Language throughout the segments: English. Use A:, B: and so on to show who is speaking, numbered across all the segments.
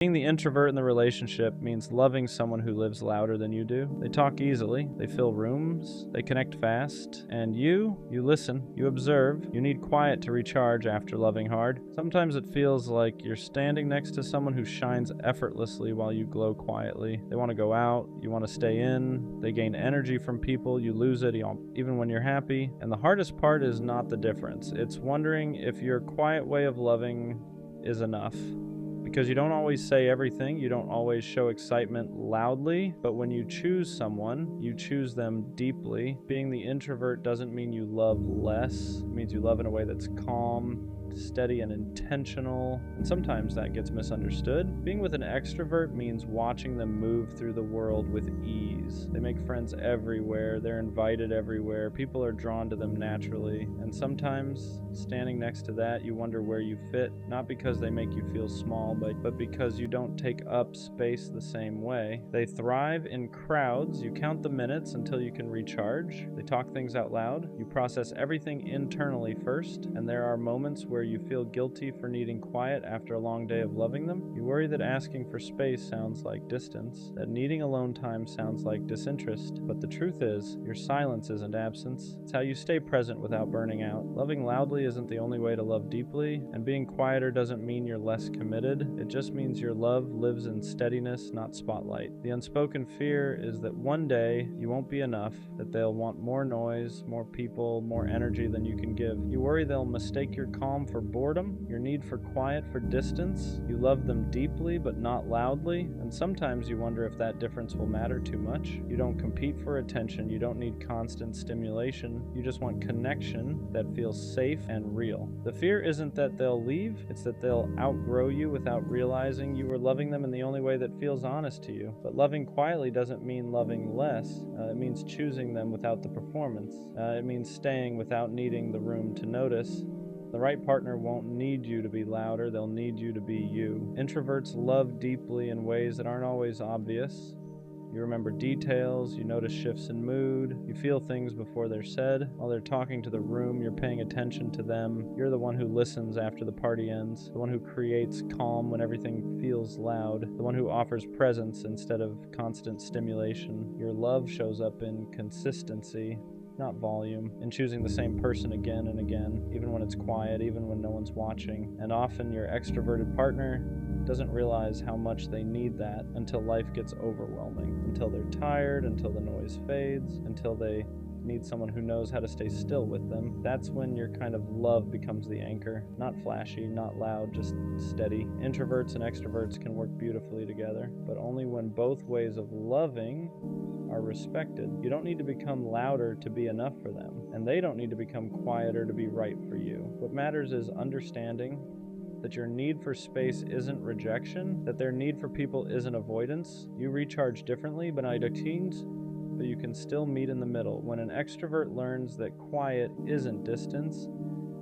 A: Being the introvert in the relationship means loving someone who lives louder than you do. They talk easily, they fill rooms, they connect fast, and you listen, you observe, you need quiet to recharge after loving hard. Sometimes it feels like you're standing next to someone who shines effortlessly while you glow quietly. They want to go out, you want to stay in, they gain energy from people, you lose it even when you're happy. And the hardest part is not the difference. It's wondering if your quiet way of loving is enough. Because you don't always say everything, you don't always show excitement loudly, but when you choose someone, you choose them deeply. Being the introvert doesn't mean you love less. It means you love in a way that's calm, steady, and intentional, and sometimes that gets misunderstood. Being with an extrovert means watching them move through the world with ease. They make friends everywhere, they're invited everywhere, people are drawn to them naturally, and sometimes standing next to that, you wonder where you fit, not because they make you feel small, but because you don't take up space the same way. They thrive in crowds. You count the minutes until you can recharge. They talk things out loud. You process everything internally first, and there are moments where you feel guilty for needing quiet after a long day of loving them. You worry that asking for space sounds like distance, that needing alone time sounds like disinterest, but the truth is, your silence isn't absence. It's how you stay present without burning out. Loving loudly isn't the only way to love deeply, and being quieter doesn't mean you're less committed. It just means your love lives in steadiness, not spotlight. The unspoken fear is that one day you won't be enough, that they'll want more noise, more people, more energy than you can give. You worry they'll mistake your calm for boredom, your need for quiet for distance. You love them deeply but not loudly, and sometimes you wonder if that difference will matter too much. You don't compete for attention, you don't need constant stimulation, you just want connection that feels safe and real. The fear isn't that they'll leave, it's that they'll outgrow you without realizing you were loving them in the only way that feels honest to you. But loving quietly doesn't mean loving less. It means choosing them without the performance. It means staying without needing the room to notice. The right partner won't need you to be louder, they'll need you to be you. Introverts love deeply in ways that aren't always obvious. You remember details, you notice shifts in mood, you feel things before they're said. While they're talking to the room, you're paying attention to them. You're the one who listens after the party ends, the one who creates calm when everything feels loud, the one who offers presence instead of constant stimulation. Your love shows up in consistency, not volume, in choosing the same person again and again, even when it's quiet, even when no one's watching. And often your extroverted partner doesn't realize how much they need that until life gets overwhelming, until they're tired, until the noise fades, until they need someone who knows how to stay still with them. That's when your kind of love becomes the anchor. Not flashy, not loud, just steady. Introverts and extroverts can work beautifully together, but only when both ways of loving are respected. You don't need to become louder to be enough for them, and they don't need to become quieter to be right for you. What matters is understanding that your need for space isn't rejection, that their need for people isn't avoidance. You recharge differently, but you can still meet in the middle. When an extrovert learns that quiet isn't distance,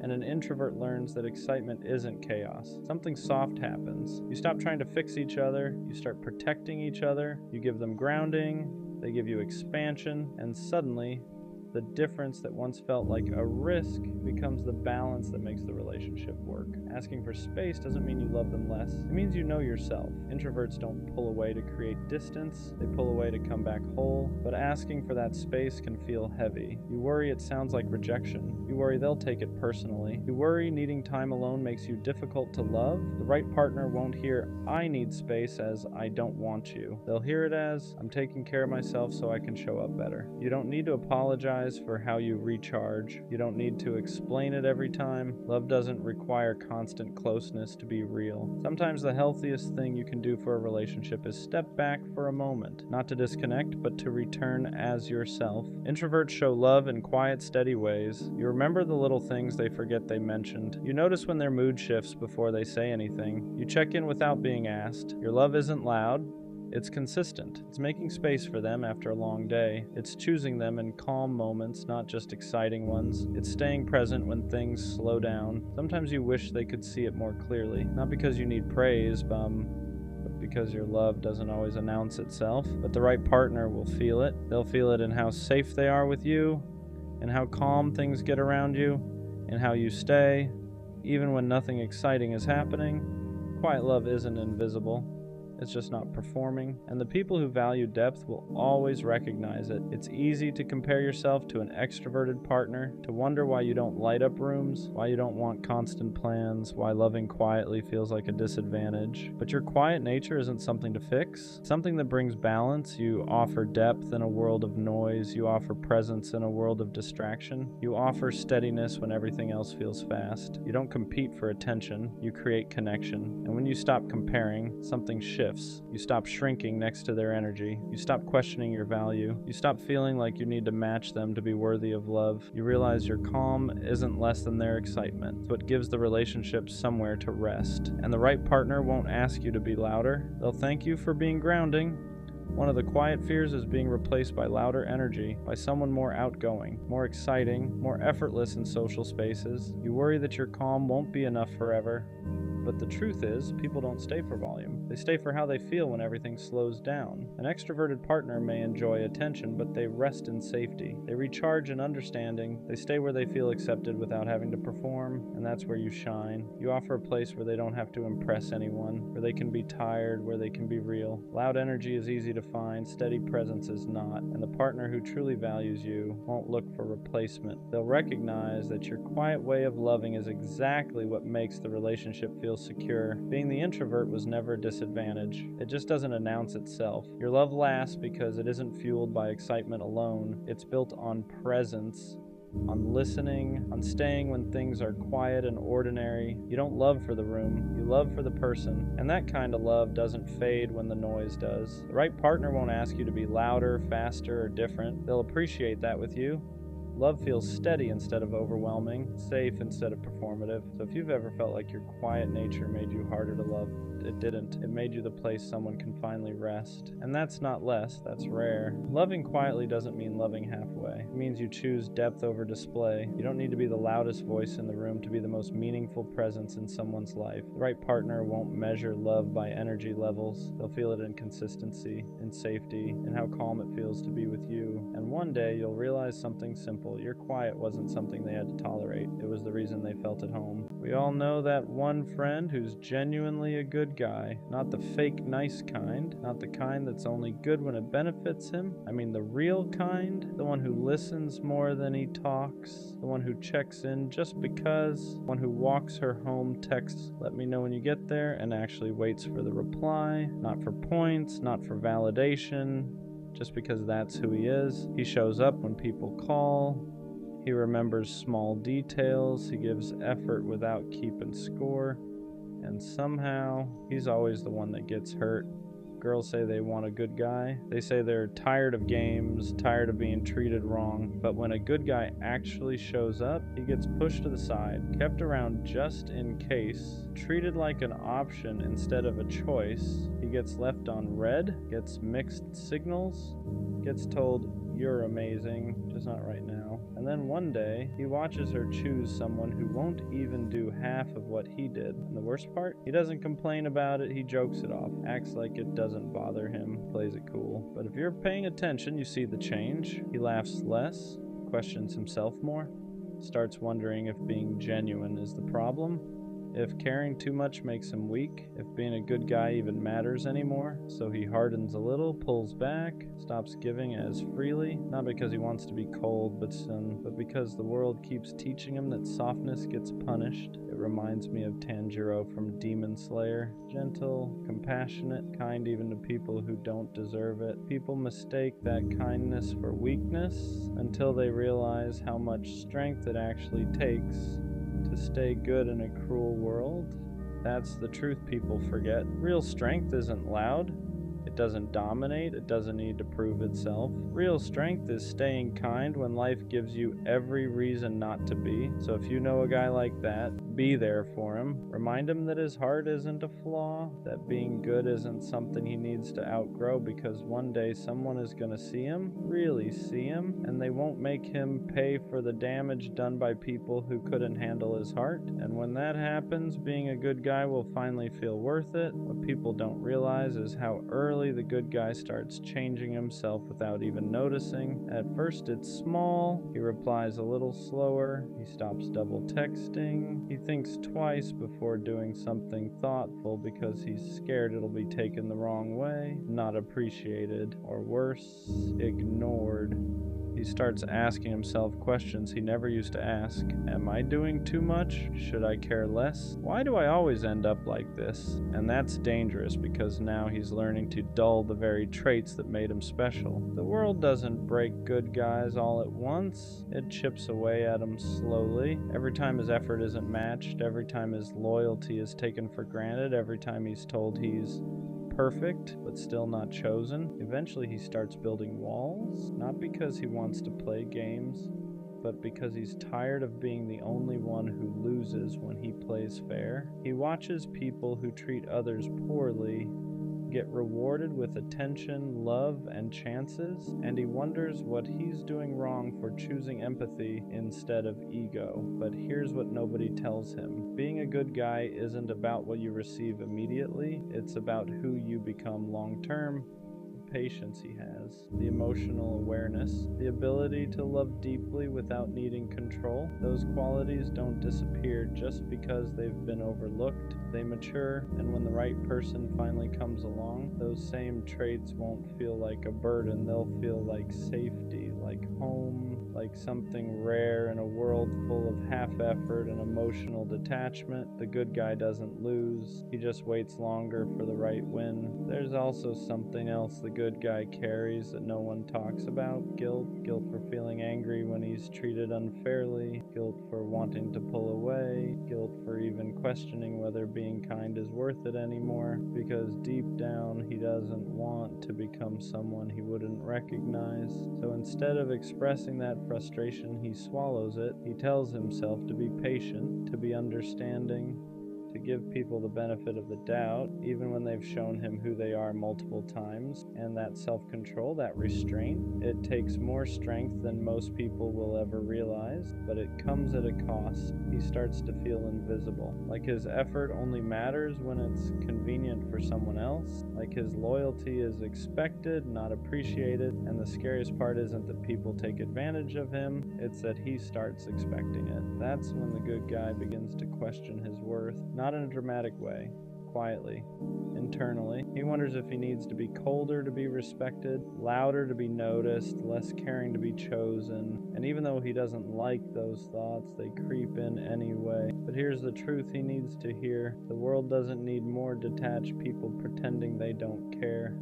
A: and an introvert learns that excitement isn't chaos, something soft happens. You stop trying to fix each other, you start protecting each other, you give them grounding, they give you expansion, and suddenly, the difference that once felt like a risk becomes the balance that makes the relationship work. Asking for space doesn't mean you love them less. It means you know yourself. Introverts don't pull away to create distance, they pull away to come back whole, but asking for that space can feel heavy. You worry it sounds like rejection. You worry they'll take it personally. You worry needing time alone makes you difficult to love. The right partner won't hear, "I need space," as "I don't want you." They'll hear it as, "I'm taking care of myself so I can show up better." You don't need to apologize for how you recharge. You don't need to explain it every time. Love doesn't require constant closeness to be real. Sometimes the healthiest thing you can do for a relationship is step back for a moment, not to disconnect, but to return as yourself. Introverts show love in quiet, steady ways. You remember the little things they forget they mentioned. You notice when their mood shifts before they say anything. You check in without being asked. Your love isn't loud. It's consistent. It's making space for them after a long day. It's choosing them in calm moments, not just exciting ones. It's staying present when things slow down. Sometimes you wish they could see it more clearly. Not because you need praise, but because your love doesn't always announce itself. But the right partner will feel it. They'll feel it in how safe they are with you, and how calm things get around you, and how you stay, even when nothing exciting is happening. Quiet love isn't invisible. it's just not performing. And the people who value depth will always recognize it. It's easy to compare yourself to an extroverted partner, to wonder why you don't light up rooms, why you don't want constant plans, why loving quietly feels like a disadvantage. But your quiet nature isn't something to fix. It's something that brings balance. You offer depth in a world of noise. You offer presence in a world of distraction. You offer steadiness when everything else feels fast. You don't compete for attention. You create connection. And when you stop comparing, something shifts. You stop shrinking next to their energy. You stop questioning your value. You stop feeling like you need to match them to be worthy of love. You realize your calm isn't less than their excitement. It's what gives the relationship somewhere to rest. And the right partner won't ask you to be louder. They'll thank you for being grounding. One of the quiet fears is being replaced by louder energy, by someone more outgoing, more exciting, more effortless in social spaces. You worry that your calm won't be enough forever. But the truth is, people don't stay for volume. They stay for how they feel when everything slows down. An extroverted partner may enjoy attention, but they rest in safety. They recharge in understanding. They stay where they feel accepted without having to perform, and that's where you shine. You offer a place where they don't have to impress anyone, where they can be tired, where they can be real. Loud energy is easy to find, steady presence is not, and the partner who truly values you won't look for replacement. They'll recognize that your quiet way of loving is exactly what makes the relationship feel secure. Being the introvert was never a disadvantage. It just doesn't announce itself. Your love lasts because it isn't fueled by excitement alone. It's built on presence, on listening, on staying when things are quiet and ordinary. You don't love for the room, you love for the person. And that kind of love doesn't fade when the noise does. The right partner won't ask you to be louder, faster, or different. They'll appreciate that with you. Love feels steady instead of overwhelming, safe instead of performative. So if you've ever felt like your quiet nature made you harder to love, it didn't. It made you the place someone can finally rest. And that's not less, that's rare. Loving quietly doesn't mean loving halfway. It means you choose depth over display. You don't need to be the loudest voice in the room to be the most meaningful presence in someone's life. The right partner won't measure love by energy levels. They'll feel it in consistency, in safety, in how calm it feels to be with you. And one day you'll realize something simple. Your quiet wasn't something they had to tolerate. It was the reason they felt at home. We all know that one friend who's genuinely a good guy, not the fake nice kind, not the kind that's only good when it benefits him. I mean the real kind, the one who listens more than he talks, the one who checks in just because, the one who walks her home, texts, "Let me know when you get there," and actually waits for the reply, not for points, not for validation, just because that's who he is. He shows up when people call. He remembers small details. He gives effort without keeping score. And somehow, he's always the one that gets hurt. Girls say they want a good guy. They say they're tired of games, tired of being treated wrong. But when a good guy actually shows up, he gets pushed to the side, kept around just in case, treated like an option instead of a choice. He gets left on red, gets mixed signals, gets told, "You're amazing, just not right now." And then one day, he watches her choose someone who won't even do half of what he did. And the worst part? He doesn't complain about it, he jokes it off, acts like it doesn't bother him, plays it cool. But if you're paying attention, you see the change. He laughs less, questions himself more, starts wondering if being genuine is the problem. If caring too much makes him weak, if being a good guy even matters anymore, so he hardens a little, pulls back, stops giving as freely, not because he wants to be cold but because the world keeps teaching him that softness gets punished. It reminds me of Tanjiro from Demon Slayer. Gentle, compassionate, kind even to people who don't deserve it. People mistake that kindness for weakness until they realize how much strength it actually takes to stay good in a cruel world. That's the truth people forget. Real strength isn't loud. It doesn't dominate. It doesn't need to prove itself. Real strength is staying kind when life gives you every reason not to be. So if you know a guy like that, be there for him. Remind him that his heart isn't a flaw, that being good isn't something he needs to outgrow, because one day someone is going to see him, really see him, and they won't make him pay for the damage done by people who couldn't handle his heart. And when that happens, being a good guy will finally feel worth it. What people don't realize is how early the good guy starts changing himself without even noticing. At first it's small, he replies a little slower, he stops double texting, he thinks twice before doing something thoughtful because he's scared it'll be taken the wrong way, not appreciated, or worse, ignored. He starts asking himself questions he never used to ask. Am I doing too much? Should I care less? Why do I always end up like this? And that's dangerous because now he's learning to dull the very traits that made him special. The world doesn't break good guys all at once. It chips away at him slowly. Every time his effort isn't matched, every time his loyalty is taken for granted, every time he's told he's perfect, but still not chosen. Eventually he starts building walls, not because he wants to play games, but because he's tired of being the only one who loses when he plays fair. He watches people who treat others poorly get rewarded with attention, love, and chances, and he wonders what he's doing wrong for choosing empathy instead of ego. But here's what nobody tells him. Being a good guy isn't about what you receive immediately, it's about who you become long-term. Patience he has, the emotional awareness, the ability to love deeply without needing control. Those qualities don't disappear just because they've been overlooked. They mature, and when the right person finally comes along, those same traits won't feel like a burden. They'll feel like safety, like home, like something rare in a world full of half-effort and emotional detachment. The good guy doesn't lose. He just waits longer for the right win. There's also something else the good guy carries that no one talks about. Guilt for feeling angry when he's treated unfairly, guilt for wanting to pull away, guilt for even questioning whether being kind is worth it anymore, because deep down he doesn't want to become someone he wouldn't recognize. So instead of expressing that frustration, he swallows it. He tells himself to be patient, to be understanding, to give people the benefit of the doubt, even when they've shown him who they are multiple times. And that self-control, that restraint, it takes more strength than most people will ever realize, but it comes at a cost. He starts to feel invisible, like his effort only matters when it's convenient for someone else, like his loyalty is expected, not appreciated, and the scariest part isn't that people take advantage of him, it's that he starts expecting it. That's when the good guy begins to question his worth. Not in a dramatic way, quietly, internally. He wonders if he needs to be colder to be respected, louder to be noticed, less caring to be chosen. And even though he doesn't like those thoughts, they creep in anyway. But here's the truth he needs to hear. The world doesn't need more detached people pretending they don't care.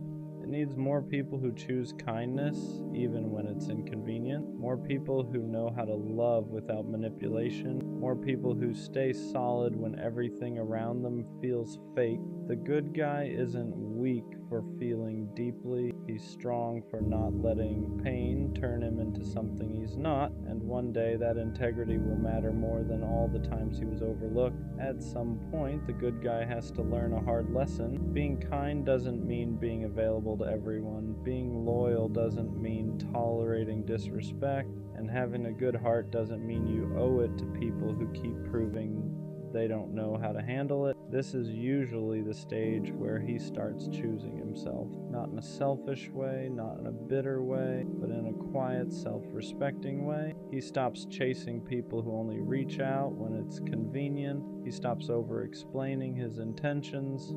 A: It needs more people who choose kindness, even when it's inconvenient. More people who know how to love without manipulation. More people who stay solid when everything around them feels fake. The good guy isn't weak for feeling deeply. He's strong for not letting pain turn him into something he's not. And one day that integrity will matter more than all the times he was overlooked. At some point, the good guy has to learn a hard lesson. Being kind doesn't mean being available to everyone. Being loyal doesn't mean tolerating disrespect. And having a good heart doesn't mean you owe it to people who keep proving they don't know how to handle it. This is usually the stage where he starts choosing himself. Not in a selfish way, not in a bitter way, but in a quiet, self-respecting way. He stops chasing people who only reach out when it's convenient. He stops over-explaining his intentions.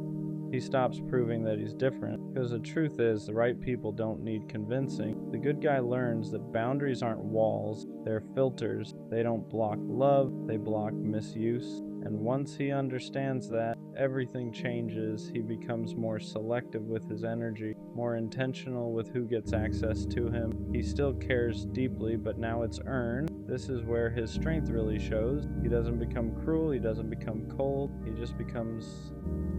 A: He stops proving that he's different. Because the truth is, the right people don't need convincing. The good guy learns that boundaries aren't walls, they're filters. They don't block love, they block misuse. And once he understands that, everything changes. He becomes more selective with his energy, more intentional with who gets access to him. He still cares deeply, but now it's earned. This is where his strength really shows. He doesn't become cruel, he doesn't become cold, he just becomes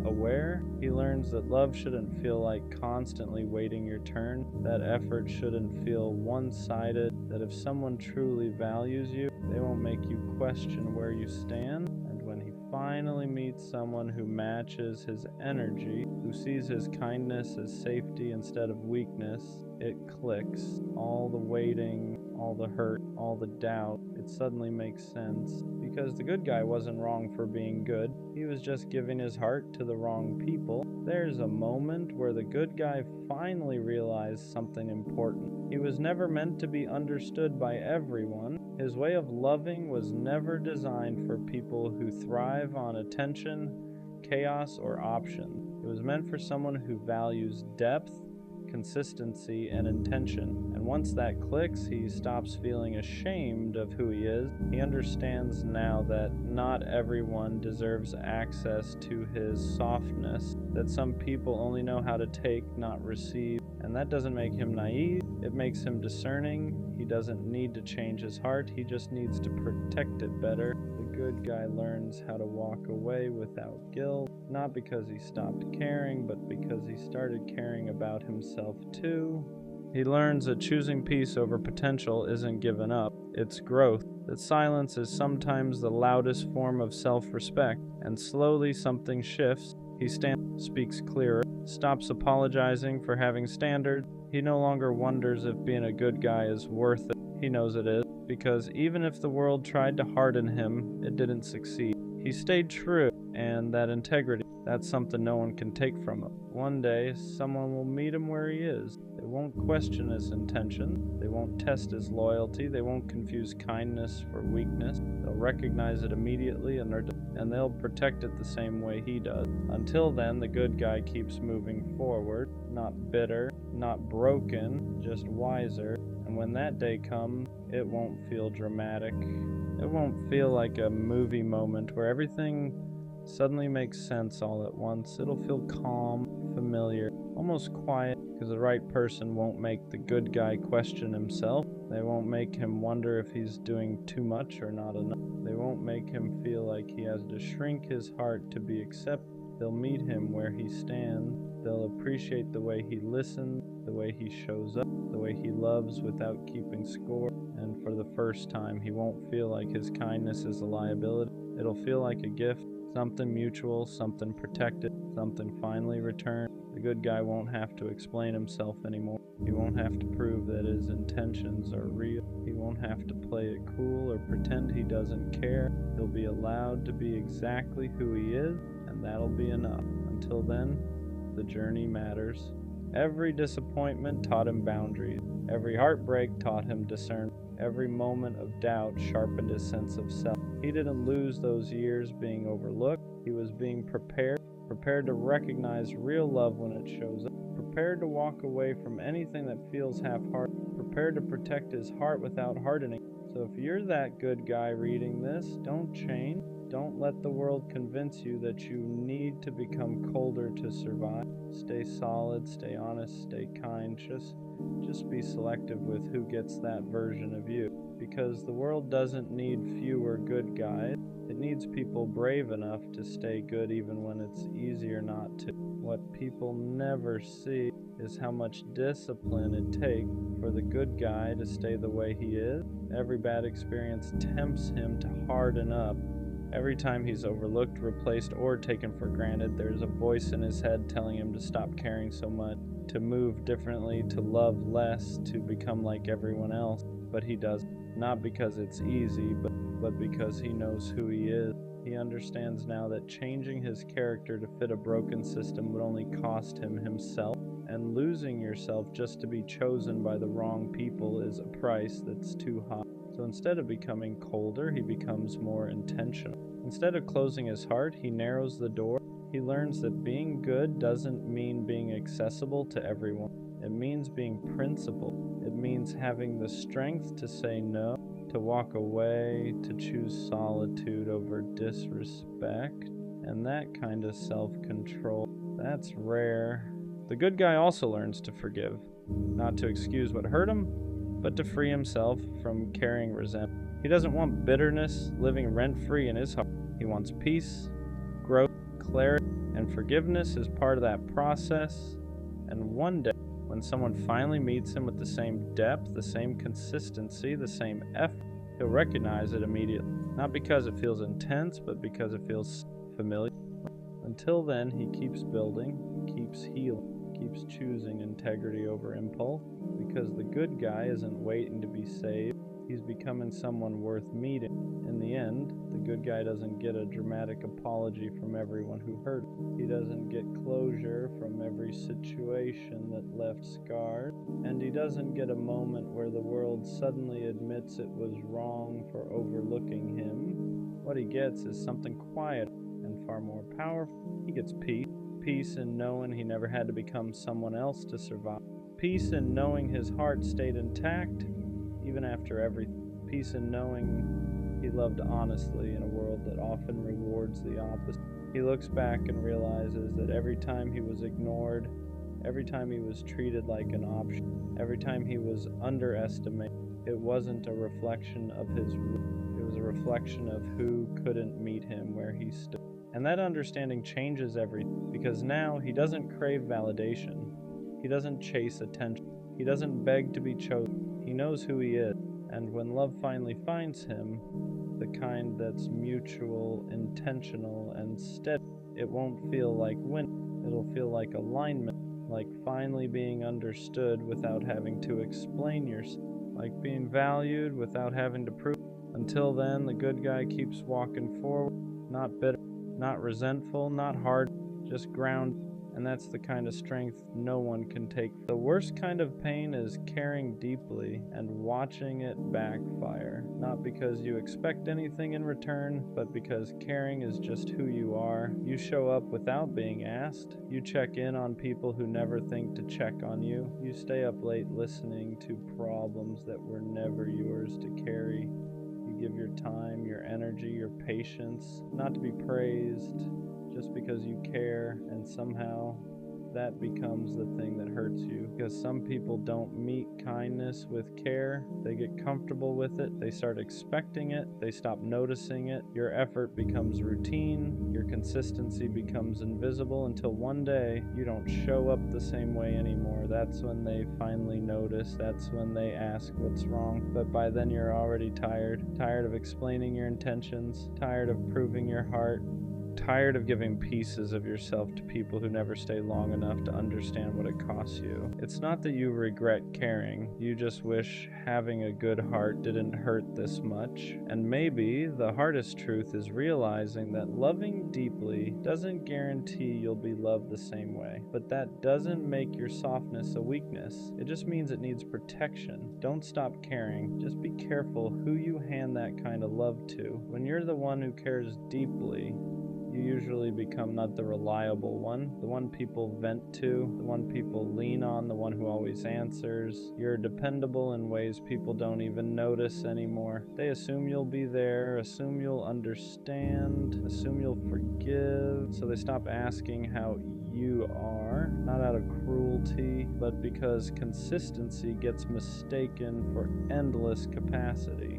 A: aware. He learns that love shouldn't feel like constantly waiting your turn, that effort shouldn't feel one-sided, that if someone truly values you, they won't make you question where you stand. And when he finally meets someone who matches his energy, who sees his kindness as safety instead of weakness, it clicks. All the waiting, all the hurt, all the doubt, it suddenly makes sense. Because the good guy wasn't wrong for being good. He He was just giving his heart to the wrong people. There's a moment where the good guy finally realized something important. He was never meant to be understood by everyone. His way of loving was never designed for people who thrive on attention, chaos, or option. It was meant for someone who values depth, consistency, and intention. And once that clicks, he stops feeling ashamed of who he is. He understands now that not everyone deserves access to his softness, that some people only know how to take, not receive. And that doesn't make him naive, it makes him discerning. He doesn't need to change his heart, he just needs to protect it better. The good guy learns how to walk away without guilt, not because he stopped caring, but because he started caring about himself too. He learns that choosing peace over potential isn't giving up, it's growth. That silence is sometimes the loudest form of self-respect, and slowly something shifts. He speaks clearer, stops apologizing for having standards. He no longer wonders if being a good guy is worth it. He knows it is, because even if the world tried to harden him, it didn't succeed. He stayed true, and that integrity, that's something no one can take from him. One day, someone will meet him where he is. They won't question his intention. They won't test his loyalty. They won't confuse kindness for weakness. They'll recognize it immediately, and they'll protect it the same way he does. Until then, the good guy keeps moving forward, not bitter, not broken, just wiser. And when that day comes, it won't feel dramatic. It won't feel like a movie moment where everything suddenly makes sense all at once. It'll feel calm, familiar, almost quiet, because the right person won't make the good guy question himself. They won't make him wonder if he's doing too much or not enough. They won't make him feel like he has to shrink his heart to be accepted. They'll meet him where he stands. They'll appreciate the way he listens, the way he shows up, the way he loves without keeping score. And for the first time, he won't feel like his kindness is a liability. It'll feel like a gift, something mutual, something protected, something finally returned. The good guy won't have to explain himself anymore. He won't have to prove that his intentions are real. He won't have to play it cool or pretend he doesn't care. He'll be allowed to be exactly who he is, and that'll be enough. Until then, the journey matters. Every disappointment taught him boundaries. Every heartbreak taught him discernment. Every moment of doubt sharpened his sense of self. He didn't lose those years being overlooked. He was being prepared to recognize real love when it shows up, prepared to walk away from anything that feels half-hearted, prepared to protect his heart without hardening. So if you're that good guy reading this, don't change. Don't let the world convince you that you need to become colder to survive. Stay solid, stay honest, stay kind. Just be selective with who gets that version of you. Because the world doesn't need fewer good guys. It needs people brave enough to stay good even when it's easier not to. What people never see is how much discipline it takes for the good guy to stay the way he is. Every bad experience tempts him to harden up. Every time he's overlooked, replaced, or taken for granted, there's a voice in his head telling him to stop caring so much, to move differently, to love less, to become like everyone else. But he doesn't. Not because it's easy, but because he knows who he is. He understands now that changing his character to fit a broken system would only cost him himself, and losing yourself just to be chosen by the wrong people is a price that's too high. So instead of becoming colder, he becomes more intentional. Instead of closing his heart, he narrows the door. He learns that being good doesn't mean being accessible to everyone. It means being principled. It means having the strength to say no, to walk away, to choose solitude over disrespect. And that kind of self-control, that's rare. The good guy also learns to forgive, not to excuse what hurt him, but to free himself from carrying resentment. He doesn't want bitterness living rent-free in his heart. He wants peace, growth, clarity, and forgiveness is part of that process. And one day, when someone finally meets him with the same depth, the same consistency, the same effort, he'll recognize it immediately. Not because it feels intense, but because it feels familiar. Until then, he keeps building, keeps healing, keeps choosing integrity over impulse, because the good guy isn't waiting to be saved. He's becoming someone worth meeting. In the end, the good guy doesn't get a dramatic apology from everyone who hurt him. He doesn't get closure from every situation that left scars. And he doesn't get a moment where the world suddenly admits it was wrong for overlooking him. What he gets is something quiet and far more powerful. He gets peace. Peace in knowing he never had to become someone else to survive. Peace in knowing his heart stayed intact even after everything. Peace in knowing he loved honestly in a world that often rewards the opposite. He looks back and realizes that every time he was ignored, every time he was treated like an option, every time he was underestimated, it wasn't a reflection of his root. It was a reflection of who couldn't meet him where he stood. And that understanding changes everything, because now he doesn't crave validation. He doesn't chase attention. He doesn't beg to be chosen. He knows who he is. And when love finally finds him, the kind that's mutual, intentional, and steady, it won't feel like winning. It'll feel like alignment, like finally being understood without having to explain yourself, like being valued without having to prove. Until then, the good guy keeps walking forward, not bitter, not resentful, not hard, just grounded. And that's the kind of strength no one can take. The worst kind of pain is caring deeply and watching it backfire. Not because you expect anything in return, but because caring is just who you are. You show up without being asked. You check in on people who never think to check on you. You stay up late listening to problems that were never yours to carry. You give your time, your energy, your patience, not to be praised, just because you care, and somehow that becomes the thing that hurts you. Because some people don't meet kindness with care. They get comfortable with it. They start expecting it. They stop noticing it. Your effort becomes routine. Your consistency becomes invisible until one day you don't show up the same way anymore. That's when they finally notice. That's when they ask what's wrong. But by then you're already tired. Tired of explaining your intentions. Tired of proving your heart. Tired of giving pieces of yourself to people who never stay long enough to understand what it costs you. It's not that you regret caring, you just wish having a good heart didn't hurt this much. And maybe the hardest truth is realizing that loving deeply doesn't guarantee you'll be loved the same way. But that doesn't make your softness a weakness. It just means it needs protection. Don't stop caring. Just be careful who you hand that kind of love to. When you're the one who cares deeply, you usually become not the reliable one, the one people vent to, the one people lean on, the one who always answers. You're dependable in ways people don't even notice anymore. They assume you'll be there, assume you'll understand, assume you'll forgive, so they stop asking how you are, not out of cruelty, but because consistency gets mistaken for endless capacity.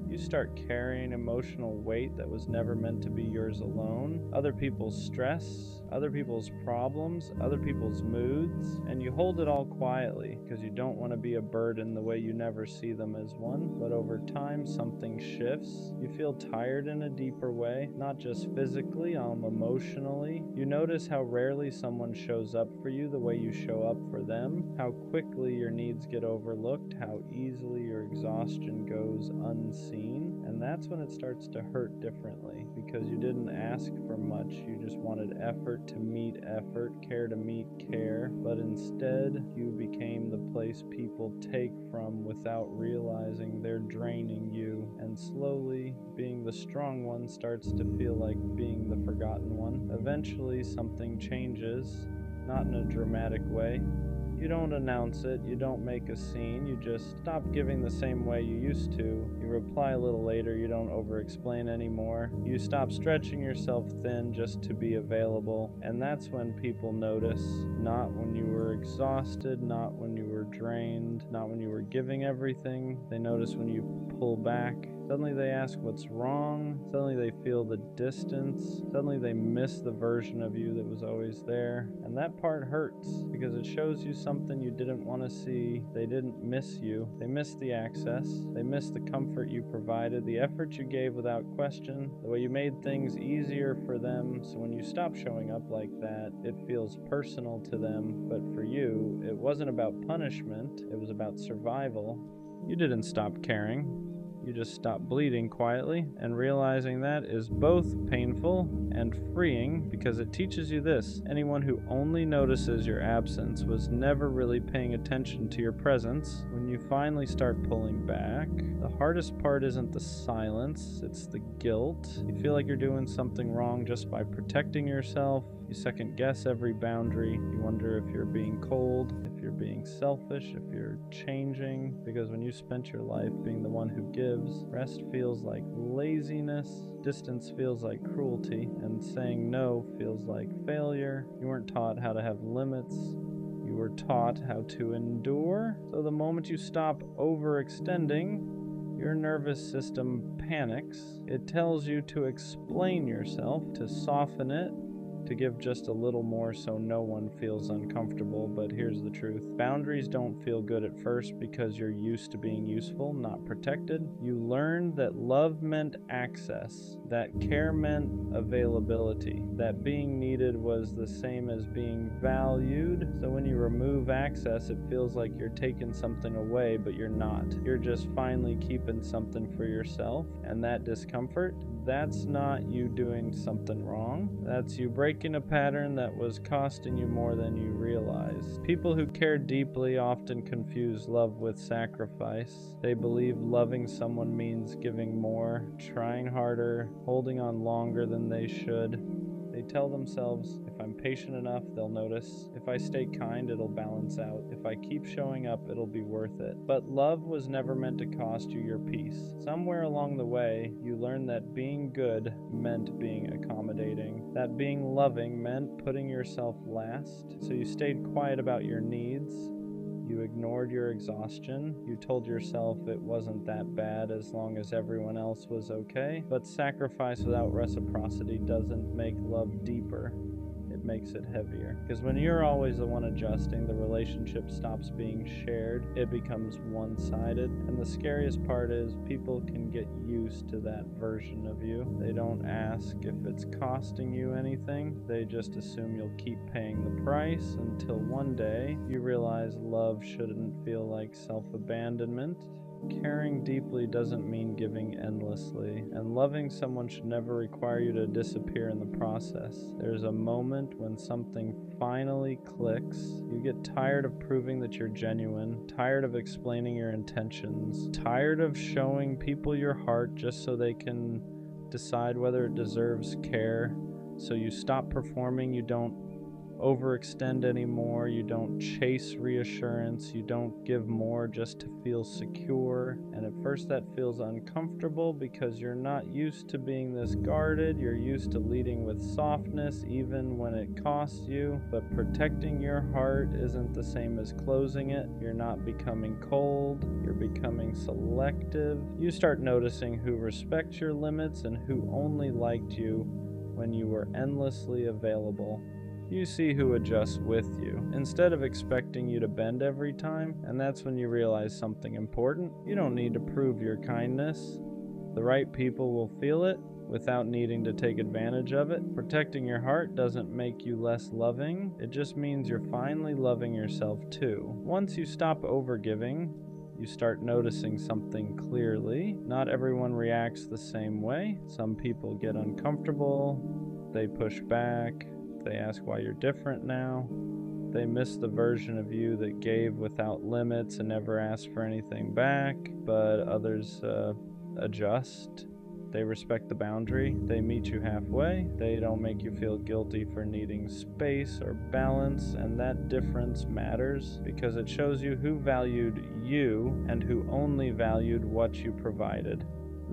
A: You start carrying emotional weight that was never meant to be yours alone. Other people's stress, other people's problems, other people's moods, and you hold it all quietly because you don't want to be a burden the way you never see them as one. But over time, something shifts. You feel tired in a deeper way, not just physically, emotionally. You notice how rarely someone shows up for you the way you show up for them, how quickly your needs get overlooked, how easily your exhaustion goes unseen. And that's when it starts to hurt differently, because you didn't ask for much. You just wanted effort to meet effort, care to meet care, but instead you became the place people take from without realizing they're draining you. And slowly, being the strong one starts to feel like being the forgotten one. Eventually something changes, not in a dramatic way. You don't announce it, you don't make a scene, you just stop giving the same way you used to. You reply a little later, you don't over-explain anymore. You stop stretching yourself thin just to be available, and that's when people notice. Not when you were exhausted, not when you were drained, not when you were giving everything. They notice when you pull back. Suddenly they ask what's wrong. Suddenly they feel the distance. Suddenly they miss the version of you that was always there. And that part hurts because it shows you something you didn't want to see. They didn't miss you. They missed the access. They missed the comfort you provided, the effort you gave without question, the way you made things easier for them. So when you stop showing up like that, it feels personal to them. But for you, it wasn't about punishment. It was about survival. You didn't stop caring. You just stop bleeding quietly, and realizing that is both painful and freeing because it teaches you this: anyone who only notices your absence was never really paying attention to your presence. When you finally start pulling back, the hardest part isn't the silence, it's the guilt. You feel like you're doing something wrong just by protecting yourself. You second guess every boundary. You wonder if you're being cold, if you're being selfish, if you're changing. Because when you spent your life being the one who gives, rest feels like laziness, distance feels like cruelty, and saying no feels like failure. You weren't taught how to have limits. You were taught how to endure. So the moment you stop overextending, your nervous system panics. It tells you to explain yourself, to soften it, to give just a little more so no one feels uncomfortable. But here's the truth: boundaries don't feel good at first because you're used to being useful, not protected. You learned that love meant access, that care meant availability, that being needed was the same as being valued. So when you remove access, it feels like you're taking something away, but you're not. You're just finally keeping something for yourself. And that discomfort, that's not you doing something wrong. That's you breaking a pattern that was costing you more than you realized. People who care deeply often confuse love with sacrifice. They believe loving someone means giving more, trying harder, holding on longer than they should. They tell themselves, if I'm patient enough, they'll notice. If I stay kind, it'll balance out. If I keep showing up, it'll be worth it. But love was never meant to cost you your peace. Somewhere along the way, you learned that being good meant being accommodating, that being loving meant putting yourself last. So you stayed quiet about your needs. You ignored your exhaustion. You told yourself it wasn't that bad as long as everyone else was okay. But sacrifice without reciprocity doesn't make love deeper. It makes it heavier. Because when you're always the one adjusting, the relationship stops being shared. It becomes one-sided. And the scariest part is people can get used to that version of you. They don't ask if it's costing you anything. They just assume you'll keep paying the price until one day you realize love shouldn't feel like self-abandonment. Caring deeply doesn't mean giving endlessly, and loving someone should never require you to disappear in the process. There's a moment when something finally clicks. You get tired of proving that you're genuine, tired of explaining your intentions, tired of showing people your heart just so they can decide whether it deserves care. So you stop performing, you don't overextend anymore, you don't chase reassurance, you don't give more just to feel secure. And at first that feels uncomfortable because you're not used to being this guarded. You're used to leading with softness even when it costs you. But protecting your heart isn't the same as closing it. You're not becoming cold, you're becoming selective. You start noticing who respects your limits and who only liked you when you were endlessly available. You see who adjusts with you, instead of expecting you to bend every time, and that's when you realize something important. You don't need to prove your kindness. The right people will feel it without needing to take advantage of it. Protecting your heart doesn't make you less loving. It just means you're finally loving yourself too. Once you stop overgiving, you start noticing something clearly. Not everyone reacts the same way. Some people get uncomfortable, they push back, they ask why you're different now. They miss the version of you that gave without limits and never asked for anything back. But others adjust. They respect the boundary. They meet you halfway. They don't make you feel guilty for needing space or balance. And that difference matters because it shows you who valued you and who only valued what you provided.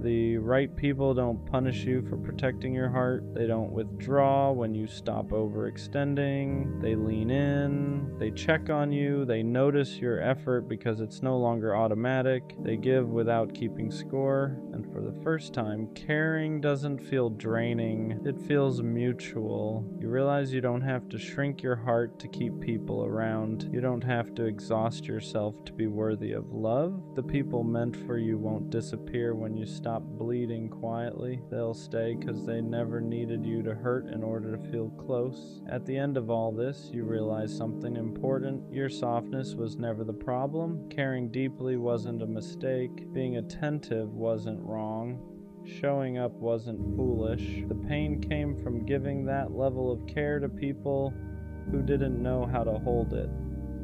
A: The right people don't punish you for protecting your heart. They don't withdraw when you stop overextending. They lean in. They check on you. They notice your effort because it's no longer automatic. They give without keeping score. And for the first time, caring doesn't feel draining. It feels mutual. You realize you don't have to shrink your heart to keep people around. You don't have to exhaust yourself to be worthy of love. The people meant for you won't disappear when you stop stop bleeding quietly. They'll stay because they never needed you to hurt in order to feel close. At the end of all this, you realize something important. Your softness was never the problem. Caring deeply wasn't a mistake. Being attentive wasn't wrong. Showing up wasn't foolish. The pain came from giving that level of care to people who didn't know how to hold it.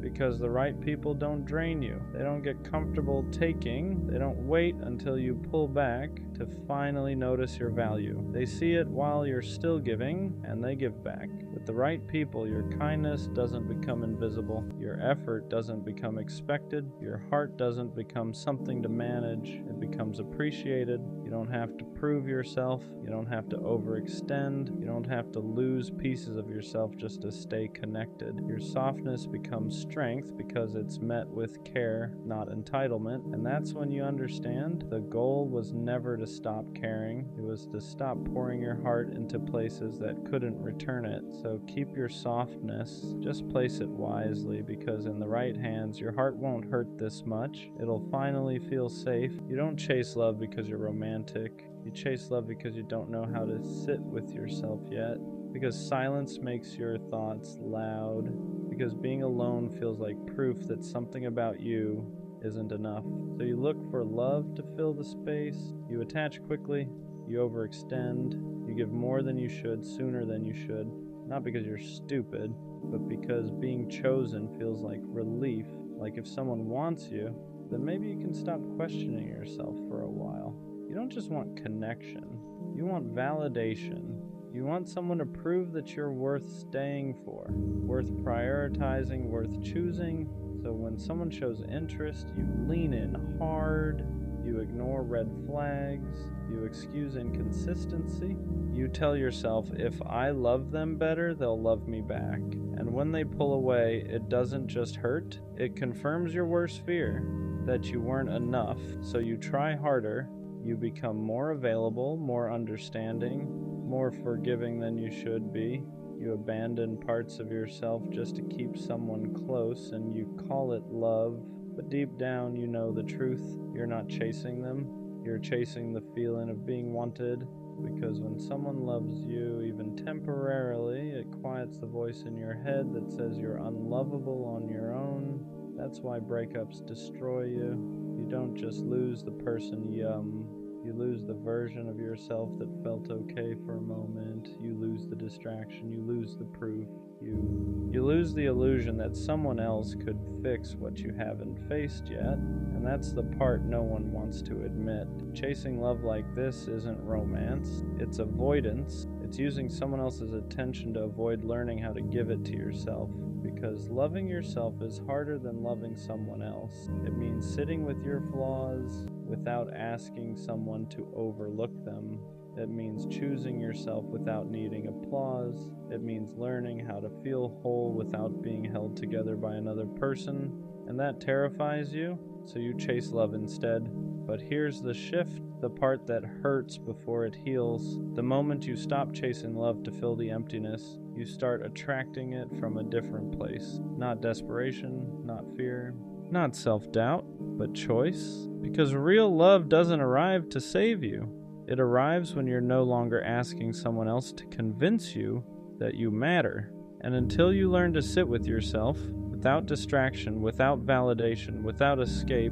A: Because the right people don't drain you. They don't get comfortable taking. They don't wait until you pull back to finally notice your value. They see it while you're still giving, and they give back. With the right people, your kindness doesn't become invisible. Your effort doesn't become expected. Your heart doesn't become something to manage. It becomes appreciated. You don't have to prove yourself. You don't have to overextend. You don't have to lose pieces of yourself just to stay connected. Your softness becomes strength because it's met with care, not entitlement. And that's when you understand the goal was never to stop caring. It was to stop pouring your heart into places that couldn't return it. So keep your softness, just place it wisely, because in the right hands, your heart won't hurt this much. It'll finally feel safe. You don't chase love because you're romantic. You chase love because you don't know how to sit with yourself yet. Because silence makes your thoughts loud. Because being alone feels like proof that something about you isn't enough. So you look for love to fill the space. You attach quickly. You overextend. You give more than you should, sooner than you should. Not because you're stupid, but because being chosen feels like relief. Like if someone wants you, then maybe you can stop questioning yourself for a while. You don't just want connection. You want validation. You want someone to prove that you're worth staying for, worth prioritizing, worth choosing. So when someone shows interest, you lean in hard, you ignore red flags, you excuse inconsistency. You tell yourself, if I love them better, they'll love me back. And when they pull away, it doesn't just hurt, it confirms your worst fear, that you weren't enough. So you try harder, you become more available, more understanding, more forgiving than you should be. You abandon parts of yourself just to keep someone close, and you call it love. But deep down, you know the truth. You're not chasing them. You're chasing the feeling of being wanted. Because when someone loves you, even temporarily, it quiets the voice in your head that says you're unlovable on your own. That's why breakups destroy you. You don't just lose the person, you lose the version of yourself that felt okay for a moment. You lose the distraction. You lose the proof. You lose the illusion that someone else could fix what you haven't faced yet. And that's the part no one wants to admit. Chasing love like this isn't romance. It's avoidance. It's using someone else's attention to avoid learning how to give it to yourself. Because loving yourself is harder than loving someone else. It means sitting with your flaws without asking someone to overlook them. It means choosing yourself without needing applause. It means learning how to feel whole without being held together by another person. And that terrifies you, so you chase love instead. But here's the shift, the part that hurts before it heals. The moment you stop chasing love to fill the emptiness, you start attracting it from a different place. Not desperation, not fear, not self-doubt, but choice. Because real love doesn't arrive to save you. It arrives when you're no longer asking someone else to convince you that you matter. And until you learn to sit with yourself, without distraction, without validation, without escape,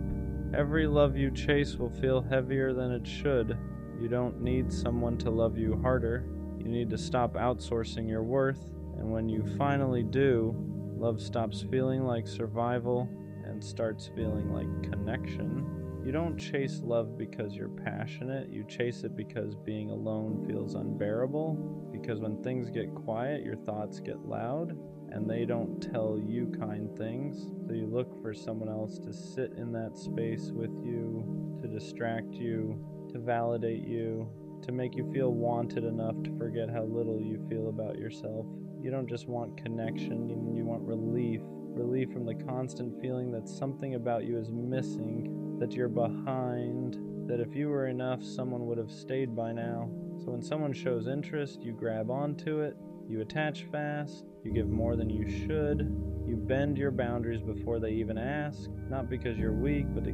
A: every love you chase will feel heavier than it should. You don't need someone to love you harder. You need to stop outsourcing your worth. And when you finally do, love stops feeling like survival and starts feeling like connection. You don't chase love because you're passionate. You chase it because being alone feels unbearable. Because when things get quiet, your thoughts get loud, and they don't tell you kind things. So you look for someone else to sit in that space with you, to distract you, to validate you, to make you feel wanted enough to forget how little you feel about yourself. You don't just want connection, you want relief. Relief from the constant feeling that something about you is missing, that you're behind, that if you were enough, someone would have stayed by now. So when someone shows interest, you grab onto it, you attach fast, you give more than you should, you bend your boundaries before they even ask, not because you're weak, but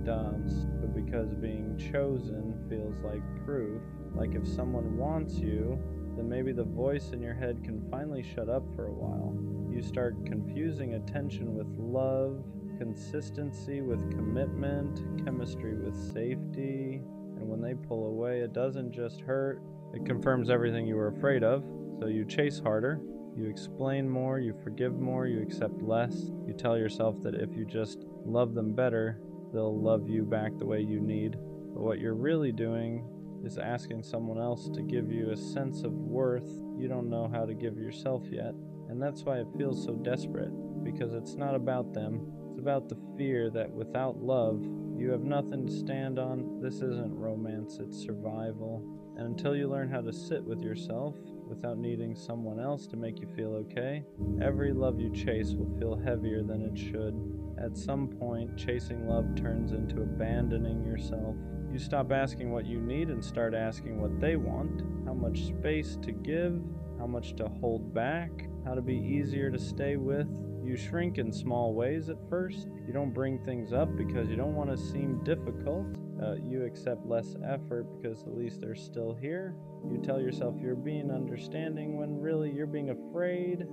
A: because being chosen feels like proof. Like if someone wants you, then maybe the voice in your head can finally shut up for a while. You start confusing attention with love, consistency with commitment, chemistry with safety, and when they pull away, it doesn't just hurt, it confirms everything you were afraid of. So you chase harder, you explain more, you forgive more, you accept less. You tell yourself that if you just love them better, they'll love you back the way you need. But what you're really doing is asking someone else to give you a sense of worth you don't know how to give yourself yet. And that's why it feels so desperate, because it's not about them. It's about the fear that without love, you have nothing to stand on. This isn't romance, it's survival. And until you learn how to sit with yourself without needing someone else to make you feel okay, every love you chase will feel heavier than it should. At some point, chasing love turns into abandoning yourself. You stop asking what you need and start asking what they want, how much space to give, how much to hold back, how to be easier to stay with. You shrink in small ways at first. You don't bring things up because you don't want to seem difficult. You accept less effort because at least they're still here. You tell yourself you're being understanding when really you're being afraid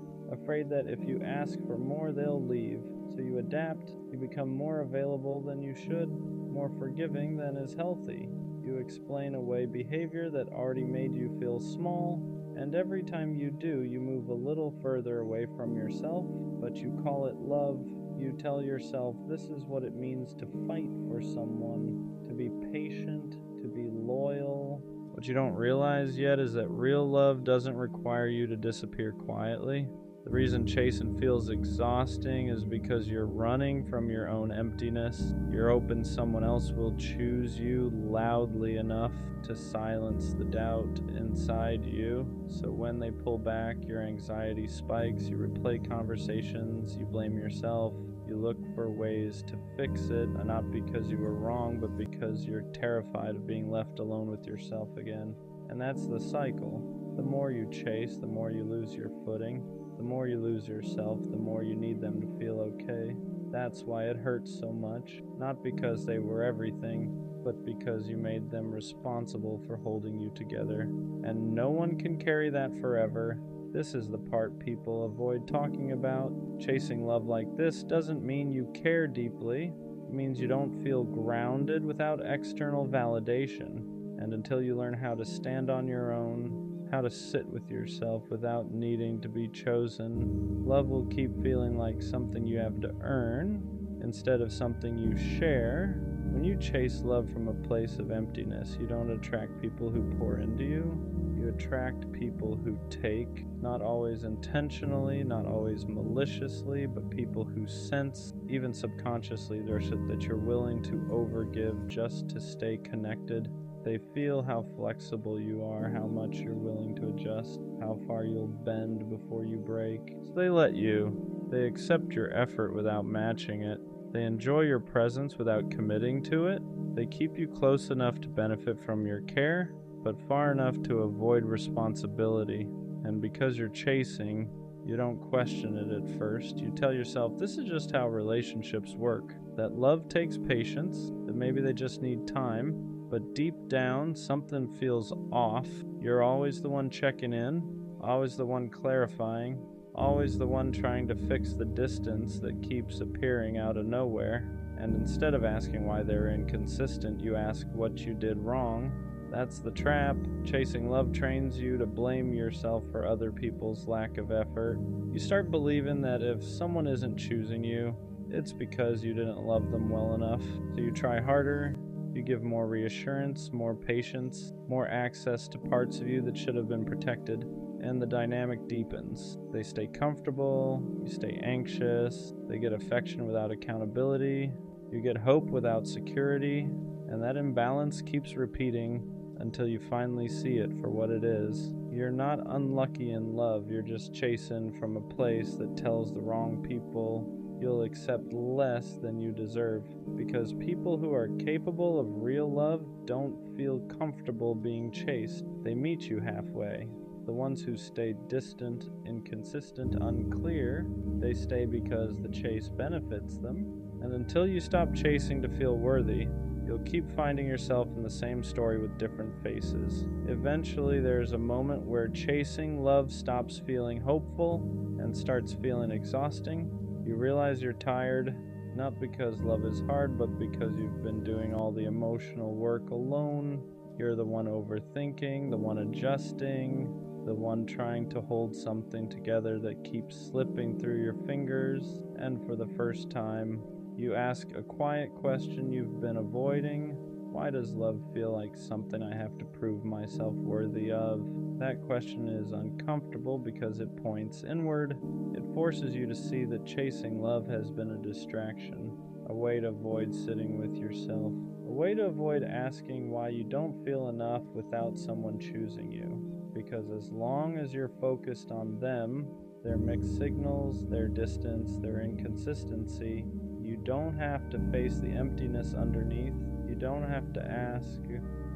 A: that if you ask for more, they'll leave. So you adapt. You become more available than you should, more forgiving than is healthy. You explain away behavior that already made you feel small, and every time you do, you move a little further away from yourself, but you call it love. You tell yourself this is what it means to fight for someone, to be patient, to be loyal. What you don't realize yet is that real love doesn't require you to disappear quietly. The reason chasing feels exhausting is because you're running from your own emptiness. You're hoping someone else will choose you loudly enough to silence the doubt inside you. So when they pull back, your anxiety spikes, you replay conversations, you blame yourself, you look for ways to fix it, not because you were wrong, but because you're terrified of being left alone with yourself again. And that's the cycle. The more you chase, the more you lose your footing. The more you lose yourself, the more you need them to feel okay. That's why it hurts so much, not because they were everything, but because you made them responsible for holding you together. And no one can carry that forever. This is the part people avoid talking about. Chasing love like this doesn't mean you care deeply. It means you don't feel grounded without external validation. And until you learn how to stand on your own, how to sit with yourself without needing to be chosen, love will keep feeling like something you have to earn instead of something you share. When you chase love from a place of emptiness, you don't attract people who pour into you. You attract people who take, not always intentionally, not always maliciously, but people who sense, even subconsciously, that you're willing to overgive just to stay connected. They feel how flexible you are, how much you're willing to adjust, how far you'll bend before you break. So they let you. They accept your effort without matching it. They enjoy your presence without committing to it. They keep you close enough to benefit from your care, but far enough to avoid responsibility. And because you're chasing, you don't question it at first. You tell yourself this is just how relationships work, that love takes patience, that maybe they just need time. But deep down, something feels off. You're always the one checking in, always the one clarifying, always the one trying to fix the distance that keeps appearing out of nowhere. And instead of asking why they're inconsistent, you ask what you did wrong. That's the trap. Chasing love trains you to blame yourself for other people's lack of effort. You start believing that if someone isn't choosing you, it's because you didn't love them well enough. So you try harder. You give more reassurance, more patience, more access to parts of you that should have been protected, and the dynamic deepens. They stay comfortable, you stay anxious, they get affection without accountability, you get hope without security, and that imbalance keeps repeating until you finally see it for what it is. You're not unlucky in love, you're just chasing from a place that tells the wrong people you'll accept less than you deserve, because people who are capable of real love don't feel comfortable being chased. They meet you halfway. The ones who stay distant, inconsistent, unclear, they stay because the chase benefits them. And until you stop chasing to feel worthy, You'll keep finding yourself in the same story with different faces. Eventually, there's a moment where chasing love stops feeling hopeful and starts feeling exhausting. You realize you're tired, not because love is hard, but because you've been doing all the emotional work alone. You're the one overthinking, the one adjusting, the one trying to hold something together that keeps slipping through your fingers. And for the first time, you ask a quiet question you've been avoiding. Why does love feel like something I have to prove myself worthy of? That question is uncomfortable because it points inward. It forces you to see that chasing love has been a distraction, a way to avoid sitting with yourself, a way to avoid asking why you don't feel enough without someone choosing you. Because as long as you're focused on them, their mixed signals, their distance, their inconsistency, you don't have to face the emptiness underneath. You don't have to ask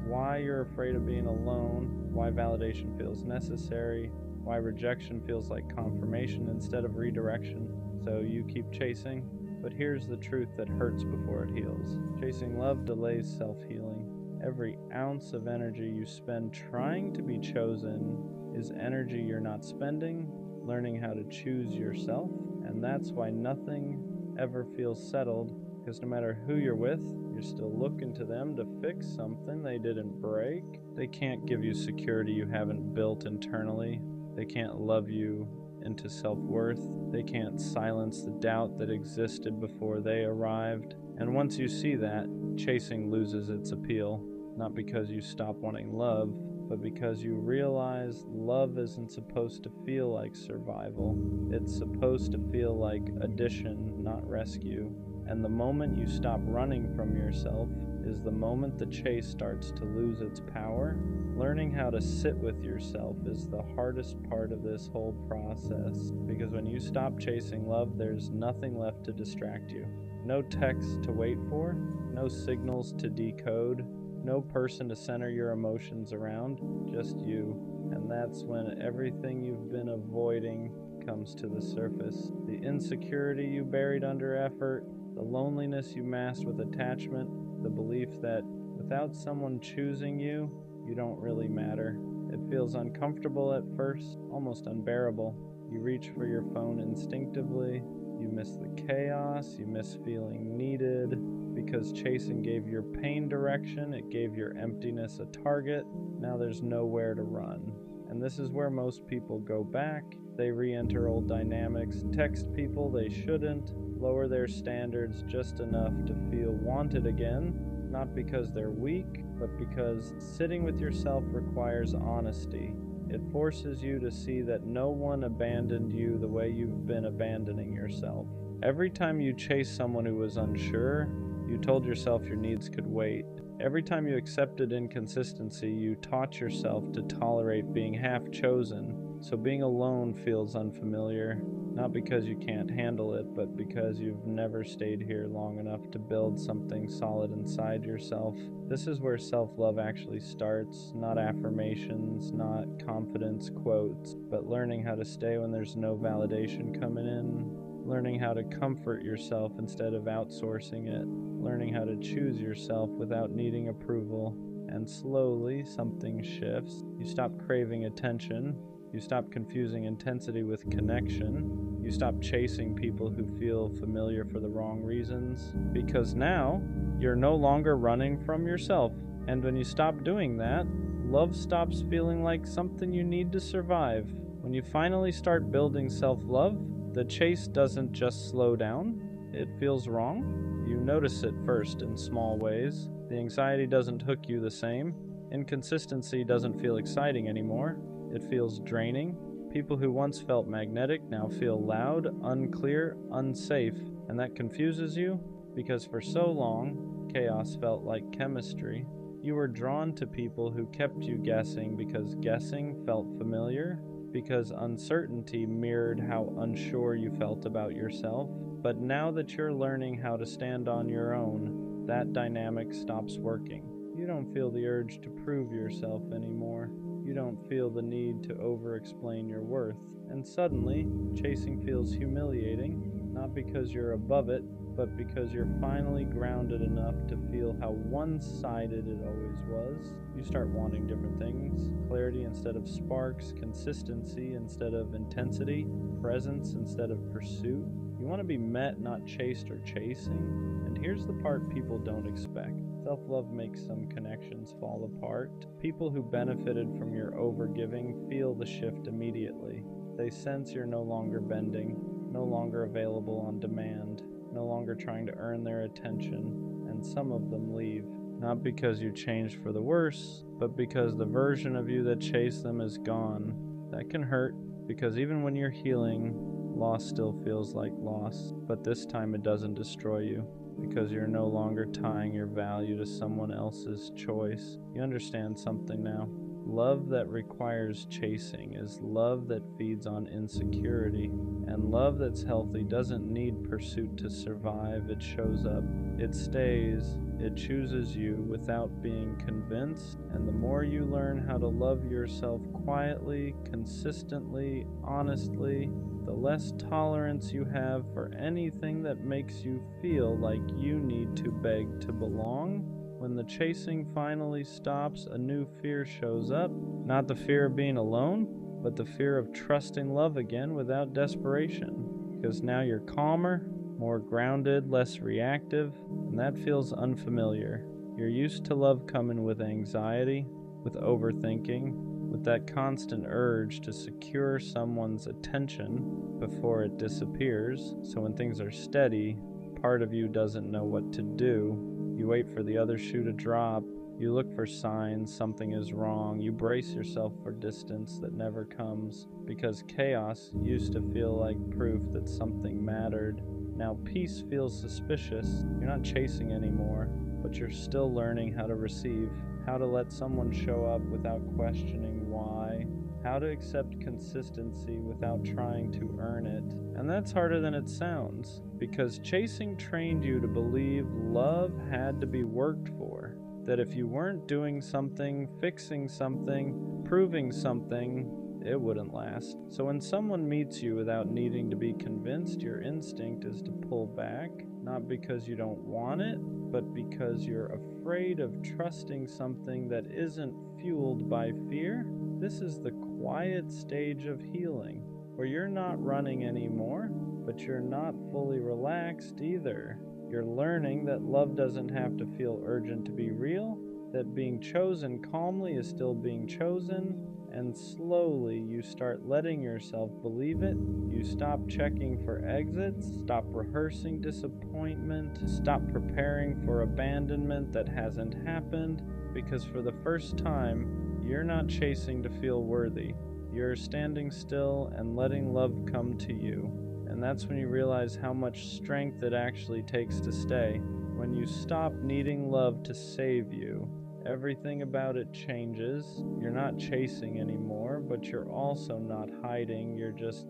A: why you're afraid of being alone, why validation feels necessary, why rejection feels like confirmation instead of redirection. So you keep chasing. But here's the truth that hurts before it heals. Chasing love delays self-healing. Every ounce of energy you spend trying to be chosen is energy you're not spending, learning how to choose yourself. And that's why nothing ever feels settled, because no matter who you're with, you're still looking to them to fix something they didn't break. They can't give you security you haven't built internally. They can't love you into self-worth. They can't silence the doubt that existed before they arrived. And once you see that, chasing loses its appeal, not because you stop wanting love, but because you realize love isn't supposed to feel like survival. It's supposed to feel like addition, not rescue. And the moment you stop running from yourself is the moment the chase starts to lose its power. Learning how to sit with yourself is the hardest part of this whole process, because when you stop chasing love, there's nothing left to distract you. No text to wait for, no signals to decode, no person to center your emotions around, just you. And that's when everything you've been avoiding comes to the surface. The insecurity you buried under effort, the loneliness you masked with attachment, the belief that without someone choosing you, you don't really matter. It feels uncomfortable at first, almost unbearable. You reach for your phone instinctively. You miss the chaos, you miss feeling needed, because chasing gave your pain direction, it gave your emptiness a target. Now there's nowhere to run. And this is where most people go back. They re-enter old dynamics, text people they shouldn't, lower their standards just enough to feel wanted again, not because they're weak, but because sitting with yourself requires honesty. It forces you to see that no one abandoned you the way you've been abandoning yourself. Every time you chased someone who was unsure, you told yourself your needs could wait. Every time you accepted inconsistency, you taught yourself to tolerate being half chosen. So being alone feels unfamiliar, not because you can't handle it, but because you've never stayed here long enough to build something solid inside yourself. This is where self-love actually starts, not affirmations, not confidence quotes, but learning how to stay when there's no validation coming in, learning how to comfort yourself instead of outsourcing it, learning how to choose yourself without needing approval. And slowly, something shifts. You stop craving attention. You stop confusing intensity with connection. You stop chasing people who feel familiar for the wrong reasons. Because now, you're no longer running from yourself. And when you stop doing that, love stops feeling like something you need to survive. When you finally start building self-love, the chase doesn't just slow down. It feels wrong. You notice it first in small ways. The anxiety doesn't hook you the same. Inconsistency doesn't feel exciting anymore. It feels draining. People who once felt magnetic now feel loud, unclear, unsafe, and that confuses you because for so long, chaos felt like chemistry. You were drawn to people who kept you guessing because guessing felt familiar, because uncertainty mirrored how unsure you felt about yourself. But now that you're learning how to stand on your own, that dynamic stops working. You don't feel the urge to prove yourself anymore. You don't feel the need to over-explain your worth. And suddenly, chasing feels humiliating, not because you're above it, but because you're finally grounded enough to feel how one-sided it always was. You start wanting different things: clarity instead of sparks, consistency instead of intensity, presence instead of pursuit. You want to be met, not chased or chasing. And here's the part people don't expect. Self-love makes some connections fall apart. People who benefited from your overgiving feel the shift immediately. They sense you're no longer bending, no longer available on demand, no longer trying to earn their attention, and some of them leave. Not because you changed for the worse, but because the version of you that chased them is gone. That can hurt, because even when you're healing, loss still feels like loss, but this time it doesn't destroy you, because you're no longer tying your value to someone else's choice. You understand something now. Love that requires chasing is love that feeds on insecurity, and love that's healthy doesn't need pursuit to survive. It shows up, it stays, it chooses you without being convinced, and the more you learn how to love yourself quietly, consistently, honestly, the less tolerance you have for anything that makes you feel like you need to beg to belong. When the chasing finally stops, a new fear shows up. Not the fear of being alone, but the fear of trusting love again without desperation. Because now you're calmer, more grounded, less reactive, and that feels unfamiliar. You're used to love coming with anxiety, with overthinking, with that constant urge to secure someone's attention before it disappears. So when things are steady, part of you doesn't know what to do. You wait for the other shoe to drop. You look for signs something is wrong. You brace yourself for distance that never comes, because chaos used to feel like proof that something mattered. Now peace feels suspicious. You're not chasing anymore, but you're still learning how to receive, how to let someone show up without questioning why, how to accept consistency without trying to earn it. And that's harder than it sounds, because chasing trained you to believe love had to be worked for, that if you weren't doing something, fixing something, proving something, it wouldn't last. So when someone meets you without needing to be convinced, your instinct is to pull back, not because you don't want it, but because you're afraid of trusting something that isn't fueled by fear. This is the quiet stage of healing, where you're not running anymore, but you're not fully relaxed either. You're learning that love doesn't have to feel urgent to be real, that being chosen calmly is still being chosen, and slowly you start letting yourself believe it. You stop checking for exits, stop rehearsing disappointment, stop preparing for abandonment that hasn't happened, because for the first time, you're not chasing to feel worthy. You're standing still and letting love come to you. And that's when you realize how much strength it actually takes to stay. When you stop needing love to save you, everything about it changes. You're not chasing anymore, but you're also not hiding. You're just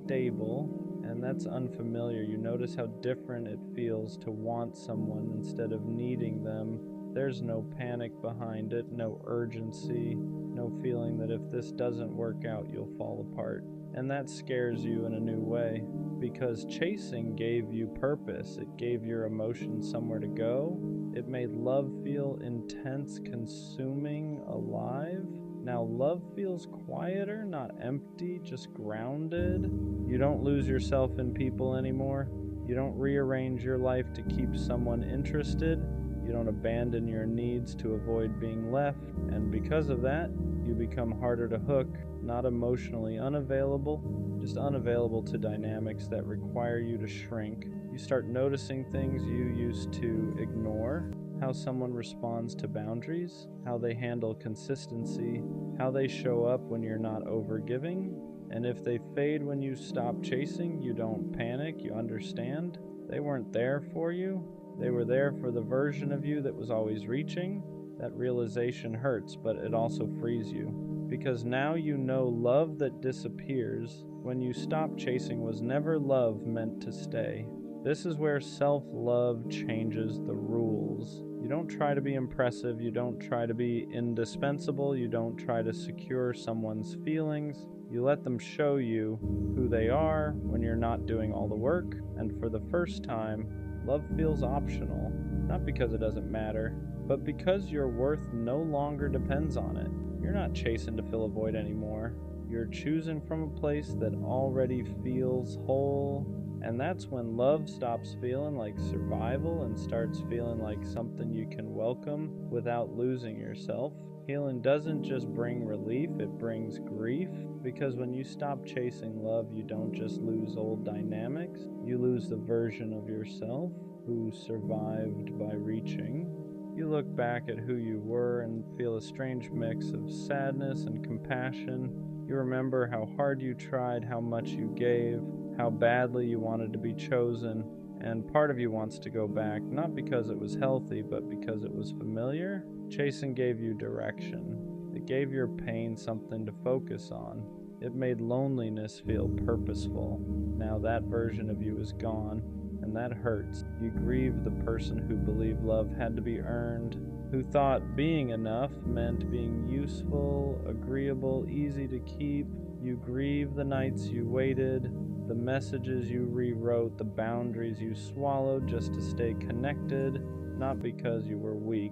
A: stable, and that's unfamiliar. You notice how different it feels to want someone instead of needing them. There's no panic behind it, no urgency, no feeling that if this doesn't work out, you'll fall apart. And that scares you in a new way, because chasing gave you purpose. It gave your emotions somewhere to go. It made love feel intense, consuming, alive. Now love feels quieter, not empty, just grounded. You don't lose yourself in people anymore. You don't rearrange your life to keep someone interested. You don't abandon your needs to avoid being left. And because of that, you become harder to hook, not emotionally unavailable, just unavailable to dynamics that require you to shrink. You start noticing things you used to ignore, how someone responds to boundaries, how they handle consistency, how they show up when you're not overgiving. And if they fade when you stop chasing, you don't panic, you understand. They weren't there for you. They were there for the version of you that was always reaching. That realization hurts, but it also frees you. Because now you know love that disappears when you stop chasing was never love meant to stay. This is where self-love changes the rules. You don't try to be impressive, you don't try to be indispensable, you don't try to secure someone's feelings. You let them show you who they are when you're not doing all the work, and for the first time, Love feels optional, not because it doesn't matter, but because your worth no longer depends on it. You're not chasing to fill a void anymore. You're choosing from a place that already feels whole. And that's when love stops feeling like survival and starts feeling like something you can welcome without losing yourself. Healing doesn't just bring relief, it brings grief. Because when you stop chasing love, you don't just lose old dynamics, you lose the version of yourself who survived by reaching. You look back at who you were and feel a strange mix of sadness and compassion. You remember how hard you tried, how much you gave, how badly you wanted to be chosen, and part of you wants to go back, not because it was healthy, but because it was familiar. Chasing gave you direction. It gave your pain something to focus on. It made loneliness feel purposeful. Now that version of you is gone, and that hurts. You grieve the person who believed love had to be earned, who thought being enough meant being useful, agreeable, easy to keep. You grieve the nights you waited, the messages you rewrote, the boundaries you swallowed just to stay connected, not because you were weak,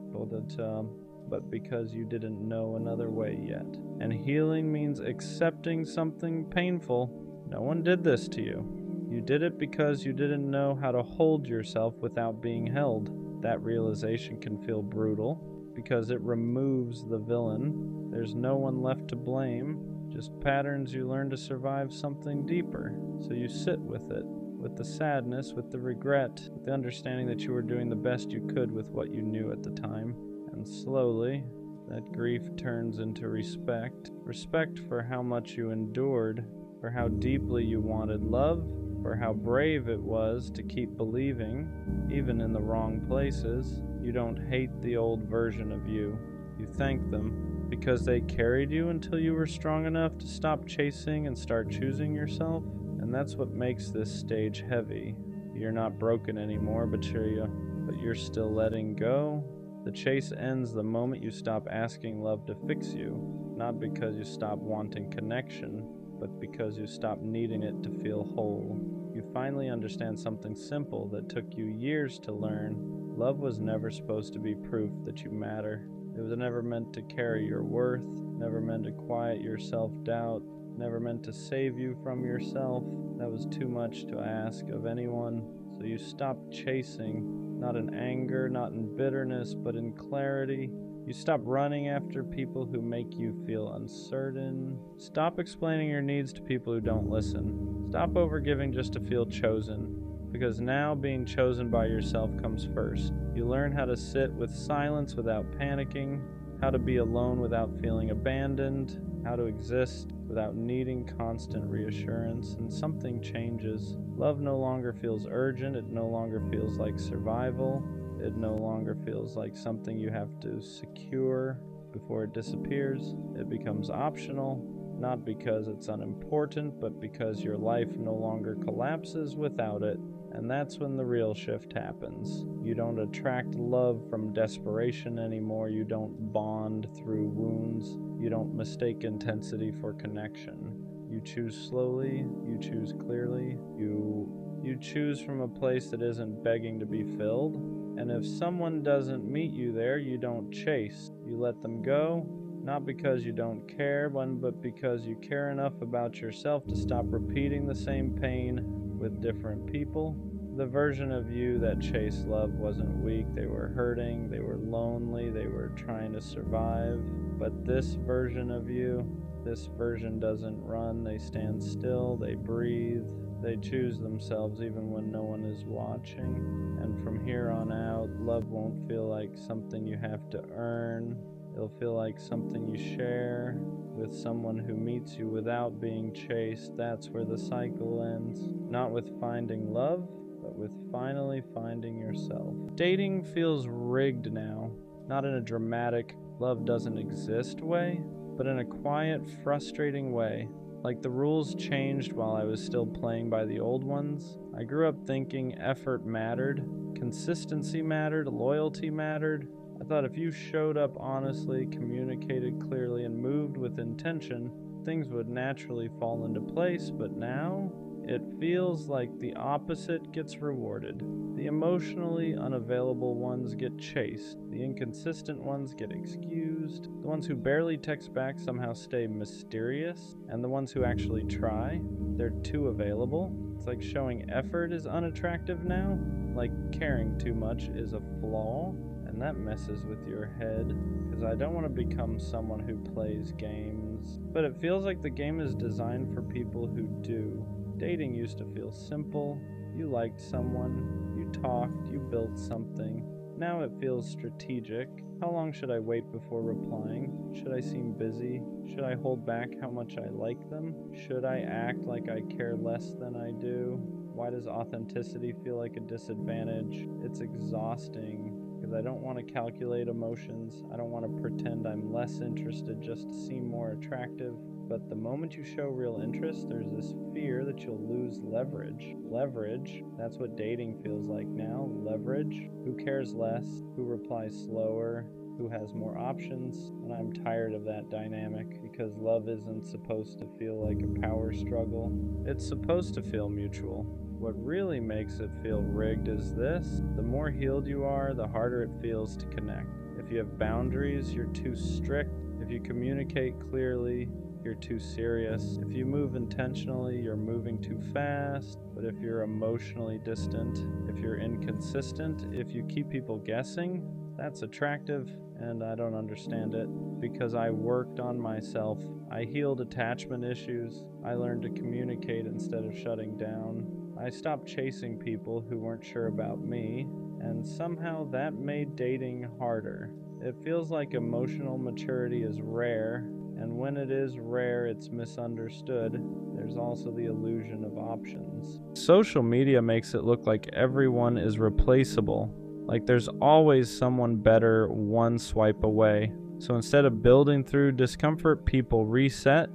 A: but because you didn't know another way yet. And healing means accepting something painful. No one did this to you. You did it because you didn't know how to hold yourself without being held. That realization can feel brutal because it removes the villain. There's no one left to blame, just patterns you learn to survive something deeper. So you sit with it, with the sadness, with the regret, with the understanding that you were doing the best you could with what you knew at the time. And slowly, that grief turns into respect. Respect for how much you endured, for how deeply you wanted love, for how brave it was to keep believing, even in the wrong places. You don't hate the old version of you. You thank them because they carried you until you were strong enough to stop chasing and start choosing yourself. And that's what makes this stage heavy. You're not broken anymore, but you're still letting go. The chase ends the moment you stop asking love to fix you, not because you stop wanting connection, but because you stop needing it to feel whole. You finally understand something simple that took you years to learn. Love was never supposed to be proof that you matter. It was never meant to carry your worth, never meant to quiet your self-doubt, never meant to save you from yourself. That was too much to ask of anyone. So you stopped chasing, not in anger, not in bitterness, but in clarity. You stop running after people who make you feel uncertain. Stop explaining your needs to people who don't listen. Stop overgiving just to feel chosen, because now being chosen by yourself comes first. You learn how to sit with silence without panicking, how to be alone without feeling abandoned, how to exist without needing constant reassurance, and something changes. Love no longer feels urgent, it no longer feels like survival. It no longer feels like something you have to secure before it disappears. It becomes optional, not because it's unimportant, but because your life no longer collapses without it. And that's when the real shift happens. You don't attract love from desperation anymore. You don't bond through wounds. You don't mistake intensity for connection. You choose slowly. You choose clearly. You choose from a place that isn't begging to be filled. And if someone doesn't meet you there, you don't chase. You let them go, not because you don't care, but because you care enough about yourself to stop repeating the same pain with different people. The version of you that chased love wasn't weak. They were hurting, they were lonely, they were trying to survive. But this version of you, this version doesn't run. They stand still, they breathe. They choose themselves even when no one is watching. And from here on out, love won't feel like something you have to earn. It'll feel like something you share with someone who meets you without being chased. That's where the cycle ends. Not with finding love, but with finally finding yourself. Dating feels rigged now, not in a dramatic love doesn't exist way, but in a quiet, frustrating way. Like the rules changed while I was still playing by the old ones. I grew up thinking effort mattered, consistency mattered, loyalty mattered. I thought if you showed up honestly, communicated clearly, and moved with intention, things would naturally fall into place. But now, it feels like the opposite gets rewarded. The emotionally unavailable ones get chased. The inconsistent ones get excused. The ones who barely text back somehow stay mysterious. And the ones who actually try, they're too available. It's like showing effort is unattractive now. Like caring too much is a flaw. And that messes with your head, because I don't want to become someone who plays games. But it feels like the game is designed for people who do. Dating used to feel simple. You liked someone, you talked, you built something. Now it feels strategic. How long should I wait before replying? Should I seem busy? Should I hold back how much I like them? Should I act like I care less than I do? Why does authenticity feel like a disadvantage? It's exhausting. Because I don't want to calculate emotions. I don't want to pretend I'm less interested just to seem more attractive. But the moment you show real interest, there's this fear that you'll lose leverage. Leverage, that's what dating feels like now. Leverage. Who cares less? Who replies slower? Who has more options? And I'm tired of that dynamic, because love isn't supposed to feel like a power struggle. It's supposed to feel mutual. What really makes it feel rigged is this: the more healed you are, the harder it feels to connect. If you have boundaries, you're too strict. If you communicate clearly, you're too serious. If you move intentionally, you're moving too fast. But if you're emotionally distant, if you're inconsistent, if you keep people guessing, that's attractive, and I don't understand it, because I worked on myself. I healed attachment issues. I learned to communicate instead of shutting down. I stopped chasing people who weren't sure about me, and somehow that made dating harder. It feels like emotional maturity is rare, and when it is rare, it's misunderstood. There's also the illusion of options. Social media makes it look like everyone is replaceable, like there's always someone better one swipe away. So instead of building through discomfort, people reset.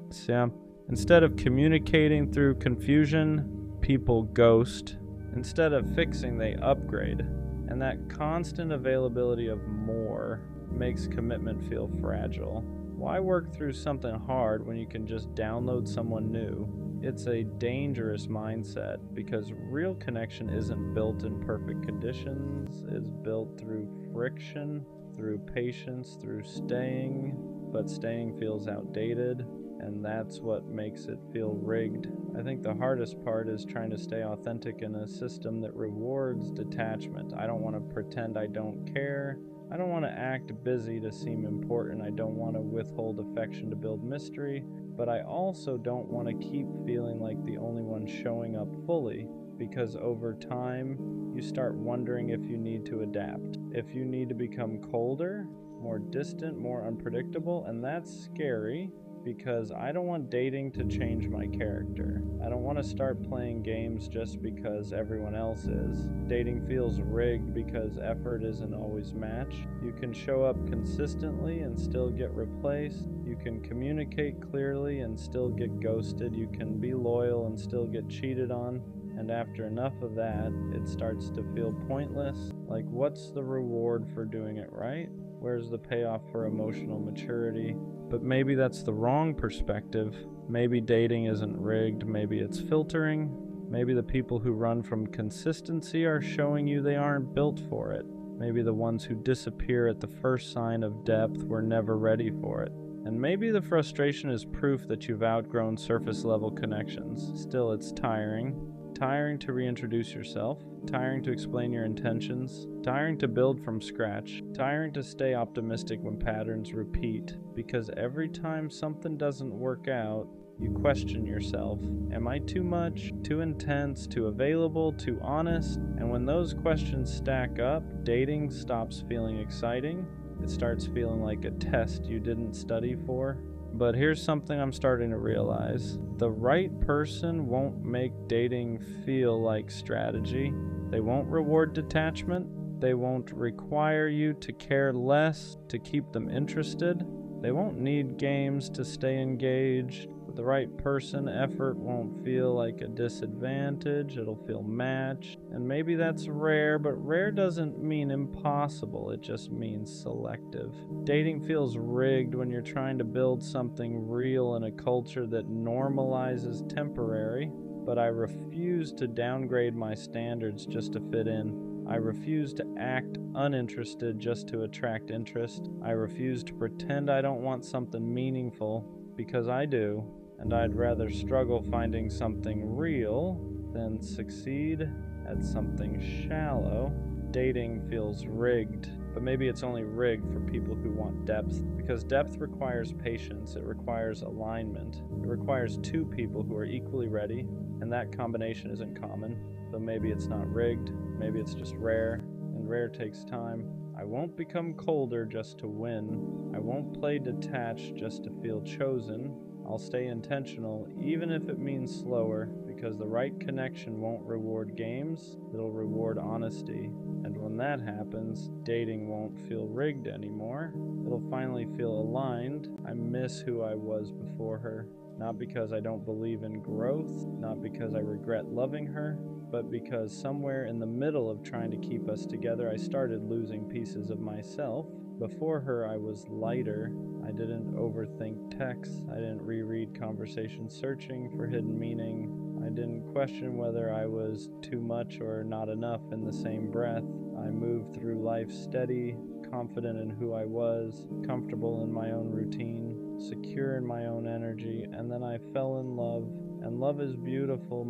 A: Instead of communicating through confusion, people ghost. Instead of fixing, they upgrade. And that constant availability of more makes commitment feel fragile. Why work through something hard when you can just download someone new? It's a dangerous mindset, because real connection isn't built in perfect conditions. It's built through friction, through patience, through staying. But staying feels outdated, and that's what makes it feel rigged. I think the hardest part is trying to stay authentic in a system that rewards detachment. I don't want to pretend I don't care. I don't want to act busy to seem important. I don't want to withhold affection to build mystery. But I also don't want to keep feeling like the only one showing up fully, because over time, you start wondering if you need to adapt, if you need to become colder, more distant, more unpredictable, and that's scary, because I don't want dating to change my character. I don't want to start playing games just because everyone else is. Dating feels rigged because effort isn't always matched. You can show up consistently and still get replaced. You can communicate clearly and still get ghosted. You can be loyal and still get cheated on. And after enough of that, it starts to feel pointless. Like, what's the reward for doing it right? Where's the payoff for emotional maturity? But maybe that's the wrong perspective. Maybe dating isn't rigged. Maybe it's filtering. Maybe the people who run from consistency are showing you they aren't built for it. Maybe the ones who disappear at the first sign of depth were never ready for it. And maybe the frustration is proof that you've outgrown surface level connections. Still, it's tiring. Tiring to reintroduce yourself, tiring to explain your intentions, tiring to build from scratch, tiring to stay optimistic when patterns repeat, because every time something doesn't work out, you question yourself. Am I too much, too intense, too available, too honest? And when those questions stack up, dating stops feeling exciting. It starts feeling like a test you didn't study for. But here's something I'm starting to realize. The right person won't make dating feel like strategy. They won't reward detachment. They won't require you to care less to keep them interested. They won't need games to stay engaged. With the right person, effort won't feel like a disadvantage. It'll feel matched. And maybe that's rare, but rare doesn't mean impossible. It just means selective. Dating feels rigged when you're trying to build something real in a culture that normalizes temporary. but I refused to downgrade my standards just to fit in. I refused to act uninterested just to attract interest. I refused to pretend I don't want something meaningful, because I do, and I'd rather struggle finding something real than succeed at something shallow. Dating feels rigged, but maybe it's only rigged for people who want depth, because depth requires patience, it requires alignment, it requires two people who are equally ready, and that combination isn't common. So maybe it's not rigged, maybe it's just rare, and rare takes time. I won't become colder just to win. I won't play detached just to feel chosen. I'll stay intentional, even if it means slower, because the right connection won't reward games, it'll reward honesty. And when that happens, dating won't feel rigged anymore. It'll finally feel aligned. I miss who I was before her. Not because I don't believe in growth, not because I regret loving her, but because somewhere in the middle of trying to keep us together, I started losing pieces of myself. Before her, I was lighter. I didn't overthink texts. I didn't reread conversations searching for hidden meaning. I didn't question whether I was too much or not enough in the same breath. I moved through life steady, confident in who I was, comfortable in my own routine, secure in my own energy, and then I fell in love. And love is beautiful,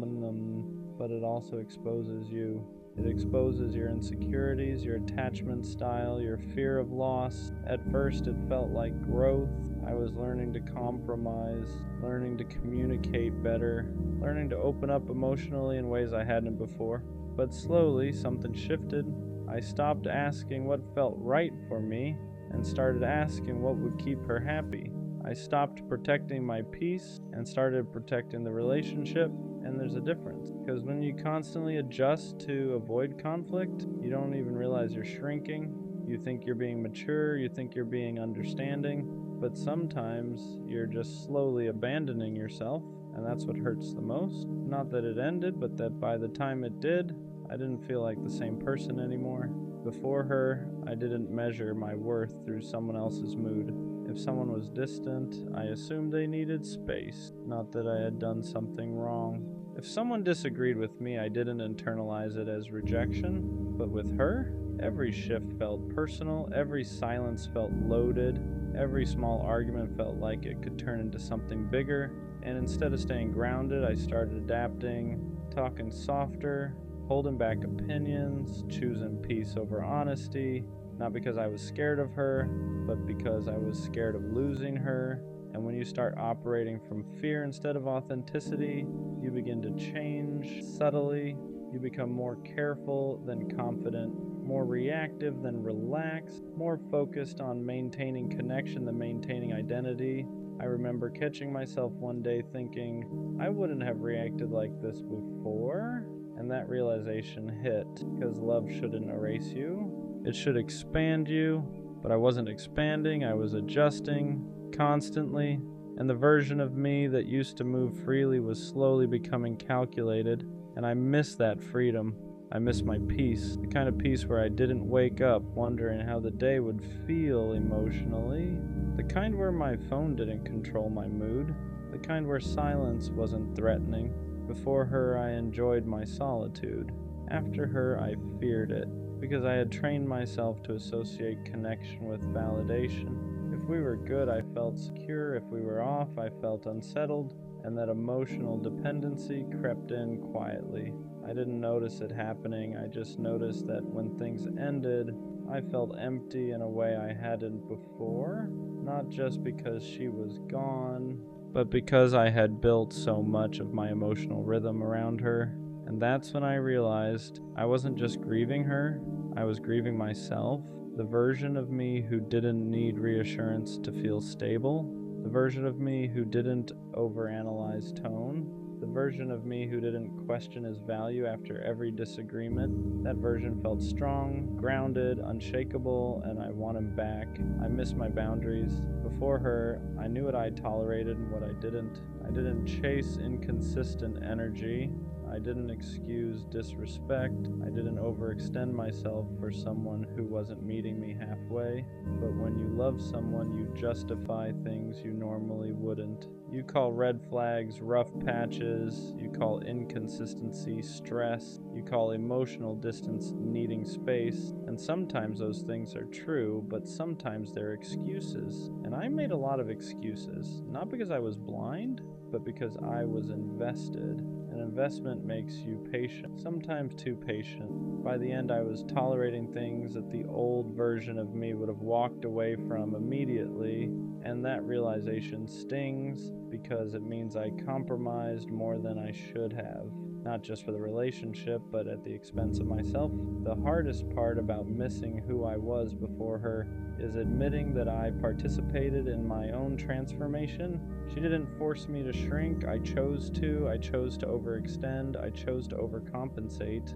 A: but it also exposes you. It exposes your insecurities, your attachment style, your fear of loss. At first, it felt like growth. I was learning to compromise, learning to communicate better, learning to open up emotionally in ways I hadn't before. But slowly, something shifted. I stopped asking what felt right for me and started asking what would keep her happy. I stopped protecting my peace and started protecting the relationship. And there's a difference, because when you constantly adjust to avoid conflict, you don't even realize you're shrinking. You think you're being mature, you think you're being understanding, but sometimes you're just slowly abandoning yourself, and that's what hurts the most. Not that it ended, but that by the time it did, I didn't feel like the same person anymore. Before her, I didn't measure my worth through someone else's mood. If someone was distant, I assumed they needed space, not that I had done something wrong. If someone disagreed with me, I didn't internalize it as rejection, but with her, every shift felt personal, every silence felt loaded, every small argument felt like it could turn into something bigger, and instead of staying grounded, I started adapting, talking softer, holding back opinions, choosing peace over honesty, not because I was scared of her, but because I was scared of losing her. And when you start operating from fear instead of authenticity, you begin to change subtly. You become more careful than confident, more reactive than relaxed, more focused on maintaining connection than maintaining identity. I remember catching myself one day thinking, I wouldn't have reacted like this before. And that realization hit, because love shouldn't erase you. It should expand you, but I wasn't expanding, I was adjusting constantly, and the version of me that used to move freely was slowly becoming calculated, and I miss that freedom. I miss my peace, the kind of peace where I didn't wake up wondering how the day would feel emotionally, the kind where my phone didn't control my mood, the kind where silence wasn't threatening. Before her, I enjoyed my solitude. After her, I feared it, because I had trained myself to associate connection with validation. If we were good, I felt secure. If we were off, I felt unsettled, and that emotional dependency crept in quietly. I didn't notice it happening. I just noticed that when things ended, I felt empty in a way I hadn't before, not just because she was gone, but because I had built so much of my emotional rhythm around her. And that's when I realized I wasn't just grieving her, I was grieving myself, the version of me who didn't need reassurance to feel stable, the version of me who didn't overanalyze tone, the version of me who didn't question his value after every disagreement. That version felt strong, grounded, unshakable, and I want him back. I miss my boundaries. Before her, I knew what I tolerated and what I didn't. I didn't chase inconsistent energy. I didn't excuse disrespect. I didn't overextend myself for someone who wasn't meeting me halfway. But when you love someone, you justify things you normally wouldn't. You call red flags rough patches. You call inconsistency stress. You call emotional distance needing space. And sometimes those things are true, but sometimes they're excuses. And I made a lot of excuses, not because I was blind, but because I was invested. An investment makes you patient, sometimes too patient. By the end, I was tolerating things that the old version of me would have walked away from immediately, and that realization stings because it means I compromised more than I should have. Not just for the relationship, but at the expense of myself. The hardest part about missing who I was before her is admitting that I participated in my own transformation. She didn't force me to shrink. I chose to. I chose to overextend. I chose to overcompensate.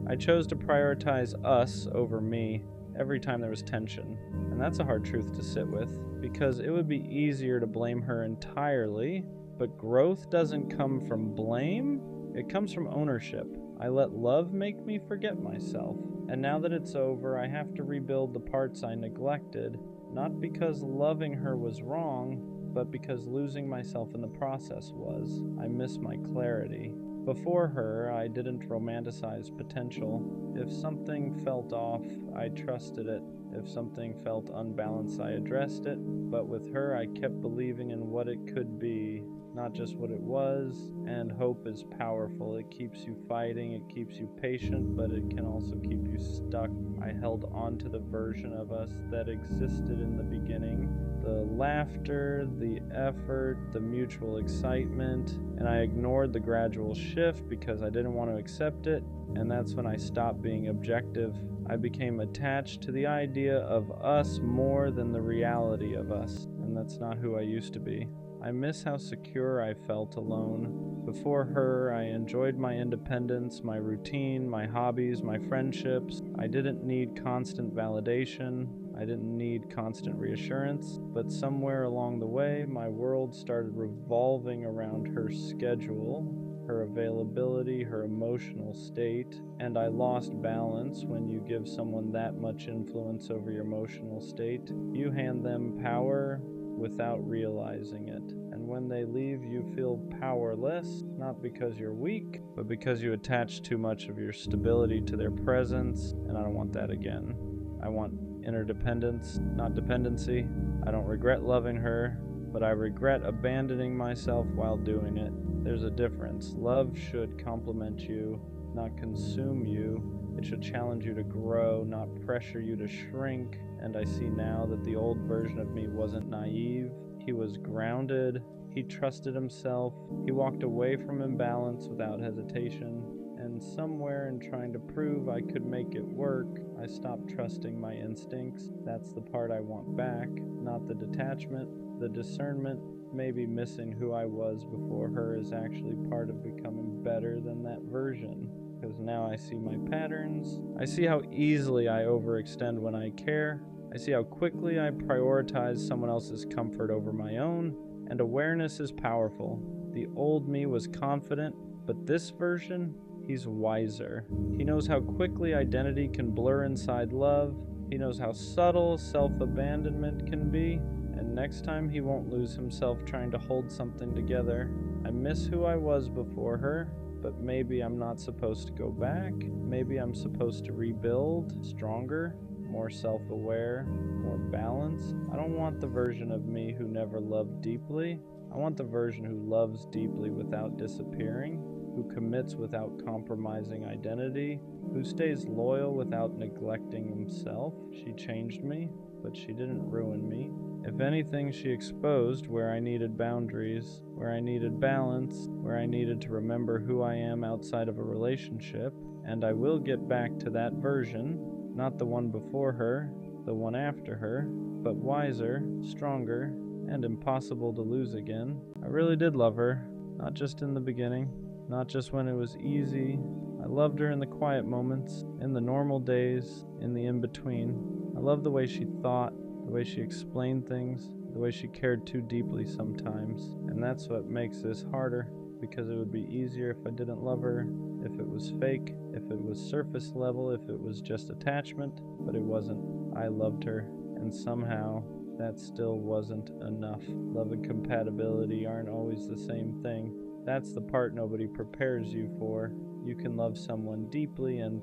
A: I chose to prioritize us over me every time there was tension. And that's a hard truth to sit with, because it would be easier to blame her entirely, but growth doesn't come from blame. It comes from ownership. I let love make me forget myself. And now that it's over, I have to rebuild the parts I neglected, not because loving her was wrong, but because losing myself in the process was. I miss my clarity. Before her, I didn't romanticize potential. If something felt off, I trusted it. If something felt unbalanced, I addressed it. But with her, I kept believing in what it could be, not just what it was, and hope is powerful. It keeps you fighting, it keeps you patient, but it can also keep you stuck. I held on to the version of us that existed in the beginning. The laughter, the effort, the mutual excitement, and I ignored the gradual shift because I didn't want to accept it, and that's when I stopped being objective. I became attached to the idea of us more than the reality of us, and that's not who I used to be. I miss how secure I felt alone. Before her, I enjoyed my independence, my routine, my hobbies, my friendships. I didn't need constant validation. I didn't need constant reassurance. But somewhere along the way, my world started revolving around her schedule, her availability, her emotional state, and I lost balance. When you give someone that much influence over your emotional state, you hand them power without realizing it. And when they leave, you feel powerless, not because you're weak, but because you attach too much of your stability to their presence, and I don't want that again. I want interdependence, not dependency. I don't regret loving her, but I regret abandoning myself while doing it. There's a difference. Love should complement you, not consume you. It should challenge you to grow, not pressure you to shrink. And I see now that the old version of me wasn't naive. He was grounded. He trusted himself. He walked away from imbalance without hesitation. And somewhere in trying to prove I could make it work, I stopped trusting my instincts. That's the part I want back, not the detachment. The discernment, maybe missing who I was before her, is actually part of becoming better than that version. Because now I see my patterns. I see how easily I overextend when I care. I see how quickly I prioritize someone else's comfort over my own. And awareness is powerful. The old me was confident, but this version, he's wiser. He knows how quickly identity can blur inside love. He knows how subtle self-abandonment can be. And next time he won't lose himself trying to hold something together. I miss who I was before her. But maybe I'm not supposed to go back. Maybe I'm supposed to rebuild, stronger, more self-aware, more balanced. I don't want the version of me who never loved deeply. I want the version who loves deeply without disappearing, who commits without compromising identity, who stays loyal without neglecting himself. She changed me, but she didn't ruin me. If anything, she exposed where I needed boundaries, where I needed balance, where I needed to remember who I am outside of a relationship, and I will get back to that version, not the one before her, the one after her, but wiser, stronger, and impossible to lose again. I really did love her, not just in the beginning, not just when it was easy. I loved her in the quiet moments, in the normal days, in the in-between. I loved the way she thought, the way she explained things, the way she cared too deeply sometimes. And that's what makes this harder, because it would be easier if I didn't love her, if it was fake, if it was surface level, if it was just attachment, but it wasn't. I loved her, and somehow that still wasn't enough. Love and compatibility aren't always the same thing. That's the part nobody prepares you for. You can love someone deeply and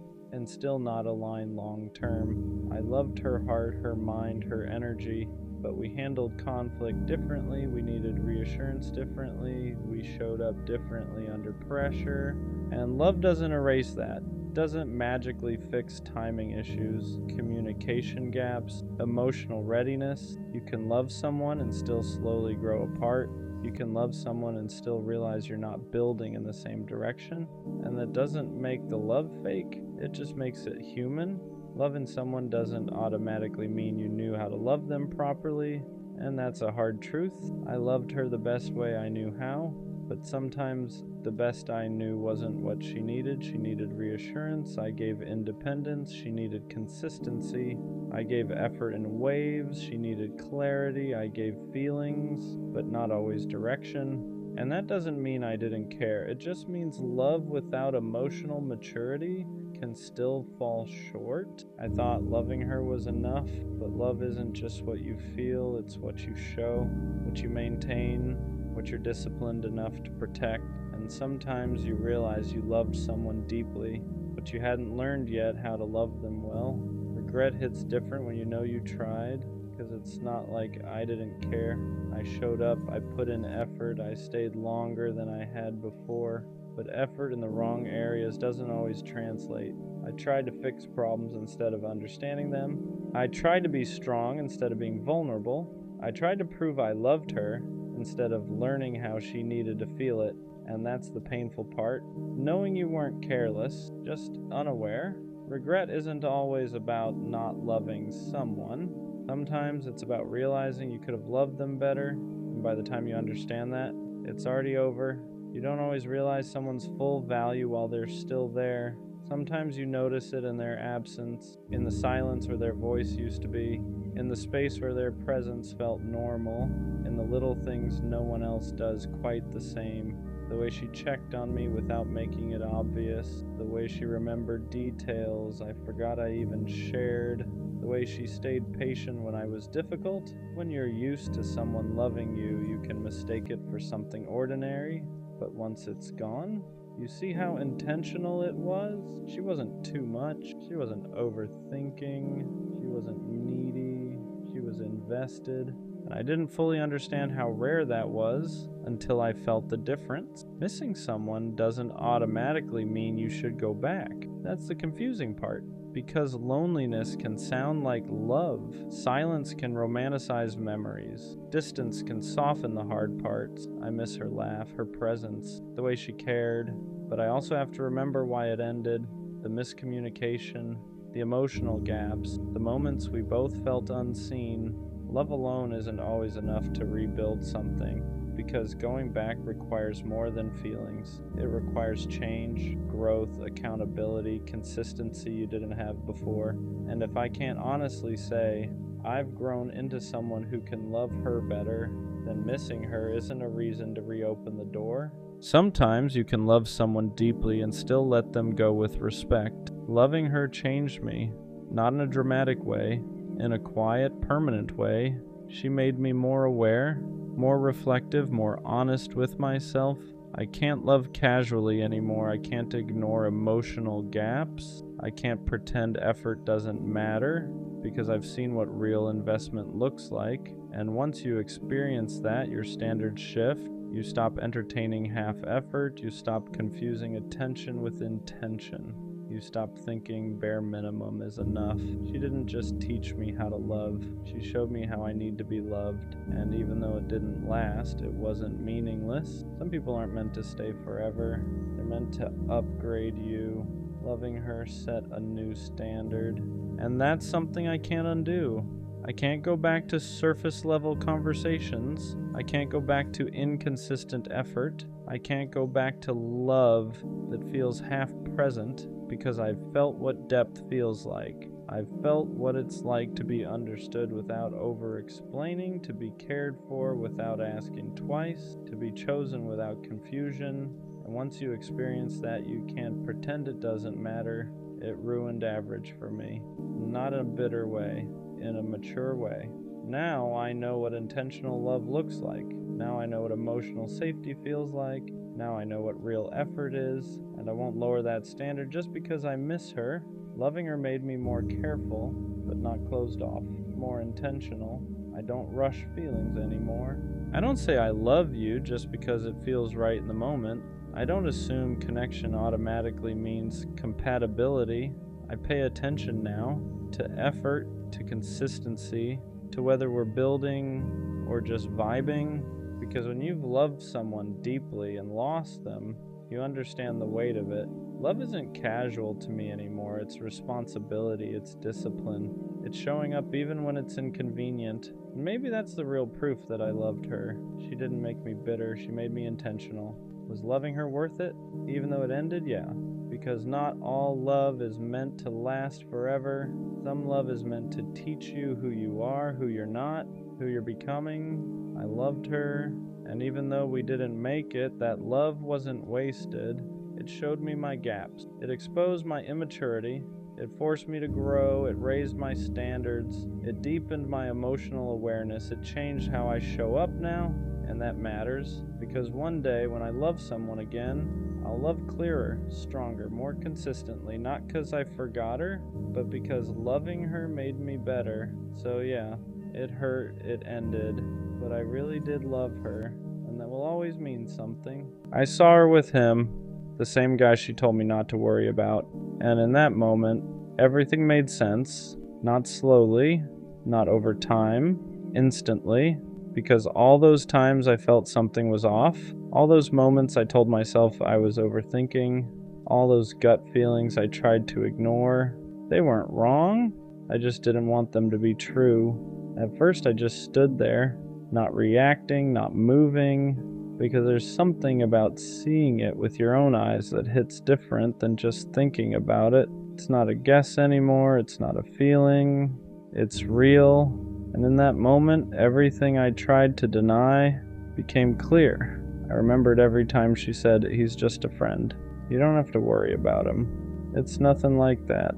A: still not align long term. I loved her heart, her mind, her energy, but we handled conflict differently. We needed reassurance differently. We showed up differently under pressure. And love doesn't erase that. It doesn't magically fix timing issues, communication gaps, emotional readiness. You can love someone and still slowly grow apart. You can love someone and still realize you're not building in the same direction. And that doesn't make the love fake, it just makes it human. Loving someone doesn't automatically mean you knew how to love them properly, and that's a hard truth. I loved her the best way I knew how, but sometimes the best I knew wasn't what she needed. She needed reassurance. I gave independence. She needed consistency. I gave effort in waves. She needed clarity. I gave feelings, but not always direction. And that doesn't mean I didn't care. It just means love without emotional maturity can still fall short. I thought loving her was enough, but love isn't just what you feel, it's what you show, what you maintain, what you're disciplined enough to protect. And sometimes you realize you loved someone deeply, but you hadn't learned yet how to love them well. Regret hits different when you know you tried, because it's not like I didn't care. I showed up, I put in effort, I stayed longer than I had before. But effort in the wrong areas doesn't always translate. I tried to fix problems instead of understanding them. I tried to be strong instead of being vulnerable. I tried to prove I loved her instead of learning how she needed to feel it. And that's the painful part. Knowing you weren't careless, just unaware. Regret isn't always about not loving someone. Sometimes it's about realizing you could have loved them better. And by the time you understand that, it's already over. You don't always realize someone's full value while they're still there. Sometimes you notice it in their absence, in the silence where their voice used to be, in the space where their presence felt normal, in the little things no one else does quite the same. The way she checked on me without making it obvious, the way she remembered details I forgot I even shared, the way she stayed patient when I was difficult. When you're used to someone loving you, you can mistake it for something ordinary. But once it's gone, you see how intentional it was. She wasn't too much. She wasn't overthinking. She wasn't needy. She was invested. And I didn't fully understand how rare that was until I felt the difference. Missing someone doesn't automatically mean you should go back. That's the confusing part. Because loneliness can sound like love. Silence can romanticize memories. Distance can soften the hard parts. I miss her laugh, her presence, the way she cared. But I also have to remember why it ended, the miscommunication, the emotional gaps, the moments we both felt unseen. Love alone isn't always enough to rebuild something, because going back requires more than feelings. It requires change, growth, accountability, consistency you didn't have before. And if I can't honestly say, I've grown into someone who can love her better, then missing her isn't a reason to reopen the door. Sometimes you can love someone deeply and still let them go with respect. Loving her changed me, not in a dramatic way, in a quiet, permanent way. She made me more aware, more reflective, more honest with myself. I can't love casually anymore. I can't ignore emotional gaps. I can't pretend effort doesn't matter, because I've seen what real investment looks like. And once you experience that, your standards shift. You stop entertaining half effort. You stop confusing attention with intention. You stop thinking bare minimum is enough. She didn't just teach me how to love. She showed me how I need to be loved. And even though it didn't last, it wasn't meaningless. Some people aren't meant to stay forever. They're meant to upgrade you. Loving her set a new standard. And that's something I can't undo. I can't go back to surface level conversations. I can't go back to inconsistent effort. I can't go back to love that feels half present, because I've felt what depth feels like. I've felt what it's like to be understood without over-explaining, to be cared for without asking twice, to be chosen without confusion. And once you experience that, you can't pretend it doesn't matter. It ruined average for me. Not in a bitter way, in a mature way. Now I know what intentional love looks like. Now I know what emotional safety feels like. Now I know what real effort is, and I won't lower that standard just because I miss her. Loving her made me more careful, but not closed off, more intentional. I don't rush feelings anymore. I don't say I love you just because it feels right in the moment. I don't assume connection automatically means compatibility. I pay attention now to effort, to consistency, to whether we're building or just vibing. Because when you've loved someone deeply and lost them, you understand the weight of it. Love isn't casual to me anymore. It's responsibility, it's discipline. It's showing up even when it's inconvenient. And maybe that's the real proof that I loved her. She didn't make me bitter, she made me intentional. Was loving her worth it? Even though it ended? Yeah. Because not all love is meant to last forever. Some love is meant to teach you who you are, who you're not, who you're becoming. I loved her, and even though we didn't make it, that love wasn't wasted. It showed me my gaps. It exposed my immaturity. It forced me to grow. It raised my standards. It deepened my emotional awareness. It changed how I show up now, and that matters, because one day when I love someone again, I'll love clearer, stronger, more consistently, not because I forgot her, but because loving her made me better. So yeah, it hurt, it ended, but I really did love her, and that will always mean something. I saw her with him, the same guy she told me not to worry about, and in that moment, everything made sense, not slowly, not over time, instantly, because all those times I felt something was off, all those moments I told myself I was overthinking, all those gut feelings I tried to ignore, they weren't wrong, I just didn't want them to be true. At first I just stood there, not reacting, not moving, because there's something about seeing it with your own eyes that hits different than just thinking about it. It's not a guess anymore, it's not a feeling, it's real. And in that moment, everything I tried to deny became clear. I remembered every time she said, "He's just a friend. You don't have to worry about him. It's nothing like that."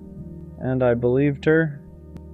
A: And I believed her,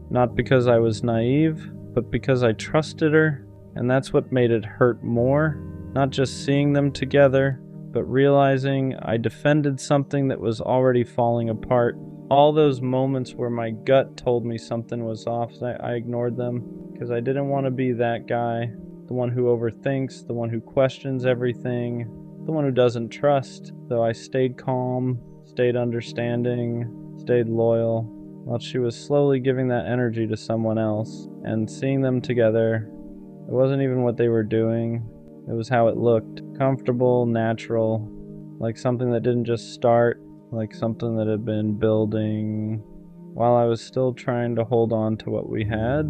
A: not because I was naive, but because I trusted her. And that's what made it hurt more. Not just seeing them together, but realizing I defended something that was already falling apart. All those moments where my gut told me something was off, I ignored them because I didn't want to be that guy, the one who overthinks, the one who questions everything, the one who doesn't trust. So I stayed calm, stayed understanding, stayed loyal, while she was slowly giving that energy to someone else. And seeing them together, it wasn't even what they were doing, it was how it looked. Comfortable, natural, like something that didn't just start, like something that had been building. While I was still trying to hold on to what we had,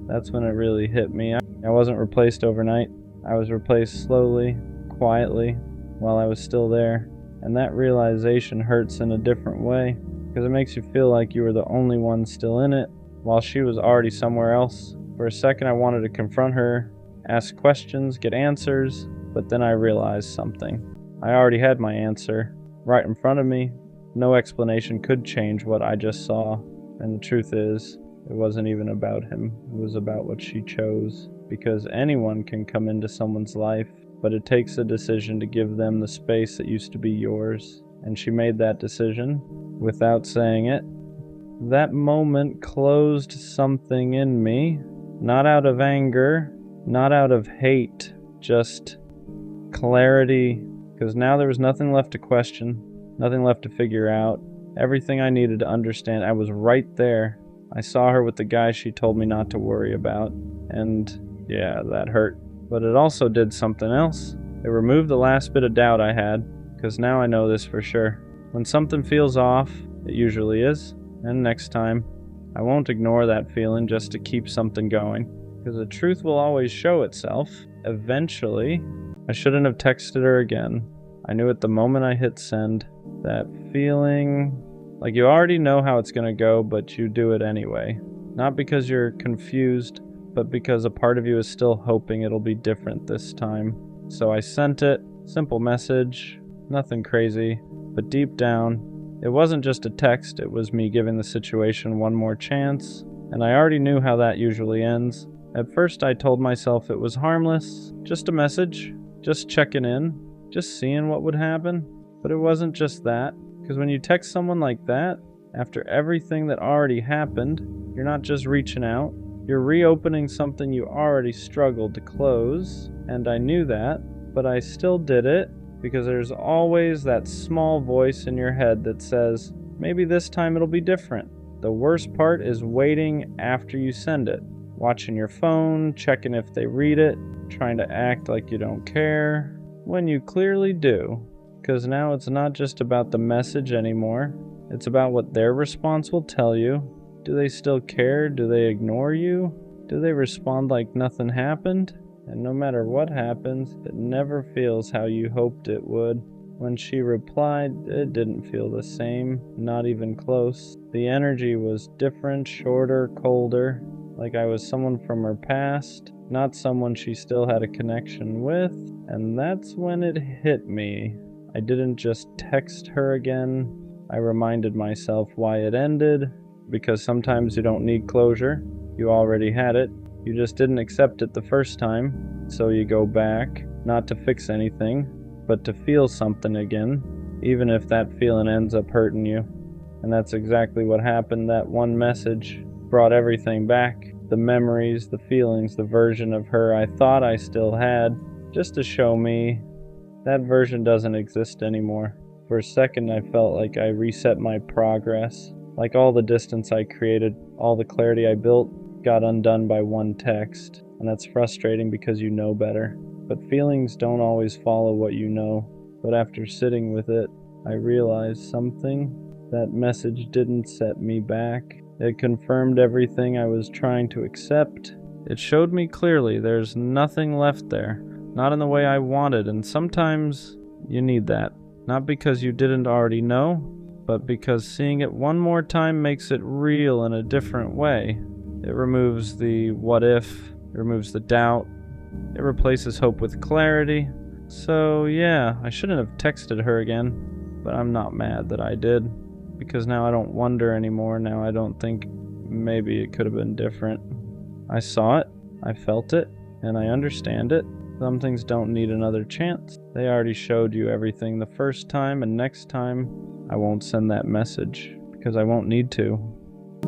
A: that's when it really hit me. I wasn't replaced overnight. I was replaced slowly, quietly, while I was still there. And that realization hurts in a different way, because it makes you feel like you were the only one still in it, while she was already somewhere else. For a second I wanted to confront her, ask questions, get answers, but then I realized something. I already had my answer right in front of me. No explanation could change what I just saw. And the truth is, it wasn't even about him. It was about what she chose. Because anyone can come into someone's life, but it takes a decision to give them the space that used to be yours. And she made that decision without saying it. That moment closed something in me, not out of anger, not out of hate, just clarity, because now there was nothing left to question, nothing left to figure out. Everything I needed to understand, I was right there. I saw her with the guy she told me not to worry about, and yeah, that hurt. But it also did something else. It removed the last bit of doubt I had, because now I know this for sure. When something feels off, it usually is, and next time, I won't ignore that feeling just to keep something going, because the truth will always show itself. Eventually, I shouldn't have texted her again. I knew at the moment I hit send, that feeling Like you already know how it's gonna go, but you do it anyway. Not because you're confused, but because a part of you is still hoping it'll be different this time. So I sent it, simple message, nothing crazy, but deep down, it wasn't just a text, it was me giving the situation one more chance, and I already knew how that usually ends. At first I told myself it was harmless, just a message, just checking in, just seeing what would happen. But it wasn't just that, because when you text someone like that, after everything that already happened, you're not just reaching out, you're reopening something you already struggled to close, and I knew that, but I still did it, because there's always that small voice in your head that says, maybe this time it'll be different. The worst part is waiting after you send it. Watching your phone, checking if they read it, trying to act like you don't care, when you clearly do. Because now it's not just about the message anymore, it's about what their response will tell you. Do they still care? Do they ignore you? Do they respond like nothing happened? And no matter what happens, it never feels how you hoped it would. When she replied, it didn't feel the same, not even close. The energy was different, shorter, colder. Like I was someone from her past, not someone she still had a connection with. And that's when it hit me. I didn't just text her again. I reminded myself why it ended, because sometimes you don't need closure. You already had it. You just didn't accept it the first time. So you go back, not to fix anything, but to feel something again, even if that feeling ends up hurting you. And that's exactly what happened. That one message brought everything back. The memories, the feelings, the version of her I thought I still had, just to show me that version doesn't exist anymore. For a second I felt like I reset my progress. Like all the distance I created, all the clarity I built, got undone by one text. And that's frustrating because you know better. But feelings don't always follow what you know. But after sitting with it, I realized something. That message didn't set me back. It confirmed everything I was trying to accept. It showed me clearly there's nothing left there. Not in the way I wanted, and sometimes you need that. Not because you didn't already know, but because seeing it one more time makes it real in a different way. It removes the what if, it removes the doubt, it replaces hope with clarity. So yeah, I shouldn't have texted her again, but I'm not mad that I did, because now I don't wonder anymore. Now I don't think maybe it could have been different. I saw it, I felt it, and I understand it. Some things don't need another chance. They already showed you everything the first time, and next time I won't send that message because I won't need to.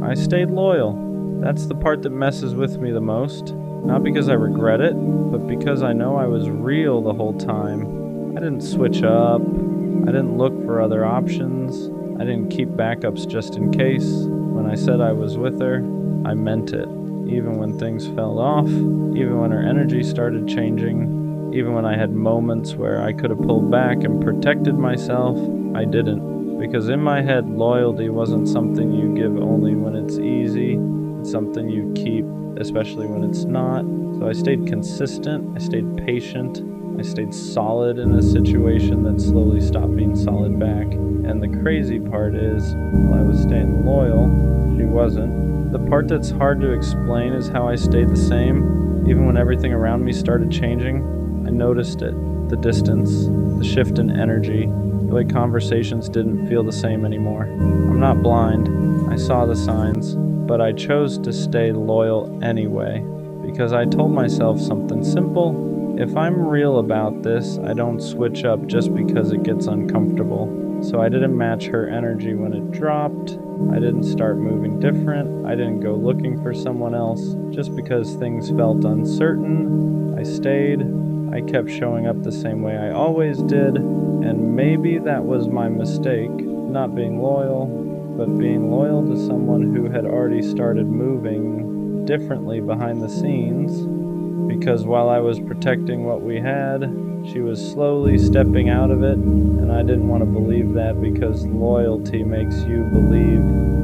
A: I stayed loyal. That's the part that messes with me the most. Not because I regret it, but because I know I was real the whole time. I didn't switch up. I didn't look for other options. I didn't keep backups just in case. When I said I was with her, I meant it. Even when things fell off, even when her energy started changing, even when I had moments where I could have pulled back and protected myself, I didn't. Because in my head, loyalty wasn't something you give only when it's easy. It's something you keep, especially when it's not. So I stayed consistent, I stayed patient, I stayed solid in a situation that slowly stopped being solid back. And the crazy part is, while I was staying loyal, she wasn't. The part that's hard to explain is how I stayed the same. Even when everything around me started changing, I noticed it. The distance, the shift in energy, the way conversations didn't feel the same anymore. I'm not blind. I saw the signs, but I chose to stay loyal anyway, because I told myself something simple. If I'm real about this, I don't switch up just because it gets uncomfortable. So I didn't match her energy when it dropped. I didn't start moving different. I didn't go looking for someone else. Just because things felt uncertain, I stayed. I kept showing up the same way I always did. And maybe that was my mistake, not being loyal, but being loyal to someone who had already started moving differently behind the scenes. Because while I was protecting what we had, She was slowly stepping out of it, and I didn't want to believe that because loyalty makes you believe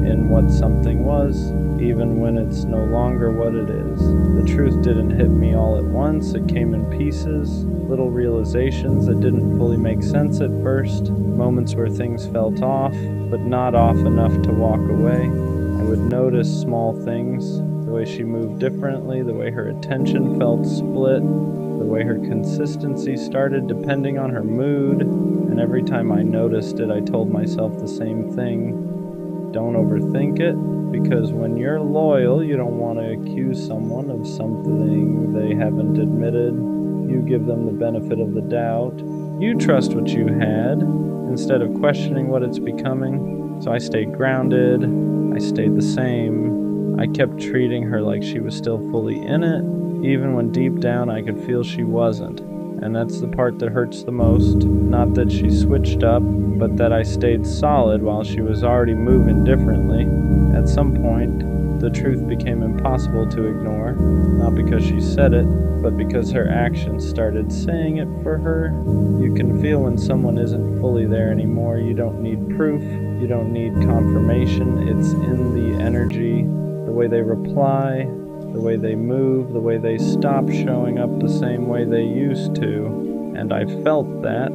A: in what something was, even when it's no longer what it is. The truth didn't hit me all at once. It came in pieces, little realizations that didn't fully make sense at first, moments where things felt off, but not off enough to walk away. I would notice small things, the way she moved differently, the way her attention felt split, the way her consistency started depending on her mood, and every time I noticed it, I told myself the same thing. Don't overthink it, because when you're loyal, you don't want to accuse someone of something they haven't admitted. You give them the benefit of the doubt. You trust what you had, instead of questioning what it's becoming. So I stayed grounded, I stayed the same. I kept treating her like she was still fully in it, even when deep down I could feel she wasn't. And that's the part that hurts the most. Not that she switched up, but that I stayed solid while she was already moving differently. At some point, the truth became impossible to ignore, not because she said it, but because her actions started saying it for her. You can feel when someone isn't fully there anymore. You don't need proof, you don't need confirmation. It's in the energy, the way they reply, the way they move, the way they stop showing up the same way they used to. And I felt that,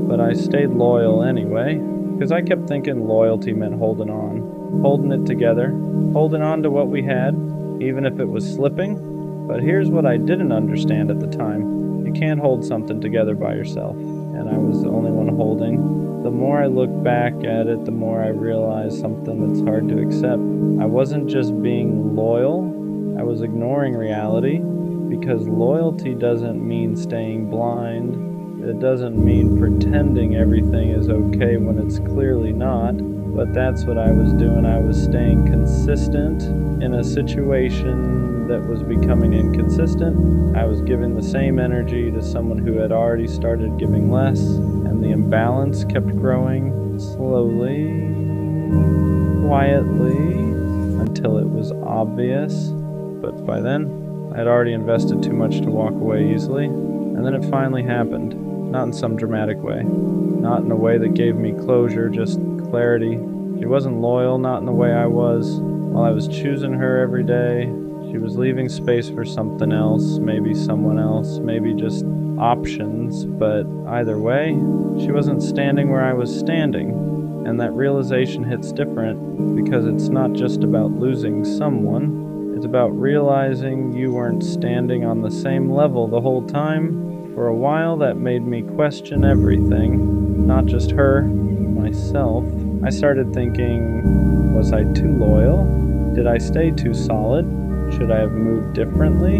A: but I stayed loyal anyway, because I kept thinking loyalty meant holding on, holding it together, holding on to what we had, even if it was slipping. But here's what I didn't understand at the time. You can't hold something together by yourself, and I was the only one holding. The more I look back at it, the more I realize something that's hard to accept. I wasn't just being loyal, I was ignoring reality, because loyalty doesn't mean staying blind. It doesn't mean pretending everything is okay when it's clearly not. But that's what I was doing. I was staying consistent in a situation that was becoming inconsistent. I was giving the same energy to someone who had already started giving less, and the imbalance kept growing slowly, quietly, until it was obvious. But by then, I had already invested too much to walk away easily, and then it finally happened. Not in some dramatic way, not in a way that gave me closure, just clarity. She wasn't loyal, not in the way I was. While I was choosing her every day, she was leaving space for something else, maybe someone else, maybe just options. But either way, she wasn't standing where I was standing. And that realization hits different, because it's not just about losing someone. It's about realizing you weren't standing on the same level the whole time. For a while, that made me question everything, not just her, myself. I started thinking, was I too loyal? Did I stay too solid? Should I have moved differently?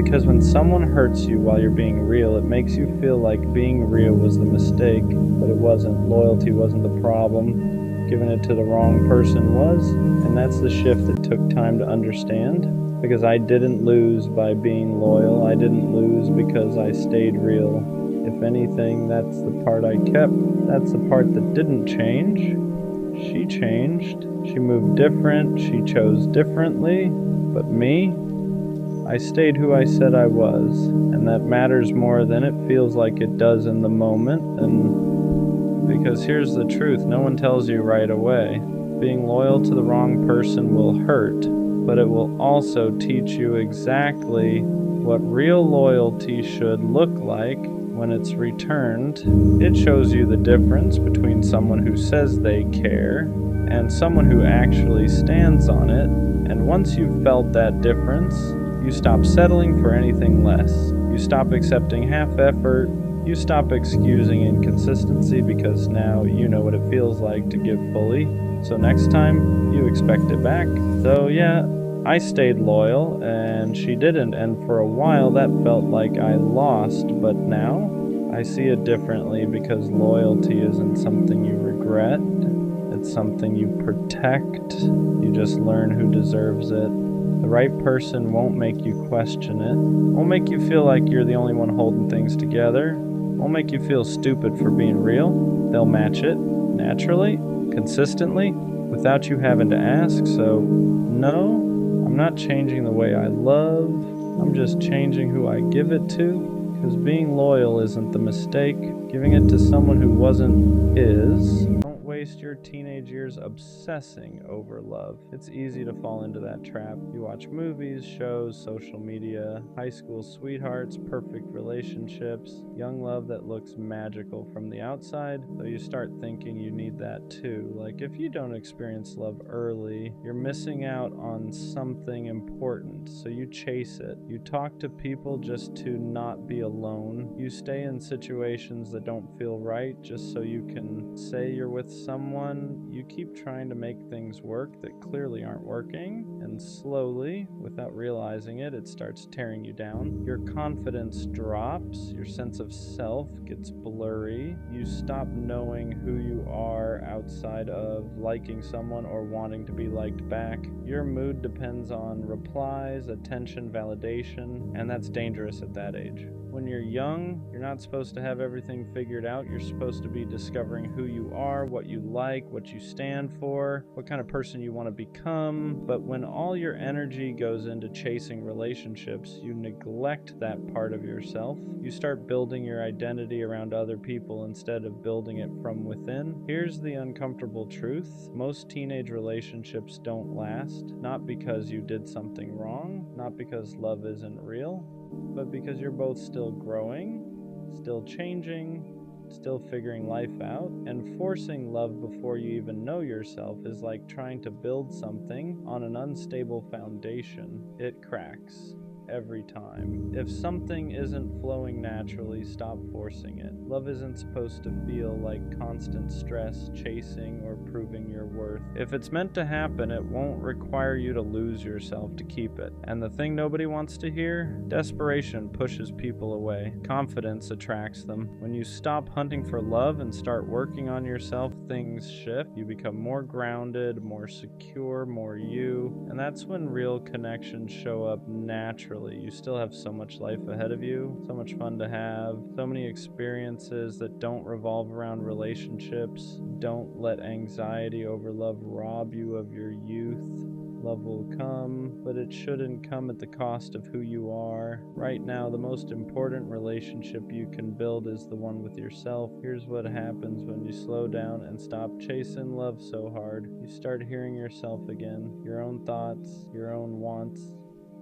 A: Because when someone hurts you while you're being real, it makes you feel like being real was the mistake, but it wasn't. Loyalty wasn't the problem. Giving it to the wrong person was, and that's the shift that took time to understand. Because I didn't lose by being loyal. I didn't lose because I stayed real. If anything, that's the part I kept. That's the part that didn't change. She changed. She moved different. She chose differently. But me, I stayed who I said I was. And that matters more than it feels like it does in the moment. And because here's the truth, no one tells you right away. Being loyal to the wrong person will hurt, but it will also teach you exactly what real loyalty should look like when it's returned. It shows you the difference between someone who says they care and someone who actually stands on it. And once you've felt that difference, you stop settling for anything less. You stop accepting half effort. You stop excusing inconsistency, because now you know what it feels like to give fully. So next time, you expect it back. So yeah, I stayed loyal, and she didn't, and for a while that felt like I lost, but now I see it differently, because loyalty isn't something you regret, it's something you protect. You just learn who deserves it. The right person won't make you question it, won't make you feel like you're the only one holding things together, won't make you feel stupid for being real. They'll match it naturally, consistently, without you having to ask. So no, I'm not changing the way I love, I'm just changing who I give it to, Because being loyal isn't the mistake. Giving it to someone who wasn't is. Don't waste your teenage years obsessing over love. It's easy to fall into that trap. You watch movies, shows, social media, high school sweethearts, perfect relationships, young love that looks magical from the outside, so you start thinking you need that too. Like, if you don't experience love early, you're missing out on something important, so you chase it. You talk to people just to not be alone. You stay in situations that don't feel right just so you can say you're with someone. You keep trying to make things work that clearly aren't working, and slowly, without realizing it, it starts tearing you down. Your confidence drops, your sense of self gets blurry, you stop knowing who you are outside of liking someone or wanting to be liked back. Your mood depends on replies, attention, validation, and that's dangerous at that age. When you're young, you're not supposed to have everything figured out. You're supposed to be discovering who you are, what you like, what you stand for, what kind of person you want to become. But when all your energy goes into chasing relationships, you neglect that part of yourself. You start building your identity around other people instead of building it from within. Here's the uncomfortable truth. Most teenage relationships don't last, not because you did something wrong, not because love isn't real, but because you're both still growing, still changing, still figuring life out, and forcing love before you even know yourself is like trying to build something on an unstable foundation. It cracks every time. If something isn't flowing naturally, stop forcing it. Love isn't supposed to feel like constant stress, chasing, or proving your worth. If it's meant to happen, it won't require you to lose yourself to keep it. And the thing nobody wants to hear? Desperation pushes people away. Confidence attracts them. When you stop hunting for love and start working on yourself, things shift. You become more grounded, more secure, more you. And that's when real connections show up naturally. You still have so much life ahead of you, so much fun to have, so many experiences that don't revolve around relationships. Don't let anxiety over love rob you of your youth. Love will come, but it shouldn't come at the cost of who you are. Right now, the most important relationship you can build is the one with yourself. Here's what happens when you slow down and stop chasing love so hard. You start hearing yourself again, your own thoughts, your own wants.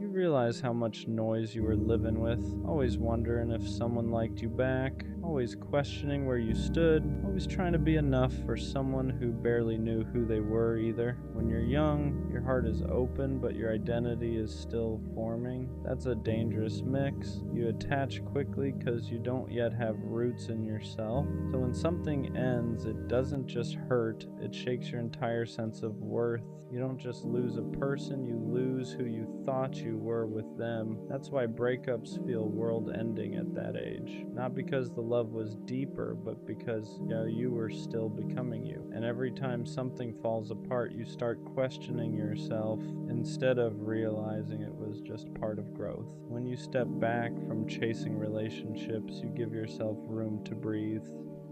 A: You realize how much noise you were living with, always wondering if someone liked you back, always questioning where you stood, always trying to be enough for someone who barely knew who they were either. When you're young, your heart is open, but your identity is still forming. That's a dangerous mix. You attach quickly because you don't yet have roots in yourself. So when something ends, it doesn't just hurt, it shakes your entire sense of worth. You don't just lose a person, you lose who you thought you were with them. That's why breakups feel world-ending at that age. Not because the love was deeper, but because you were still becoming you. And every time something falls apart, you start questioning yourself instead of realizing it was just part of growth. When you step back from chasing relationships, you give yourself room to breathe.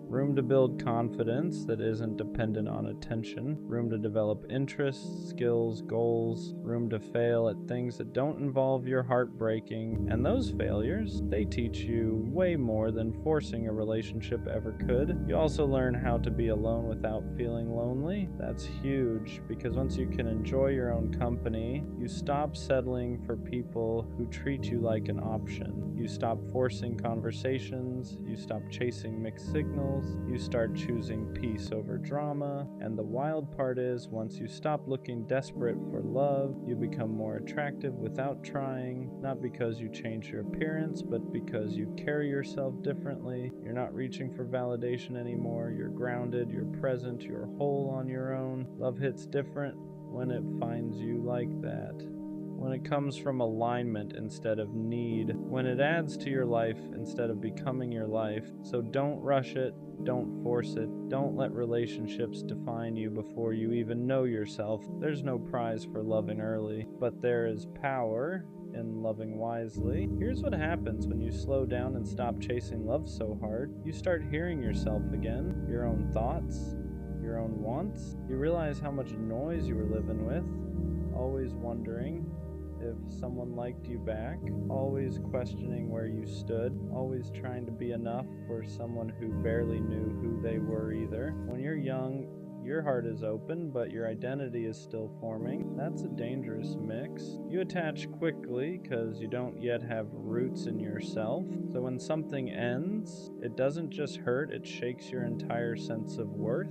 A: Room to build confidence that isn't dependent on attention. Room to develop interests, skills, goals. Room to fail at things that don't involve your heart breaking. And those failures, they teach you way more than forcing a relationship ever could. You also learn how to be alone without feeling lonely. That's huge, because once you can enjoy your own company, you stop settling for people who treat you like an option. You stop forcing conversations. You stop chasing mixed signals. You start choosing peace over drama, and the wild part is, once you stop looking desperate for love, you become more attractive without trying, not because you change your appearance, but because you carry yourself differently. You're not reaching for validation anymore. You're grounded, you're present, you're whole on your own. Love hits different when it finds you like that. When it comes from alignment instead of need, when it adds to your life instead of becoming your life. So don't rush it, don't force it, don't let relationships define you before you even know yourself. There's no prize for loving early, but there is power in loving wisely. Here's what happens when you slow down and stop chasing love so hard. You start hearing yourself again, your own thoughts, your own wants. You realize how much noise you were living with, always wondering if someone liked you back, always questioning where you stood, always trying to be enough for someone who barely knew who they were either. When you're young, your heart is open, but your identity is still forming. That's a dangerous mix. You attach quickly because you don't yet have roots in yourself. So when something ends, it doesn't just hurt, it shakes your entire sense of worth.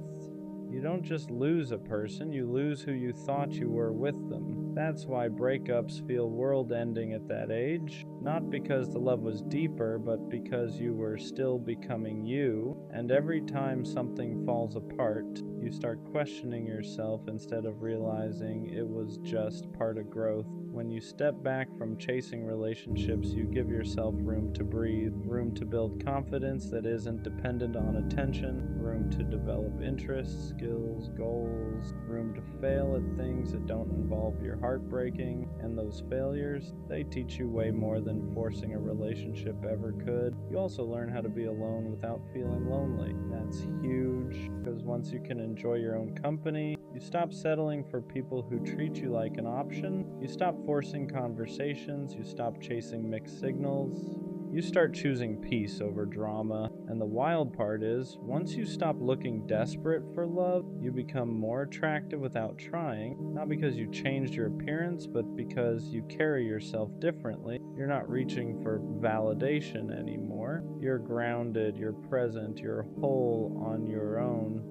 A: You don't just lose a person, you lose who you thought you were with them. That's why breakups feel world-ending at that age. Not because the love was deeper, but because you were still becoming you. And every time something falls apart, you start questioning yourself instead of realizing it was just part of growth. When you step back from chasing relationships, you give yourself room to breathe, room to build confidence that isn't dependent on attention, room to develop interests, skills, goals, room to fail at things that don't involve your heart breaking. And those failures, they teach you way more than forcing a relationship ever could. You also learn how to be alone without feeling lonely. That's huge, because once you can enjoy your own company, you stop settling for people who treat you like an option. You stop forcing conversations. You stop chasing mixed signals. You start choosing peace over drama. And the wild part is, once you stop looking desperate for love, you become more attractive without trying. Not because you changed your appearance, but because you carry yourself differently. You're not reaching for validation anymore. You're grounded, you're present, you're whole on your own.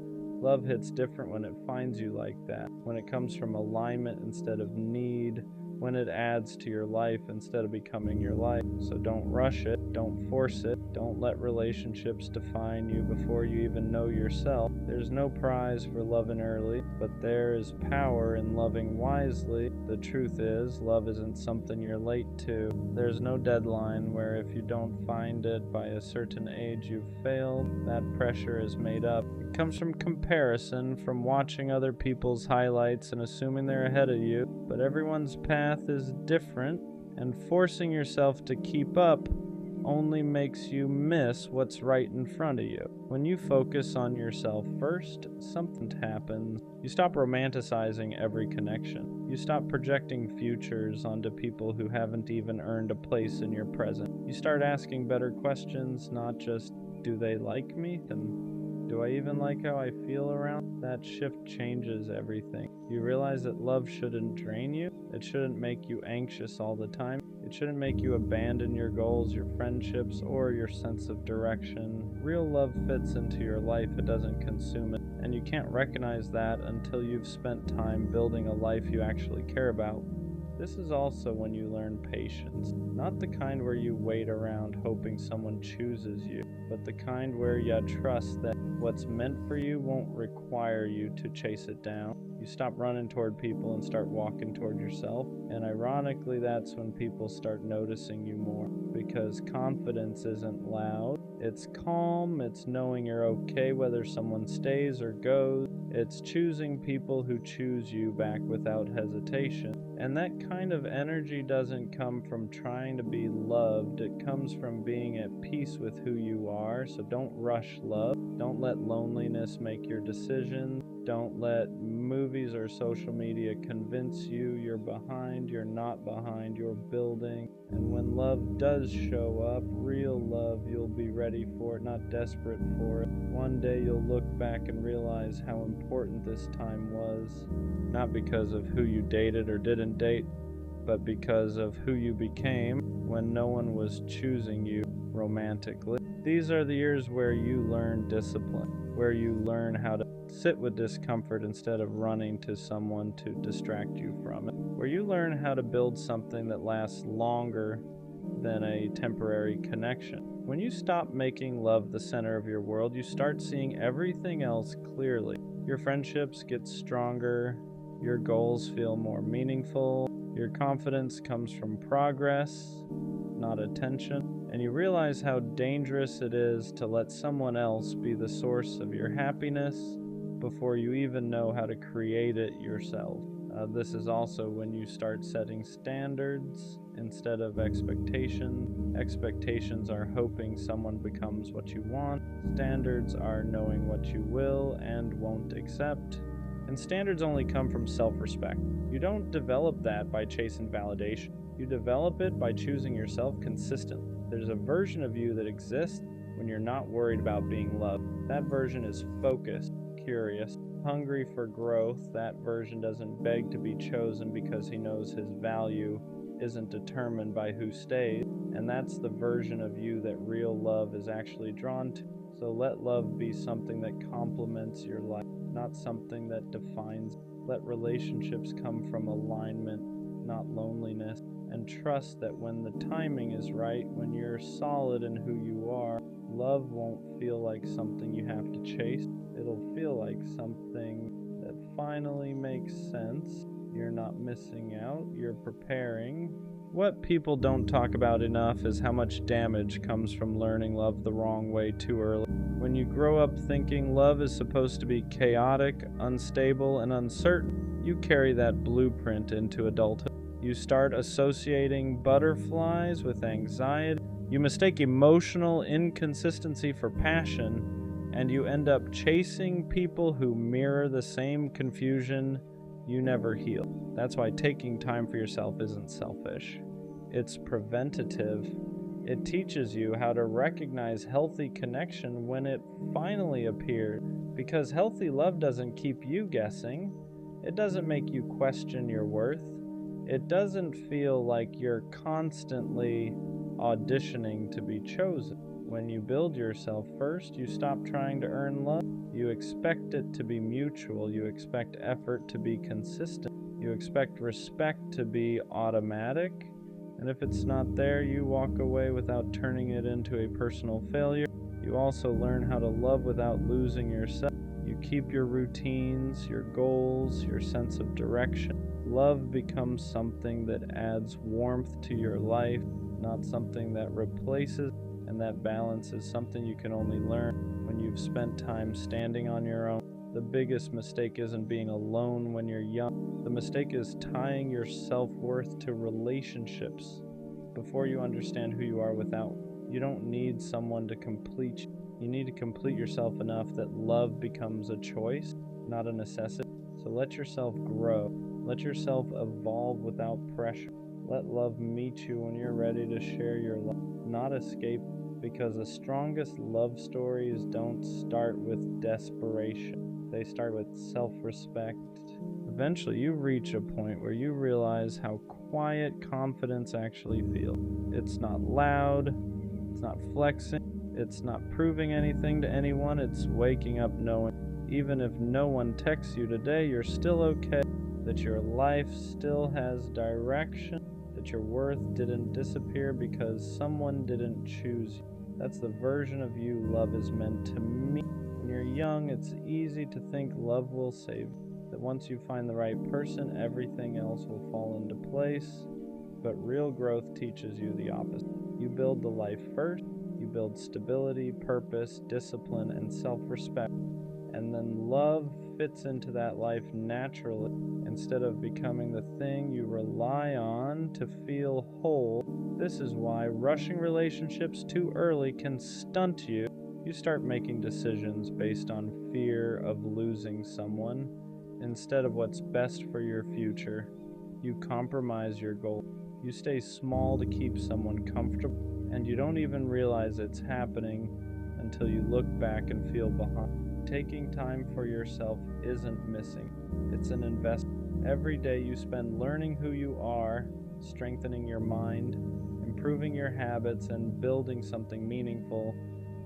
A: Love hits different when it finds you like that, when it comes from alignment instead of need, when it adds to your life instead of becoming your life. So don't rush it, don't force it, don't let relationships define you before you even know yourself. There's no prize for loving early, but there is power in loving wisely. The truth is, love isn't something you're late to. There's no deadline where if you don't find it by a certain age you've failed. That pressure is made up. It comes from comparison, from watching other people's highlights and assuming they're ahead of you, but everyone's path is different, and forcing yourself to keep up only makes you miss what's right in front of you. When you focus on yourself first, something happens. You stop romanticizing every connection. You stop projecting futures onto people who haven't even earned a place in your present. You start asking better questions, not just, do they like me? And do I even like how I feel around? That shift changes everything. You realize that love shouldn't drain you. It shouldn't make you anxious all the time. It shouldn't make you abandon your goals, your friendships, or your sense of direction. Real love fits into your life, it doesn't consume it. And you can't recognize that until you've spent time building a life you actually care about. This is also when you learn patience. Not the kind where you wait around hoping someone chooses you, but the kind where you trust that what's meant for you won't require you to chase it down. You stop running toward people and start walking toward yourself. And ironically, that's when people start noticing you more. Because confidence isn't loud. It's calm. It's knowing you're okay whether someone stays or goes. It's choosing people who choose you back without hesitation. And that kind of energy doesn't come from trying to be loved. It comes from being at peace with who you are. So don't rush love. Don't let loneliness make your decision. Don't let movies or social media convince you you're behind. You're not behind. You're building. And when love does show up, real love, you'll be ready for it, not desperate for it. One day you'll look back and realize how important this time was. Not because of who you dated or didn't date, but because of who you became when no one was choosing you romantically. These are the years where you learn discipline, where you learn how to sit with discomfort instead of running to someone to distract you from it, where you learn how to build something that lasts longer than a temporary connection. When you stop making love the center of your world, you start seeing everything else clearly. Your friendships get stronger, your goals feel more meaningful, your confidence comes from progress, not attention, and you realize how dangerous it is to let someone else be the source of your happiness before you even know how to create it yourself. This is also when you start setting standards instead of expectations. Expectations are hoping someone becomes what you want. Standards are knowing what you will and won't accept. And standards only come from self-respect. You don't develop that by chasing validation. You develop it by choosing yourself consistently. There's a version of you that exists when you're not worried about being loved. That version is focused, curious, hungry for growth. That version doesn't beg to be chosen because he knows his value isn't determined by who stays. And that's the version of you that real love is actually drawn to. So let love be something that complements your life, not something that defines. Let relationships come from alignment, not loneliness. And trust that when the timing is right, when you're solid in who you are, love won't feel like something you have to chase. It'll feel like something that finally makes sense. You're not missing out, you're preparing. What people don't talk about enough is how much damage comes from learning love the wrong way too early. When you grow up thinking love is supposed to be chaotic, unstable, and uncertain, you carry that blueprint into adulthood. You start associating butterflies with anxiety. You mistake emotional inconsistency for passion, and you end up chasing people who mirror the same confusion you never heal. That's why taking time for yourself isn't selfish. It's preventative. It teaches you how to recognize healthy connection when it finally appears. Because healthy love doesn't keep you guessing. It doesn't make you question your worth. It doesn't feel like you're constantly auditioning to be chosen. When you build yourself first, you stop trying to earn love. You expect it to be mutual. You expect effort to be consistent. You expect respect to be automatic. And if it's not there, you walk away without turning it into a personal failure. You also learn how to love without losing yourself. You keep your routines, your goals, your sense of direction. Love becomes something that adds warmth to your life, not something that replaces, and that balance is something you can only learn when you've spent time standing on your own. The biggest mistake isn't being alone when you're young. The mistake is tying your self-worth to relationships before you understand who you are without. You don't need someone to complete you. You need to complete yourself enough that love becomes a choice, not a necessity. So let yourself grow. Let yourself evolve without pressure. Let love meet you when you're ready to share your love, not escape, because the strongest love stories don't start with desperation. They start with self-respect. Eventually, you reach a point where you realize how quiet confidence actually feels. It's not loud, it's not flexing, it's not proving anything to anyone, it's waking up knowing, even if no one texts you today, you're still okay. That your life still has direction, that your worth didn't disappear because someone didn't choose you. That's the version of you love is meant to meet. When you're young, it's easy to think love will save you, that once you find the right person, everything else will fall into place. But real growth teaches you the opposite. You build the life first, you build stability, purpose, discipline, and self-respect. And then love fits into that life naturally instead of becoming the thing you rely on to feel whole. This is why rushing relationships too early can stunt you. You start making decisions based on fear of losing someone instead of what's best for your future. You compromise your goal. You stay small to keep someone comfortable, and you don't even realize it's happening until you look back and feel behind. Taking time for yourself isn't missing. It's an investment. Every day you spend learning who you are, strengthening your mind, improving your habits, and building something meaningful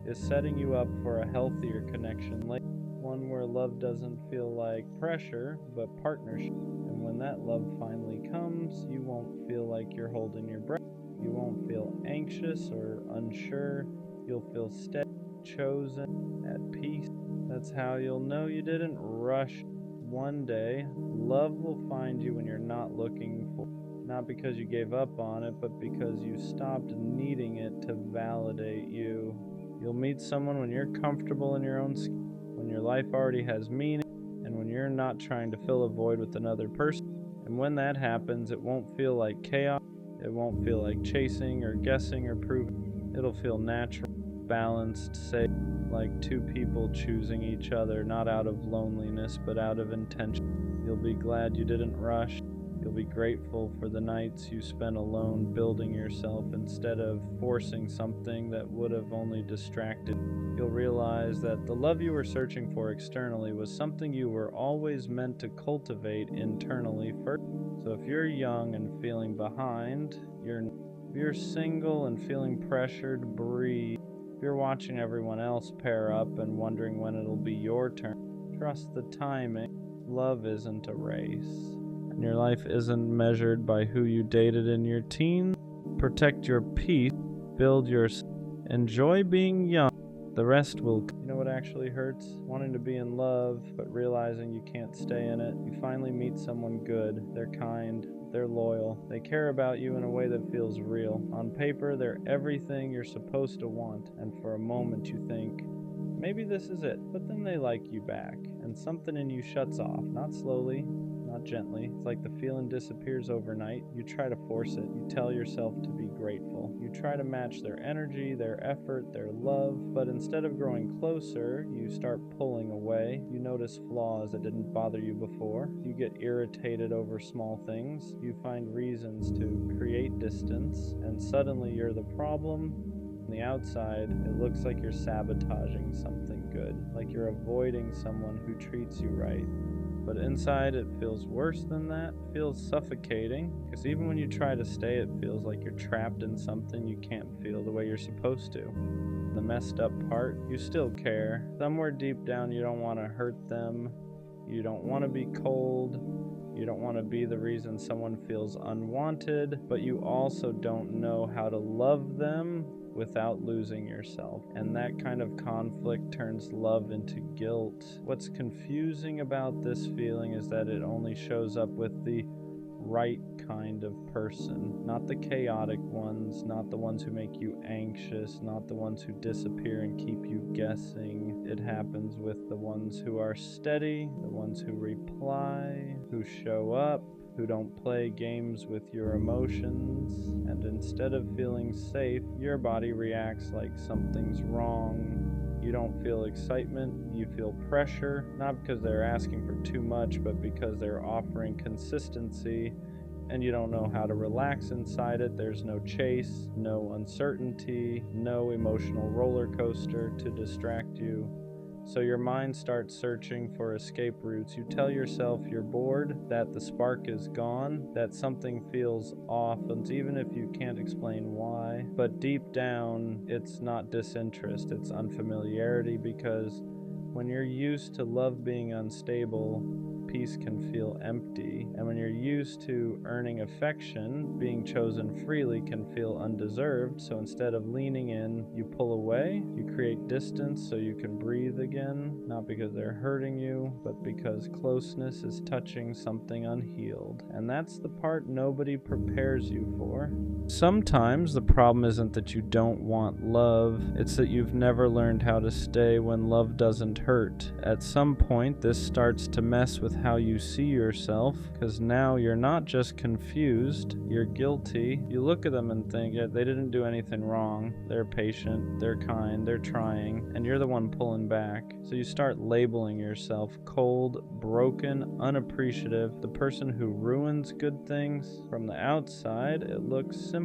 A: is setting you up for a healthier connection later. One where love doesn't feel like pressure, but partnership. And when that love finally comes, you won't feel like you're holding your breath. You won't feel anxious or unsure. You'll feel steady, chosen, at peace. That's how you'll know you didn't rush. One day, love will find you when you're not looking for it. Not because you gave up on it, but because you stopped needing it to validate you. You'll meet someone when you're comfortable in your own skin, when your life already has meaning, and when you're not trying to fill a void with another person. And when that happens, it won't feel like chaos. It won't feel like chasing or guessing or proving. It'll feel natural. balanced, safe, like two people choosing each other, not out of loneliness, but out of intention. You'll be glad you didn't rush. You'll be grateful for the nights you spent alone building yourself instead of forcing something that would have only distracted. You'll realize that the love you were searching for externally was something you were always meant to cultivate internally first. So if you're young and feeling behind, if you're single and feeling pressured, breathe. If you're watching everyone else pair up and wondering when it'll be your turn, trust the timing. Love isn't a race. And your life isn't measured by who you dated in your teens. Protect your peace, enjoy being young. The rest will. You know what actually hurts? Wanting to be in love, but realizing you can't stay in it. You finally meet someone good. They're kind. They're loyal. They care about you in a way that feels real. On paper, they're everything you're supposed to want. And for a moment you think, maybe this is it. But then they like you back. And something in you shuts off. Not slowly, not gently. It's like the feeling disappears overnight. You try to force it. You tell yourself to be grateful. You try to match their energy, their effort, their love. But instead of growing closer, you start pulling away. You notice flaws that didn't bother you before. You get irritated over small things. You find reasons to create distance. And suddenly you're the problem. On the outside, it looks like you're sabotaging something good. Like you're avoiding someone who treats you right. But inside it feels worse than that. It feels suffocating, because even when you try to stay, it feels like you're trapped in something you can't feel the way you're supposed to. The messed up part, you still care. Somewhere deep down you don't want to hurt them. You don't want to be cold. You don't want to be the reason someone feels unwanted, but you also don't know how to love them without losing yourself. And that kind of conflict turns love into guilt. What's confusing about this feeling is that it only shows up with the right kind of person, not the chaotic ones, not the ones who make you anxious, not the ones who disappear and keep you guessing. It happens with the ones who are steady, the ones who reply, who show up, who don't play games with your emotions. And instead of feeling safe, your body reacts like something's wrong. You don't feel excitement, you feel pressure, not because they're asking for too much, but because they're offering consistency, and you don't know how to relax inside it. There's no chase, no uncertainty, no emotional roller coaster to distract you. So your mind starts searching for escape routes. You tell yourself you're bored, that the spark is gone, that something feels off, and even if you can't explain why. But deep down, it's not disinterest, it's unfamiliarity, because when you're used to love being unstable, peace can feel empty. And when you're used to earning affection, being chosen freely can feel undeserved. So instead of leaning in, you pull away, you create distance so you can breathe again, not because they're hurting you, but because closeness is touching something unhealed. And that's the part nobody prepares you for. Sometimes the problem isn't that you don't want love, it's that you've never learned how to stay when love doesn't hurt. At some point, this starts to mess with how you see yourself, because now you're not just confused, you're guilty. You look at them and think, yeah, they didn't do anything wrong. They're patient, they're kind, they're trying, and you're the one pulling back. So you start labeling yourself cold, broken, unappreciative, the person who ruins good things. From the outside, it looks simple.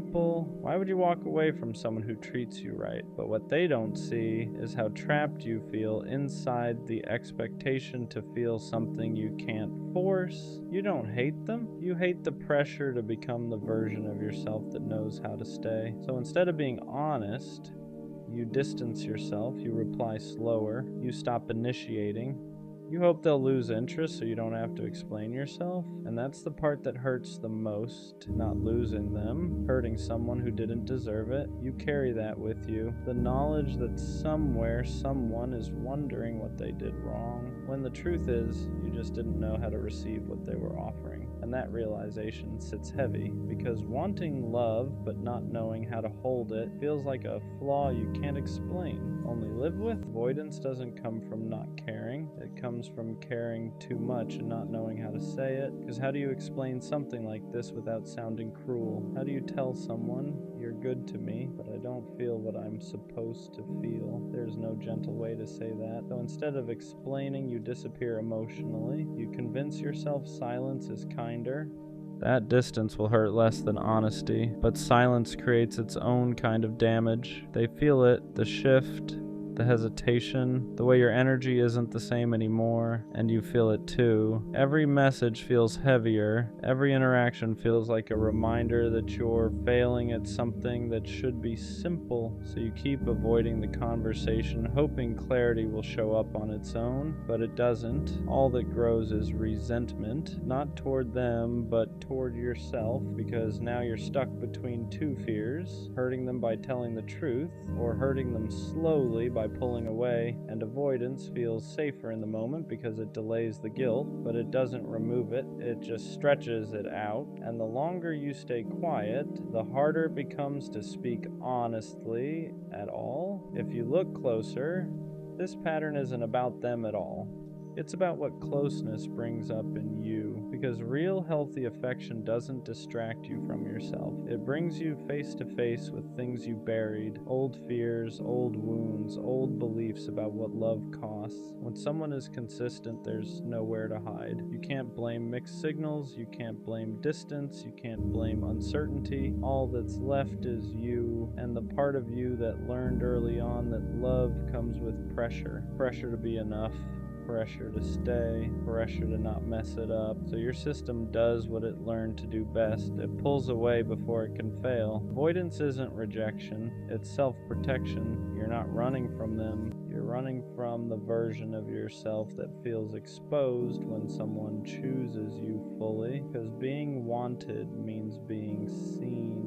A: Why would you walk away from someone who treats you right? But what they don't see is how trapped you feel inside the expectation to feel something you can't force. You don't hate them. You hate the pressure to become the version of yourself that knows how to stay. So instead of being honest, you distance yourself, you reply slower, you stop initiating. You hope they'll lose interest so you don't have to explain yourself. And that's the part that hurts the most, not losing them, hurting someone who didn't deserve it. You carry that with you. The knowledge that somewhere someone is wondering what they did wrong, when the truth is you just didn't know how to receive what they were offering. And that realization sits heavy, because wanting love but not knowing how to hold it feels like a flaw you can't explain, only live with. Avoidance doesn't come from not caring, it comes comes from caring too much and not knowing how to say it. Because how do you explain something like this without sounding cruel? How do you tell someone, you're good to me, but I don't feel what I'm supposed to feel? There's no gentle way to say that. So instead of explaining, you disappear emotionally. You convince yourself silence is kinder. That distance will hurt less than honesty, but silence creates its own kind of damage. They feel it, the shift, the hesitation, the way your energy isn't the same anymore, and you feel it too. Every message feels heavier. Every interaction feels like a reminder that you're failing at something that should be simple, so you keep avoiding the conversation, hoping clarity will show up on its own, but it doesn't. All that grows is resentment, not toward them, but toward yourself, because now you're stuck between two fears, hurting them by telling the truth, or hurting them slowly by pulling away, and avoidance feels safer in the moment because it delays the guilt, but it doesn't remove it, it just stretches it out, and the longer you stay quiet, the harder it becomes to speak honestly at all. If you look closer, this pattern isn't about them at all. It's about what closeness brings up in you, because real healthy affection doesn't distract you from yourself. It brings you face to face with things you buried, old fears, old wounds, old beliefs about what love costs. When someone is consistent, there's nowhere to hide. You can't blame mixed signals, you can't blame distance, you can't blame uncertainty. All that's left is you, and the part of you that learned early on that love comes with pressure. Pressure to be enough, pressure to stay, pressure to not mess it up. So your system does what it learned to do best. It pulls away before it can fail. Avoidance isn't rejection, it's self-protection. You're not running from them. You're running from the version of yourself that feels exposed when someone chooses you fully. Because being wanted means being seen.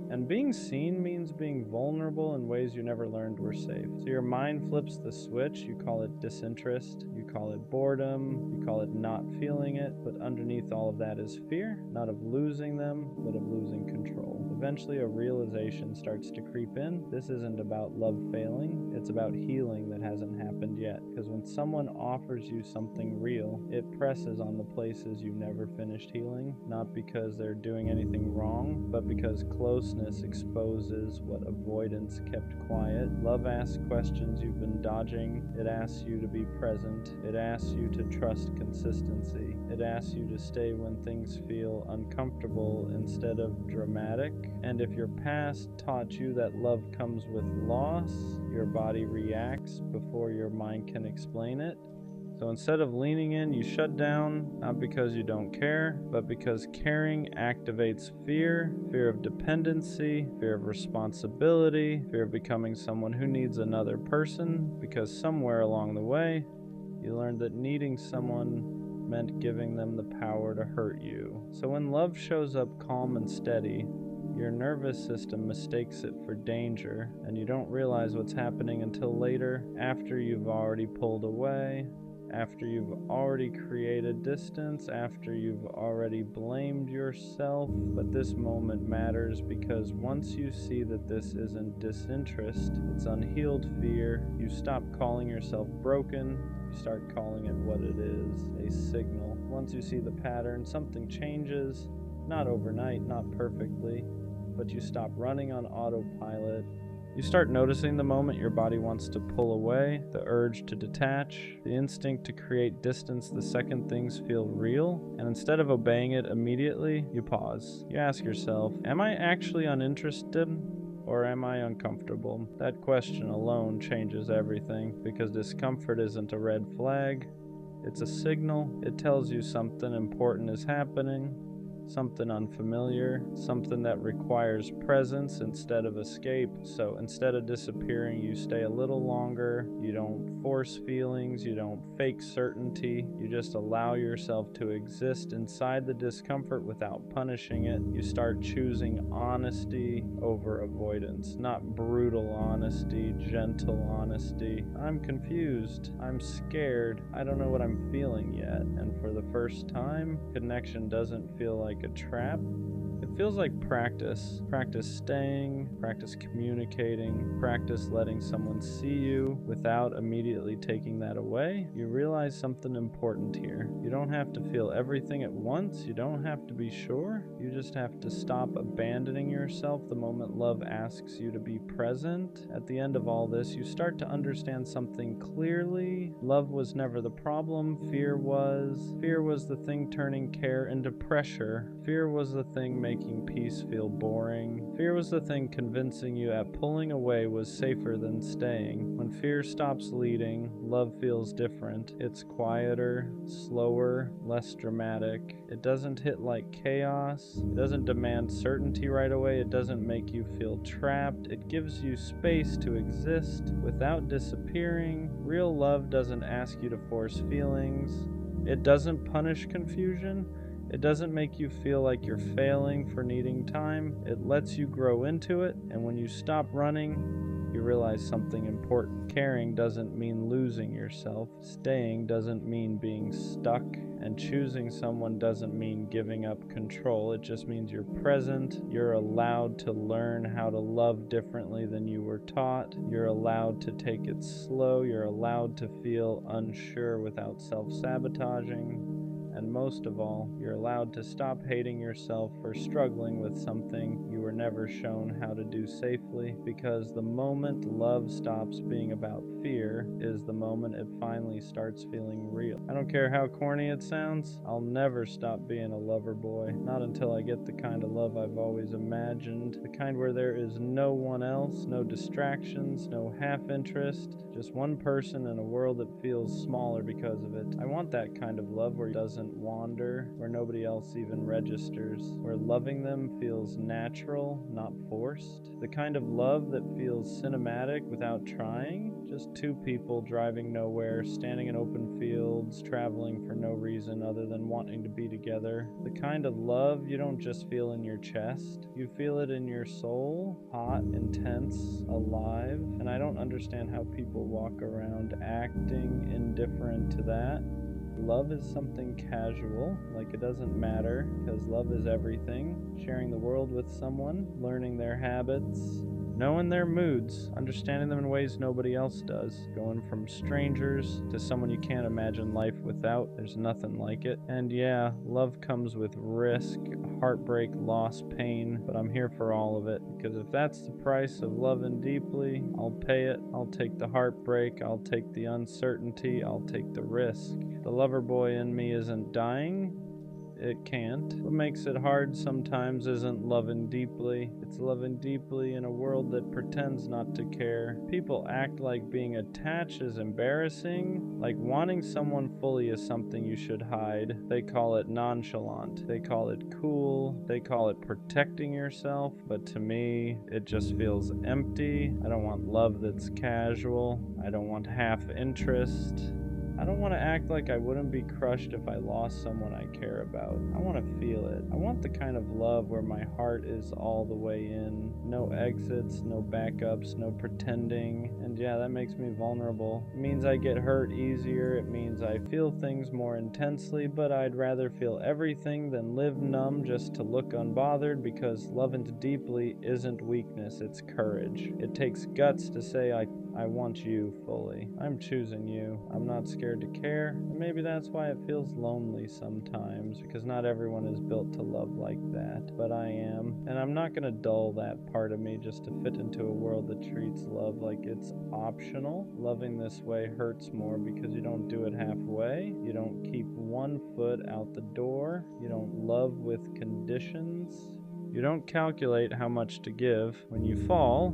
A: And being seen means being vulnerable in ways you never learned were safe. So your mind flips the switch. You call it disinterest, you call it boredom, you call it not feeling it, but underneath all of that is fear, not of losing them, but of losing control. Eventually a realization starts to creep in. This isn't about love failing, it's about healing that hasn't happened yet. Because when someone offers you something real, it presses on the places you never finished healing, not because they're doing anything wrong, but because closeness exposes what avoidance kept quiet. Love asks questions you've been dodging. It asks you to be present. It asks you to trust consistency. It asks you to stay when things feel uncomfortable instead of dramatic. And if your past taught you that love comes with loss, your body reacts before your mind can explain it. So instead of leaning in, you shut down, not because you don't care, but because caring activates fear, fear of dependency, fear of responsibility, fear of becoming someone who needs another person, because somewhere along the way, you learned that needing someone meant giving them the power to hurt you. So when love shows up calm and steady, your nervous system mistakes it for danger, and you don't realize what's happening until later, after you've already pulled away, after you've already created distance, after you've already blamed yourself. But this moment matters because once you see that this isn't disinterest, it's unhealed fear, you stop calling yourself broken, you start calling it what it is, a signal. Once you see the pattern, something changes, not overnight, not perfectly, but you stop running on autopilot. You start noticing the moment your body wants to pull away, the urge to detach, the instinct to create distance the second things feel real, and instead of obeying it immediately, you pause. You ask yourself, am I actually uninterested, or am I uncomfortable? That question alone changes everything, because discomfort isn't a red flag, it's a signal. It tells you something important is happening, something unfamiliar, something that requires presence instead of escape. So instead of disappearing, you stay a little longer. You don't force feelings, you don't fake certainty. You just allow yourself to exist inside the discomfort without punishing it. You start choosing honesty over avoidance, not brutal honesty, gentle honesty. I'm confused, I'm scared, I don't know what I'm feeling yet. And for the first time, connection doesn't feel like a trap, it feels like practice. Practice staying, practice communicating, practice letting someone see you without immediately taking that away. You realize something important here. You don't have to feel everything at once. You don't have to be sure. You just have to stop abandoning yourself the moment love asks you to be present. At the end of all this, you start to understand something clearly. Love was never the problem. Fear was. Fear was the thing turning care into pressure. Fear was the thing making peace feel boring. Fear was the thing convincing you that pulling away was safer than staying. When fear stops leading, love feels different. It's quieter, slower, less dramatic. It doesn't hit like chaos. It doesn't demand certainty right away. It doesn't make you feel trapped. It gives you space to exist without disappearing. Real love doesn't ask you to force feelings. It doesn't punish confusion. It doesn't make you feel like you're failing for needing time. It lets you grow into it, and when you stop running, you realize something important. Caring doesn't mean losing yourself. Staying doesn't mean being stuck. And choosing someone doesn't mean giving up control. It just means you're present. You're allowed to learn how to love differently than you were taught. You're allowed to take it slow. You're allowed to feel unsure without self-sabotaging. And most of all, you're allowed to stop hating yourself for struggling with something you were never shown how to do safely, because the moment love stops being about fear is the moment it finally starts feeling real. I don't care how corny it sounds, I'll never stop being a lover boy. Not until I get the kind of love I've always imagined, the kind where there is no one else, no distractions, no half interest, just one person in a world that feels smaller because of it. I want that kind of love where it doesn't wander, where nobody else even registers, where loving them feels natural, not forced. The kind of love that feels cinematic without trying. Just two people driving nowhere, standing in open fields, traveling for no reason other than wanting to be together. The kind of love you don't just feel in your chest, you feel it in your soul, hot, intense, alive. And I don't understand how people walk around acting indifferent to that. Love is something casual, like it doesn't matter, because love is everything. Sharing the world with someone, learning their habits, knowing their moods, understanding them in ways nobody else does. Going from strangers to someone you can't imagine life without, there's nothing like it. And yeah, love comes with risk, heartbreak, loss, pain, but I'm here for all of it, because if that's the price of loving deeply, I'll pay it. I'll take the heartbreak, I'll take the uncertainty, I'll take the risk. The lover boy in me isn't dying. It can't. What makes it hard sometimes isn't loving deeply. It's loving deeply in a world that pretends not to care. People act like being attached is embarrassing, like wanting someone fully is something you should hide. They call it nonchalant. They call it cool. They call it protecting yourself. But to me, it just feels empty. I don't want love that's casual. I don't want half interest. I don't want to act like I wouldn't be crushed if I lost someone I care about. I want to feel it. I want the kind of love where my heart is all the way in. No exits, no backups, no pretending. And yeah, that makes me vulnerable. It means I get hurt easier. It means I feel things more intensely, but I'd rather feel everything than live numb just to look unbothered, because loving deeply isn't weakness, it's courage. It takes guts to say I want you fully. I'm choosing you. I'm not scared to care. And maybe that's why it feels lonely sometimes, because not everyone is built to love like that. But I am. And I'm not going to dull that part of me just to fit into a world that treats love like it's optional. Loving this way hurts more because you don't do it halfway. You don't keep one foot out the door. You don't love with conditions. You don't calculate how much to give. When you fall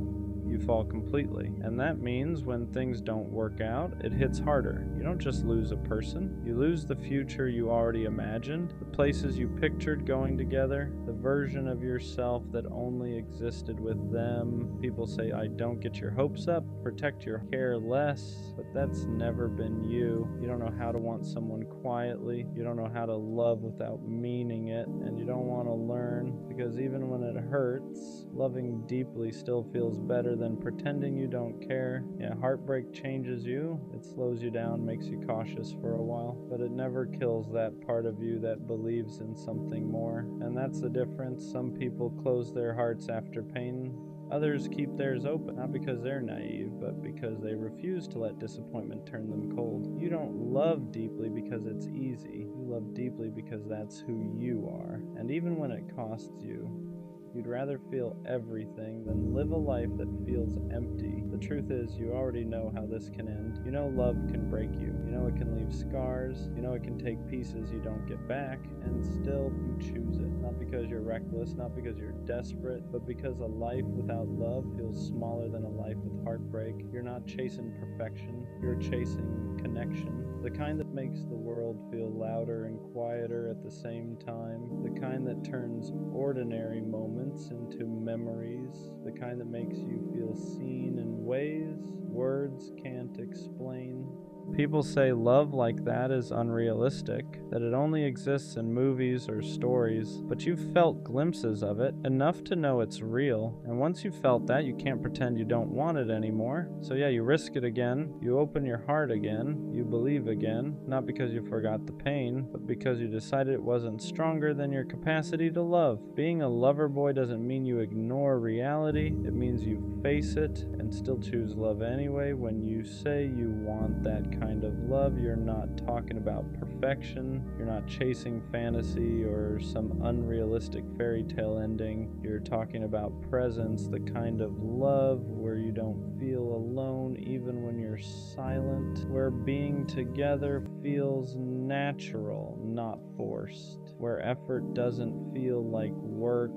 A: completely. And that means when things don't work out, it hits harder. You don't just lose a person. You lose the future you already imagined, the places you pictured going together, the version of yourself that only existed with them. People say, I don't get your hopes up, protect your care less, but that's never been you. You don't know how to want someone quietly. You don't know how to love without meaning it, and you don't want to learn, because even when it hurts, loving deeply still feels better than than pretending you don't care. Yeah, heartbreak changes you. It slows you down, makes you cautious for a while, but it never kills that part of you that believes in something more. And that's the difference. Some people close their hearts after pain. Others keep theirs open, not because they're naive, but because they refuse to let disappointment turn them cold. You don't love deeply because it's easy. You love deeply because that's who you are. And even when it costs you, you'd rather feel everything than live a life that feels empty. The truth is, you already know how this can end. You know love can break you. You know it can leave scars. You know it can take pieces you don't get back, and still you choose it. Not because you're reckless, not because you're desperate, but because a life without love feels smaller than a life with heartbreak. You're not chasing perfection. You're chasing connection. The kind that makes the world feel louder and quieter at the same time. The kind that turns ordinary moments into memories. The kind that makes you feel seen in ways words can't explain. People say love like that is unrealistic, that it only exists in movies or stories, but you've felt glimpses of it, enough to know it's real, and once you've felt that, you can't pretend you don't want it anymore. So yeah, you risk it again, you open your heart again, you believe again, not because you forgot the pain, but because you decided it wasn't stronger than your capacity to love. Being a lover boy doesn't mean you ignore reality, it means you face it and still choose love anyway. When you say you want that kind of love, you're not talking about perfection, you're not chasing fantasy or some unrealistic fairy tale ending. You're talking about presence, the kind of love where you don't feel alone even when you're silent, where being together feels natural, not forced, where effort doesn't feel like work.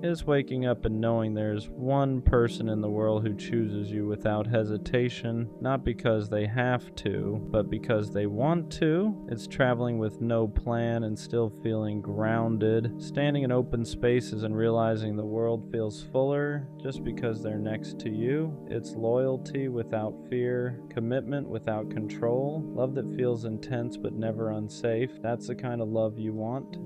A: Is waking up and knowing there's one person in the world who chooses you without hesitation, not because they have to, but because they want to. It's traveling with no plan and still feeling grounded, standing in open spaces and realizing the world feels fuller just because they're next to you. It's loyalty without fear, commitment without control, love that feels intense but never unsafe. That's the kind of love you want.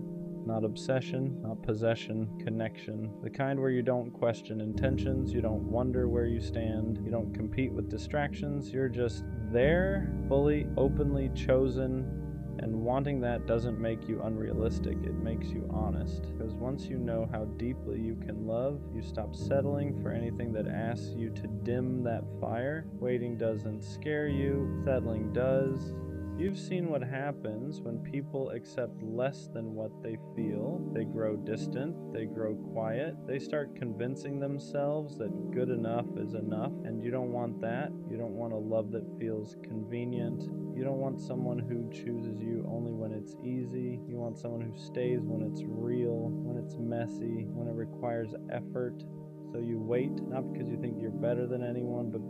A: Not obsession, not possession, connection. The kind where you don't question intentions, you don't wonder where you stand, you don't compete with distractions, you're just there, fully, openly chosen, and wanting that doesn't make you unrealistic, it makes you honest. Because once you know how deeply you can love, you stop settling for anything that asks you to dim that fire. Waiting doesn't scare you, settling does. You've seen what happens when people accept less than what they feel. They grow distant, they grow quiet, they start convincing themselves that good enough is enough, and you don't want that. You don't want a love that feels convenient. You don't want someone who chooses you only when it's easy. You want someone who stays when it's real, when it's messy, when it requires effort. So you wait, not because you think you're better than anyone, but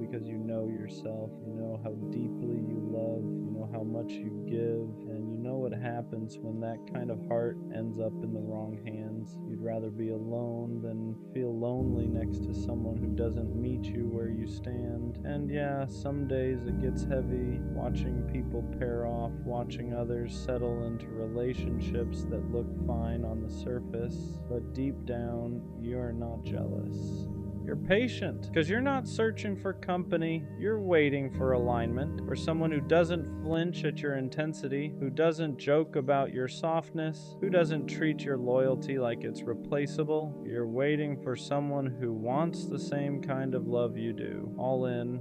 A: because you know yourself. You know how deeply you love, you know how much you give, and you know what happens when that kind of heart ends up in the wrong hands. You'd rather be alone than feel lonely next to someone who doesn't meet you where you stand. And yeah, some days it gets heavy, watching people pair off, watching others settle into relationships that look fine on the surface, but deep down, you're not jealous. You're patient, because you're not searching for company, you're waiting for alignment, for someone who doesn't flinch at your intensity, who doesn't joke about your softness, who doesn't treat your loyalty like it's replaceable. You're waiting for someone who wants the same kind of love you do, all in,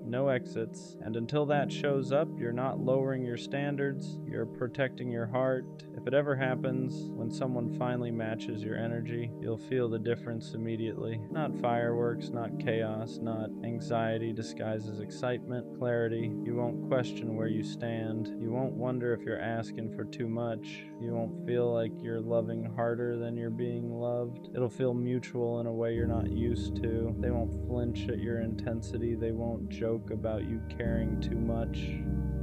A: no exits, and until that shows up, you're not lowering your standards, you're protecting your heart. If it ever happens, when someone finally matches your energy, you'll feel the difference immediately. Not fireworks, not chaos, not anxiety disguised as excitement, clarity. You won't question where you stand. You won't wonder if you're asking for too much. You won't feel like you're loving harder than you're being loved. It'll feel mutual in a way you're not used to. They won't flinch at your intensity. They won't joke about you caring too much.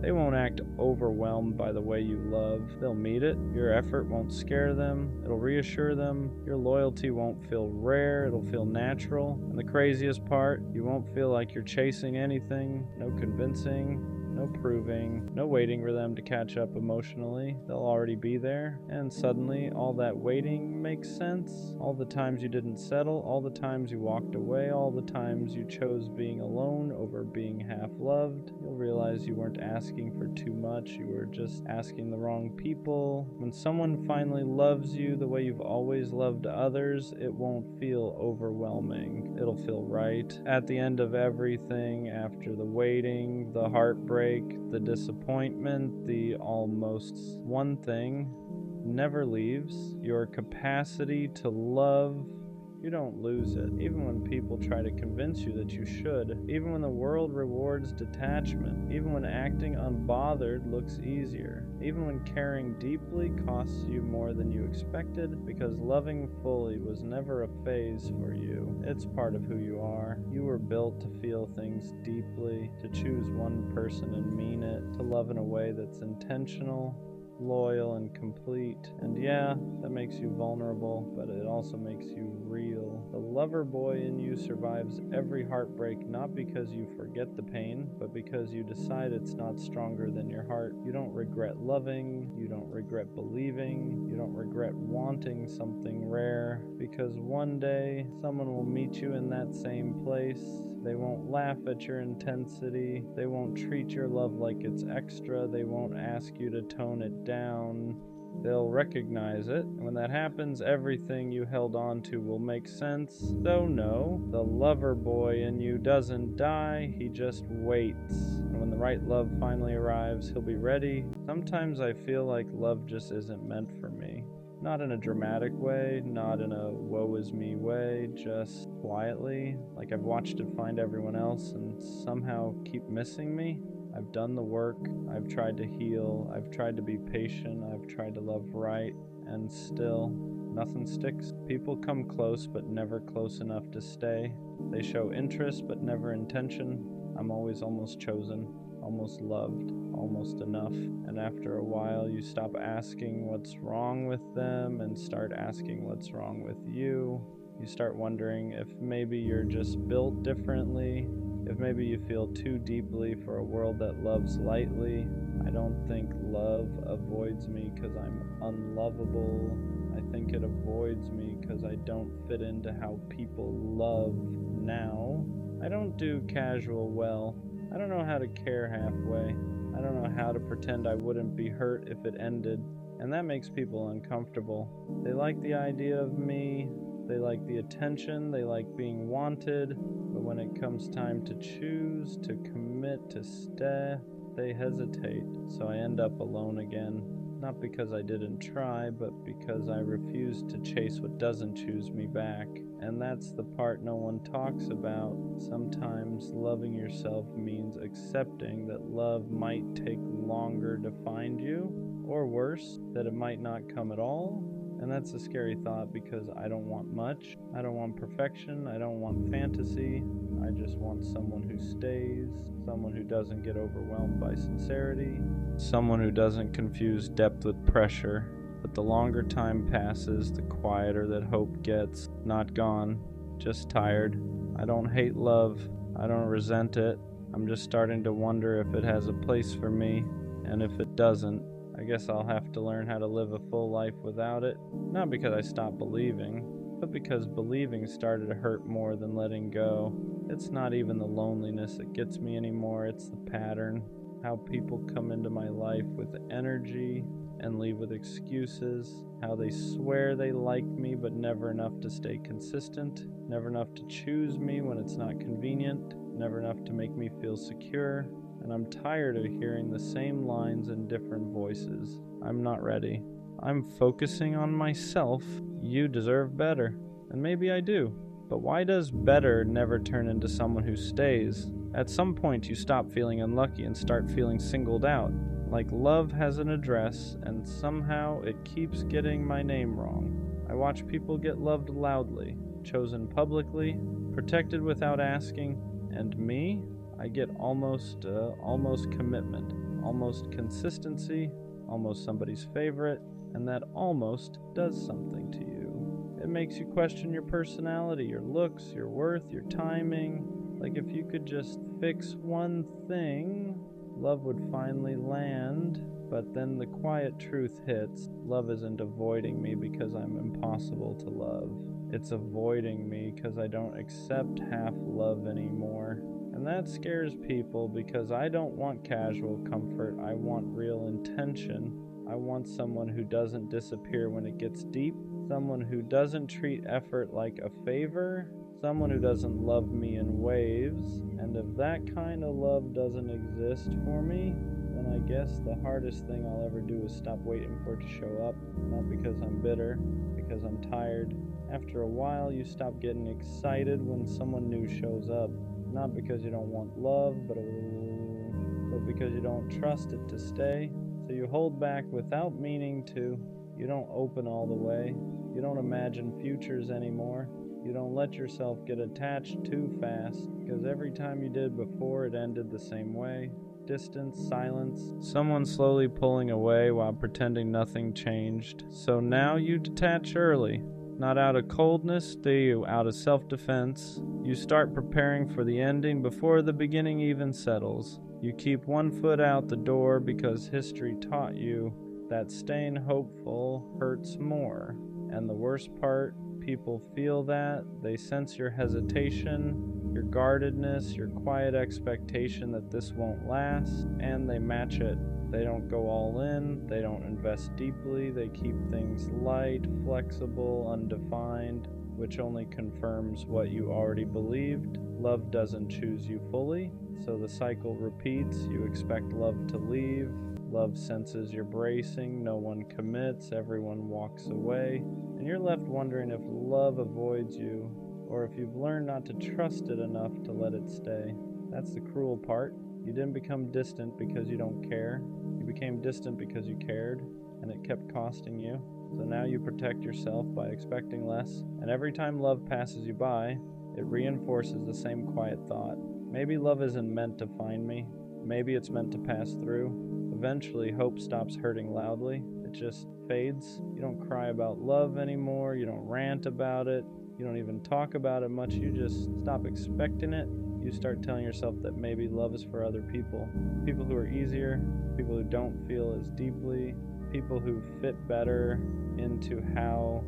A: They won't act overwhelmed by the way you love. They'll meet it. Your effort won't scare them. It'll reassure them. Your loyalty won't feel rare. It'll feel natural. And the craziest part, you won't feel like you're chasing anything. No convincing. no proving, no waiting for them to catch up emotionally. They'll already be there, and suddenly all that waiting makes sense. All the times you didn't settle, all the times you walked away, all the times you chose being alone over being half loved. You'll realize you weren't asking for too much, you were just asking the wrong people. When someone finally loves you the way you've always loved others, it won't feel overwhelming. It'll feel right. At the end of everything, after the waiting, the heartbreak, the disappointment, the almost, one thing never leaves: your capacity to love. You don't lose it, even when people try to convince you that you should, even when the world rewards detachment, even when acting unbothered looks easier, even when caring deeply costs you more than you expected, because loving fully was never a phase for you. It's part of who you are. You were built to feel things deeply, to choose one person and mean it, to love in a way that's intentional, loyal, and complete. And yeah, that makes you vulnerable, but it also makes you real. The lover boy in you survives every heartbreak, not because you forget the pain, but because you decide it's not stronger than your heart. You don't regret loving, you don't regret believing, you don't regret wanting something rare, because one day someone will meet you in that same place. They won't laugh at your intensity. They won't treat your love like it's extra. They won't ask you to tone it down. They'll recognize it, and when that happens, everything you held on to will make sense. So no, the lover boy in you doesn't die, he just waits. And when the right love finally arrives, he'll be ready. Sometimes I feel like love just isn't meant for me. Not in a dramatic way, not in a woe is me way, just quietly, like I've watched it find everyone else and somehow keep missing me. I've done the work, I've tried to heal, I've tried to be patient, I've tried to love right, and still, nothing sticks. People come close, but never close enough to stay. They show interest, but never intention. I'm always almost chosen, almost loved, almost enough. And after a while, you stop asking what's wrong with them and start asking what's wrong with you. You start wondering if maybe you're just built differently, if maybe you feel too deeply for a world that loves lightly. I don't think love avoids me because I'm unlovable. I think it avoids me because I don't fit into how people love now. I don't do casual well. I don't know how to care halfway. I don't know how to pretend I wouldn't be hurt if it ended. And that makes people uncomfortable. They like the idea of me. They like the attention. They like being wanted. But when it comes time to choose, to commit, to stay, they hesitate. So I end up alone again. Not because I didn't try, but because I refuse to chase what doesn't choose me back. And that's the part no one talks about. Sometimes loving yourself means accepting that love might take longer to find you, or worse, that it might not come at all. And that's a scary thought because I don't want much. I don't want perfection. I don't want fantasy. I just want someone who stays, someone who doesn't get overwhelmed by sincerity, someone who doesn't confuse depth with pressure. But the longer time passes, the quieter that hope gets. Not gone, just tired. I don't hate love. I don't resent it. I'm just starting to wonder if it has a place for me, and if it doesn't, I guess I'll have to learn how to live a full life without it. Not because I stopped believing, but because believing started to hurt more than letting go. It's not even the loneliness that gets me anymore, it's the pattern. How people come into my life with energy and leave with excuses. How they swear they like me, but never enough to stay consistent. Never enough to choose me when it's not convenient. Never enough to make me feel secure. And I'm tired of hearing the same lines in different voices. I'm not ready. I'm focusing on myself. You deserve better. And maybe I do. But why does better never turn into someone who stays? At some point you stop feeling unlucky and start feeling singled out. Like love has an address, and somehow it keeps getting my name wrong. I watch people get loved loudly, chosen publicly, protected without asking, and me? I get almost commitment, almost consistency, almost somebody's favorite, and that almost does something to you. It makes you question your personality, your looks, your worth, your timing. Like if you could just fix one thing, love would finally land. But then the quiet truth hits. Love isn't avoiding me because I'm impossible to love. It's avoiding me because I don't accept half love anymore. And that scares people because I don't want casual comfort. I want real intention. I want someone who doesn't disappear when it gets deep. Someone who doesn't treat effort like a favor. Someone who doesn't love me in waves. And if that kind of love doesn't exist for me, then I guess the hardest thing I'll ever do is stop waiting for it to show up. Not because I'm bitter, because I'm tired. After a while, you stop getting excited when someone new shows up. Not because you don't want love, but because you don't trust it to stay. So you hold back without meaning to. You don't open all the way. You don't imagine futures anymore. You don't let yourself get attached too fast, because every time you did before, it ended the same way. Distance, silence, someone slowly pulling away while pretending nothing changed. So now you detach early. Not out of coldness, do you? Out of self-defense. You start preparing for the ending before the beginning even settles. You keep one foot out the door because history taught you that staying hopeful hurts more. And the worst part, people feel that. They sense your hesitation, your guardedness, your quiet expectation that this won't last, and they match it. They don't go all in, they don't invest deeply, they keep things light, flexible, undefined, which only confirms what you already believed. Love doesn't choose you fully, so the cycle repeats. You expect love to leave. Love senses you're bracing, no one commits, everyone walks away, and you're left wondering if love avoids you, or if you've learned not to trust it enough to let it stay. That's the cruel part. You didn't become distant because you don't care. You became distant because you cared, and it kept costing you. So now you protect yourself by expecting less, and every time love passes you by, it reinforces the same quiet thought. Maybe love isn't meant to find me. Maybe it's meant to pass through. Eventually, hope stops hurting loudly. It just fades. You don't cry about love anymore. You don't rant about it. You don't even talk about it much. You just stop expecting it. You start telling yourself that maybe love is for other people. People who are easier, people who don't feel as deeply, people who fit better into how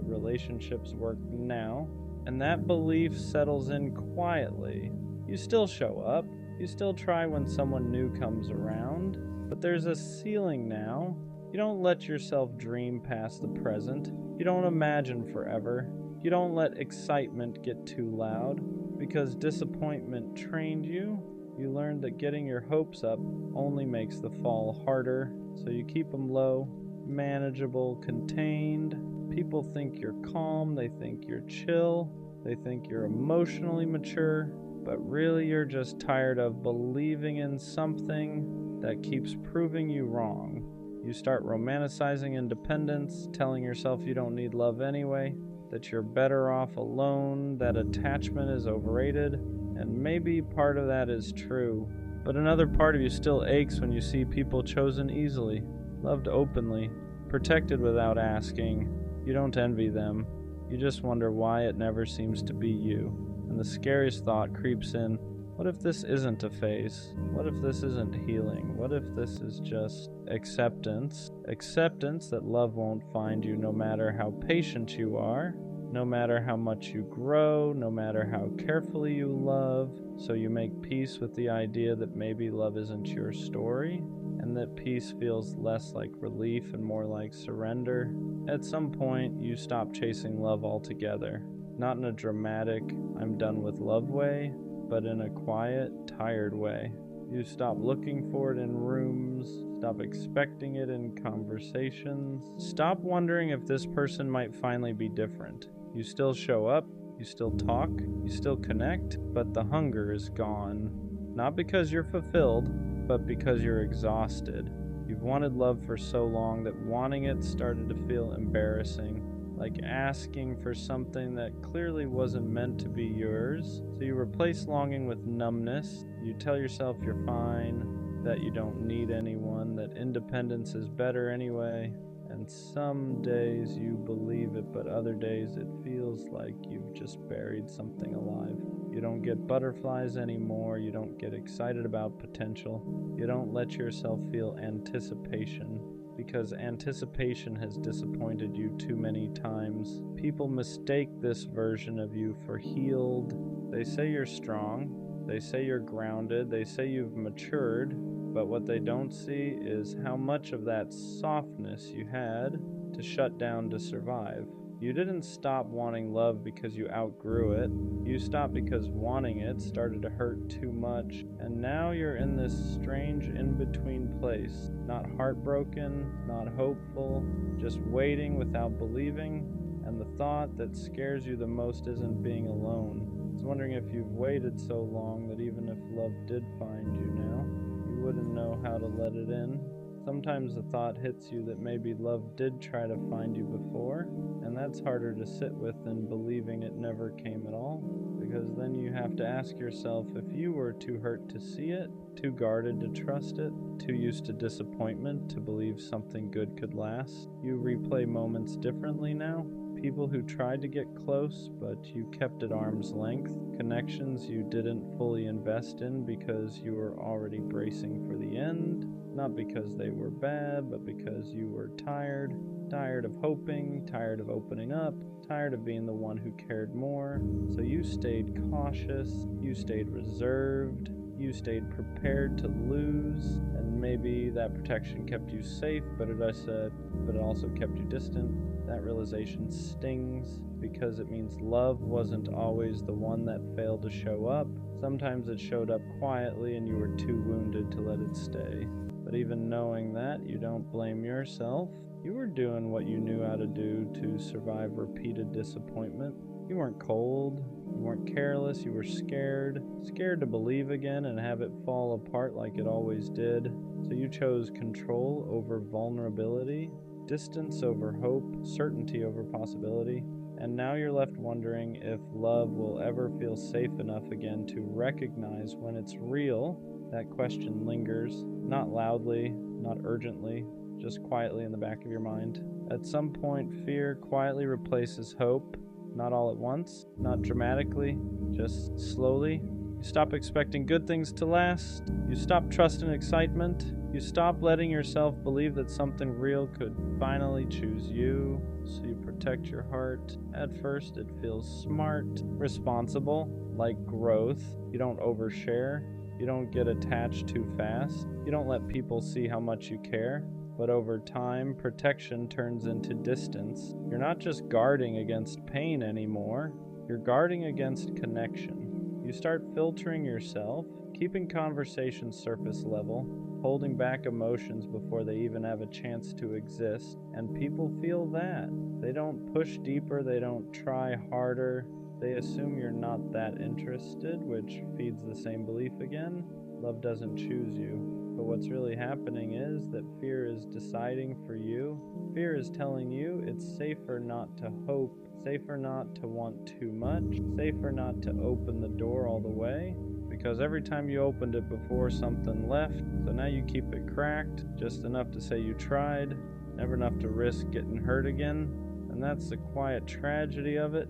A: relationships work now. And that belief settles in quietly. You still show up. You still try when someone new comes around. But there's a ceiling now. You don't let yourself dream past the present. You don't imagine forever. You don't let excitement get too loud. Because disappointment trained you. You learned that getting your hopes up only makes the fall harder. So you keep them low, manageable, contained. People think you're calm. They think you're chill. They think you're emotionally mature. But really you're just tired of believing in something that keeps proving you wrong. You start romanticizing independence, telling yourself you don't need love anyway, that you're better off alone, that attachment is overrated, and maybe part of that is true. But another part of you still aches when you see people chosen easily, loved openly, protected without asking. You don't envy them. You just wonder why it never seems to be you. And the scariest thought creeps in. What if this isn't a phase? What if this isn't healing? What if this is just acceptance? Acceptance that love won't find you no matter how patient you are, no matter how much you grow, no matter how carefully you love. So you make peace with the idea that maybe love isn't your story, and that peace feels less like relief and more like surrender. At some point, you stop chasing love altogether. Not in a dramatic, I'm done with love way, but in a quiet, tired way. You stop looking for it in rooms, stop expecting it in conversations, stop wondering if this person might finally be different. You still show up, you still talk, you still connect, but the hunger is gone. Not because you're fulfilled, but because you're exhausted. You've wanted love for so long that wanting it started to feel embarrassing. Like asking for something that clearly wasn't meant to be yours. So you replace longing with numbness. You tell yourself you're fine, that you don't need anyone, that independence is better anyway. And some days you believe it, but other days it feels like you've just buried something alive. You don't get butterflies anymore. You don't get excited about potential. You don't let yourself feel anticipation, because anticipation has disappointed you too many times. People mistake this version of you for healed. They say you're strong. They say you're grounded. They say you've matured. But what they don't see is how much of that softness you had to shut down to survive. You didn't stop wanting love because you outgrew it. You stopped because wanting it started to hurt too much. And now you're in this strange in-between place. Not heartbroken, not hopeful, just waiting without believing. And the thought that scares you the most isn't being alone. I was wondering if you've waited so long that even if love did find you now, you wouldn't know how to let it in. Sometimes the thought hits you that maybe love did try to find you before, and that's harder to sit with than believing it never came at all, because then you have to ask yourself, if you were too hurt to see it, too guarded to trust it, too used to disappointment to believe something good could last, you replay moments differently now. People who tried to get close, but you kept at arm's length. Connections you didn't fully invest in because you were already bracing for the end. Not because they were bad, but because you were tired. Tired of hoping, tired of opening up, tired of being the one who cared more. So you stayed cautious, you stayed reserved, you stayed prepared to lose, and maybe that protection kept you safe, but it also kept you distant. That realization stings because it means love wasn't always the one that failed to show up. Sometimes it showed up quietly and you were too wounded to let it stay. But even knowing that, you don't blame yourself. You were doing what you knew how to do to survive repeated disappointment. You weren't cold, you weren't careless, you were scared to believe again and have it fall apart like it always did. So you chose control over vulnerability, distance over hope, certainty over possibility. And now you're left wondering if love will ever feel safe enough again to recognize when it's real. That question lingers, not loudly, not urgently, just quietly in the back of your mind. At some point, fear quietly replaces hope, not all at once, not dramatically, just slowly. You stop expecting good things to last. You stop trusting excitement. You stop letting yourself believe that something real could finally choose you. So you protect your heart. At first, it feels smart, responsible, like growth. You don't overshare. You don't get attached too fast. You don't let people see how much you care. But over time, protection turns into distance. You're not just guarding against pain anymore. You're guarding against connection. You start filtering yourself, keeping conversations surface level, holding back emotions before they even have a chance to exist. And people feel that. They don't push deeper, they don't try harder. They assume you're not that interested, which feeds the same belief again. Love doesn't choose you. But what's really happening is that fear is deciding for you. Fear is telling you it's safer not to hope, safer not to want too much, safer not to open the door all the way. Because every time you opened it before, something left. So now you keep it cracked, just enough to say you tried, never enough to risk getting hurt again. And that's the quiet tragedy of it.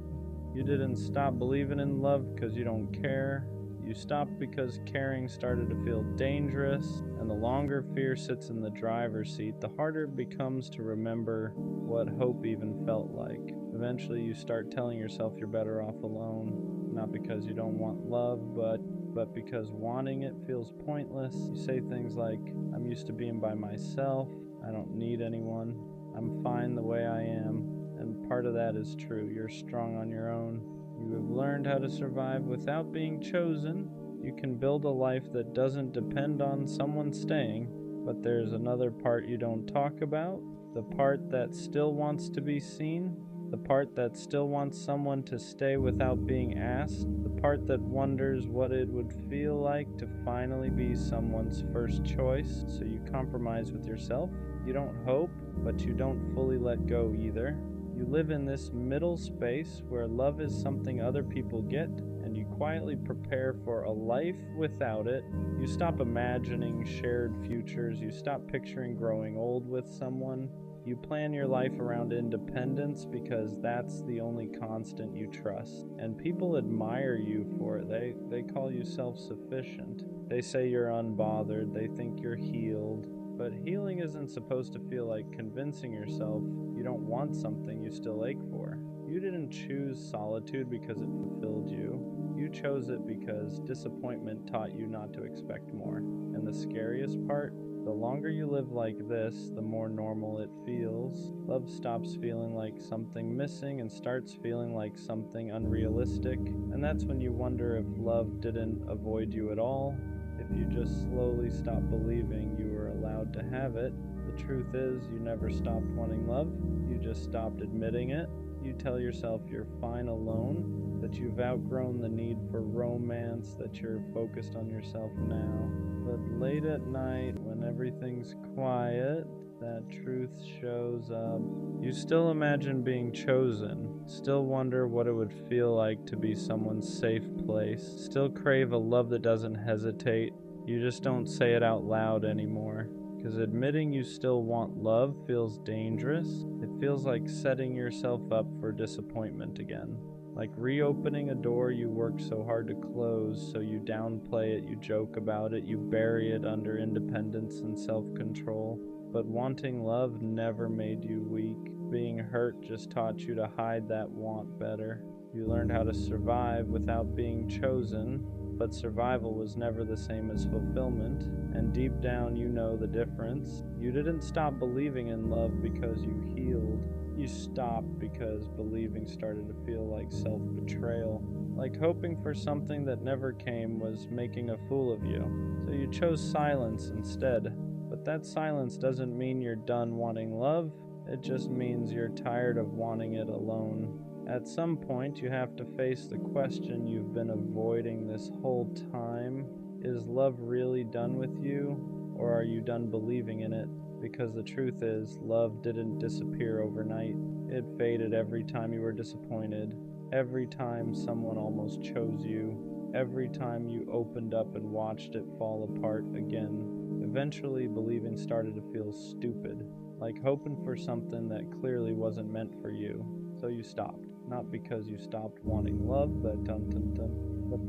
A: You didn't stop believing in love because you don't care. You stopped because caring started to feel dangerous, and the longer fear sits in the driver's seat, the harder it becomes to remember what hope even felt like. Eventually you start telling yourself you're better off alone, not because you don't want love, but because wanting it feels pointless. You say things like, I'm used to being by myself, I don't need anyone, I'm fine the way I am. And part of that is true. You're strong on your own. You have learned how to survive without being chosen. You can build a life that doesn't depend on someone staying. But there's another part you don't talk about. The part that still wants to be seen. The part that still wants someone to stay without being asked. The part that wonders what it would feel like to finally be someone's first choice. So you compromise with yourself. You don't hope, but you don't fully let go either. You live in this middle space where love is something other people get, and you quietly prepare for a life without it. You stop imagining shared futures. You stop picturing growing old with someone. You plan your life around independence because that's the only constant you trust. And people admire you for it. They call you self-sufficient. They say you're unbothered. They think you're healed. But healing isn't supposed to feel like convincing yourself you don't want something you still ache for. You didn't choose solitude because it fulfilled you. You chose it because disappointment taught you not to expect more. And the scariest part, the longer you live like this, the more normal it feels. Love stops feeling like something missing and starts feeling like something unrealistic. And that's when you wonder if love didn't avoid you at all. If you just slowly stopped believing you were allowed to have it. The truth is, you never stopped wanting love. You just stopped admitting it. You tell yourself you're fine alone, that you've outgrown the need for romance, that you're focused on yourself now. But late at night, when everything's quiet, that truth shows up. You still imagine being chosen, still wonder what it would feel like to be someone's safe place, still crave a love that doesn't hesitate. You just don't say it out loud anymore. Because admitting you still want love feels dangerous. It feels like setting yourself up for disappointment again. Like reopening a door you worked so hard to close, so you downplay it, you joke about it, you bury it under independence and self-control. But wanting love never made you weak. Being hurt just taught you to hide that want better. You learned how to survive without being chosen, but survival was never the same as fulfillment, and deep down you know the difference. You didn't stop believing in love because you healed. You stopped because believing started to feel like self-betrayal. Like hoping for something that never came was making a fool of you. So you chose silence instead. But that silence doesn't mean you're done wanting love. It just means you're tired of wanting it alone. At some point, you have to face the question you've been avoiding this whole time. Is love really done with you, or are you done believing in it? Because the truth is, love didn't disappear overnight. It faded every time you were disappointed, every time someone almost chose you, every time you opened up and watched it fall apart again. Eventually, believing started to feel stupid, like hoping for something that clearly wasn't meant for you. So you stopped. Not because you stopped wanting love, but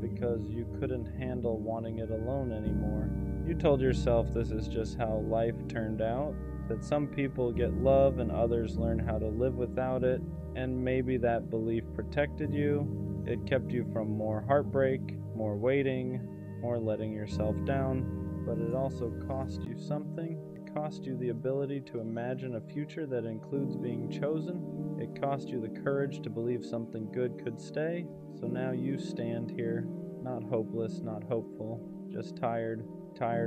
A: because you couldn't handle wanting it alone anymore. You told yourself this is just how life turned out, that some people get love and others learn how to live without it, and maybe that belief protected you. It kept you from more heartbreak, more waiting, more letting yourself down, but it also cost you something. It cost you the ability to imagine a future that includes being chosen. It cost you the courage to believe something good could stay. So now you stand here, not hopeless, not hopeful, just tired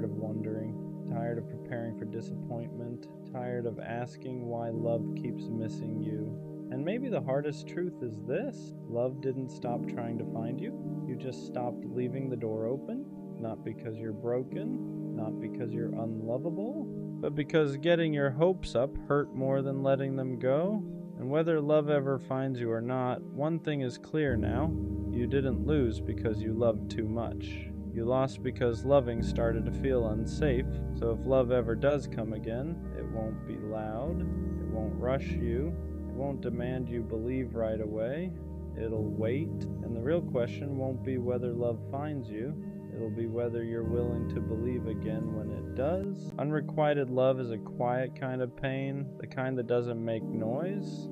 A: of wondering, tired of preparing for disappointment, tired of asking why love keeps missing you. And maybe the hardest truth is this: love didn't stop trying to find you. You just stopped leaving the door open, not because you're broken, not because you're unlovable, but because getting your hopes up hurt more than letting them go. And whether love ever finds you or not, one thing is clear now. You didn't lose because you loved too much. You lost because loving started to feel unsafe. So if love ever does come again, it won't be loud, it won't rush you, it won't demand you believe right away. It'll wait. And the real question won't be whether love finds you. It'll be whether you're willing to believe again when it does. Unrequited love is a quiet kind of pain, the kind that doesn't make noise.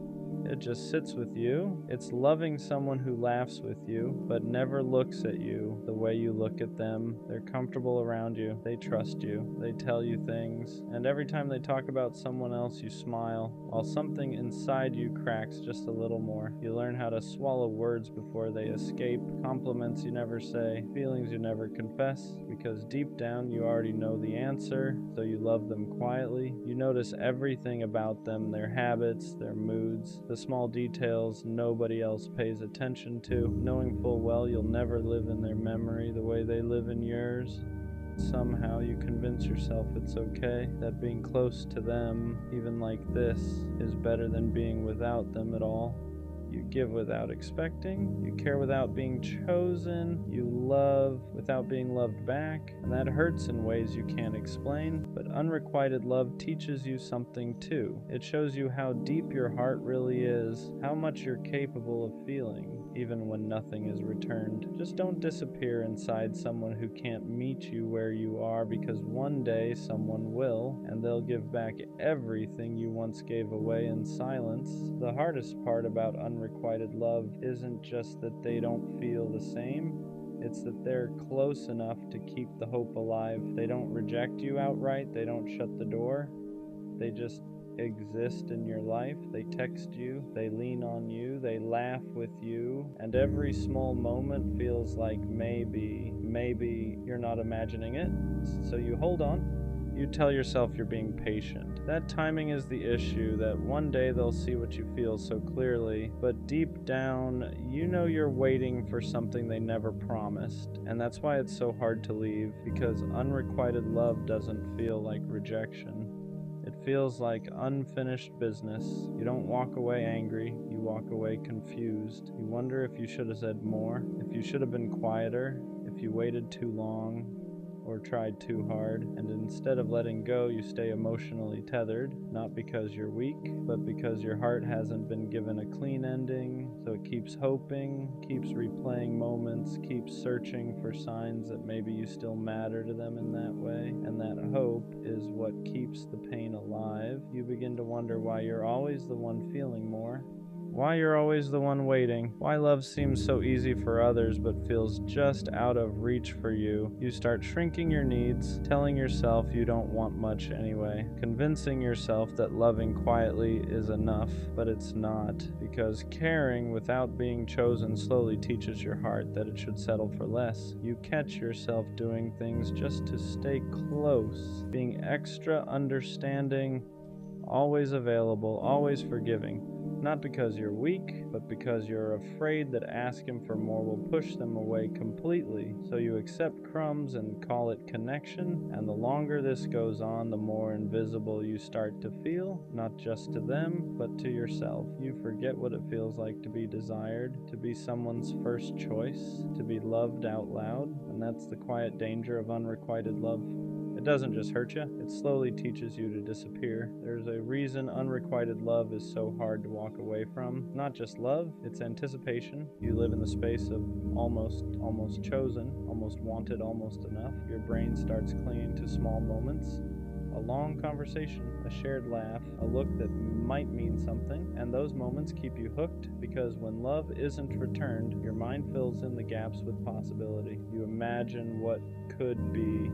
A: It just sits with you. It's loving someone who laughs with you, but never looks at you the way you look at them. They're comfortable around you. They trust you. They tell you things. And every time they talk about someone else, you smile, while something inside you cracks just a little more. You learn how to swallow words before they escape, compliments you never say, feelings you never confess, because deep down you already know the answer, so you love them quietly. You notice everything about them, their habits, their moods, the small details nobody else pays attention to, knowing full well you'll never live in their memory the way they live in yours. Somehow you convince yourself it's okay, that being close to them, even like this, is better than being without them at all. You give without expecting. You care without being chosen. You love without being loved back. And that hurts in ways you can't explain. But unrequited love teaches you something too. It shows you how deep your heart really is, how much you're capable of feeling, even when nothing is returned. Just don't disappear inside someone who can't meet you where you are, because one day someone will, and they'll give back everything you once gave away in silence. The hardest part about unrequited love isn't just that they don't feel the same, it's that they're close enough to keep the hope alive. They don't reject you outright, they don't shut the door, they just exist in your life. They text you, they lean on you, they laugh with you, and every small moment feels like maybe you're not imagining it. So you hold on. You tell yourself you're being patient. That timing is the issue, that one day they'll see what you feel so clearly, but deep down, you know you're waiting for something they never promised. And that's why it's so hard to leave, because unrequited love doesn't feel like rejection. It feels like unfinished business. You don't walk away angry, you walk away confused. You wonder if you should have said more, if you should have been quieter, if you waited too long, or tried too hard, and instead of letting go, you stay emotionally tethered, not because you're weak, but because your heart hasn't been given a clean ending, so it keeps hoping, keeps replaying moments, keeps searching for signs that maybe you still matter to them in that way, and that hope is what keeps the pain alive. You begin to wonder why you're always the one feeling more, why you're always the one waiting, why love seems so easy for others but feels just out of reach for you. You start shrinking your needs, telling yourself you don't want much anyway, convincing yourself that loving quietly is enough, but it's not, because caring without being chosen slowly teaches your heart that it should settle for less. You catch yourself doing things just to stay close, being extra understanding, always available, always forgiving. Not because you're weak, but because you're afraid that asking for more will push them away completely. So you accept crumbs and call it connection, and the longer this goes on, the more invisible you start to feel, not just to them, but to yourself. You forget what it feels like to be desired, to be someone's first choice, to be loved out loud, and that's the quiet danger of unrequited love. It doesn't just hurt you, it slowly teaches you to disappear. There's a reason unrequited love is so hard to walk away from. Not just love, it's anticipation. You live in the space of almost chosen, almost wanted, almost enough. Your brain starts clinging to small moments. A long conversation, a shared laugh, a look that might mean something, and those moments keep you hooked, because when love isn't returned, your mind fills in the gaps with possibility. You imagine what could be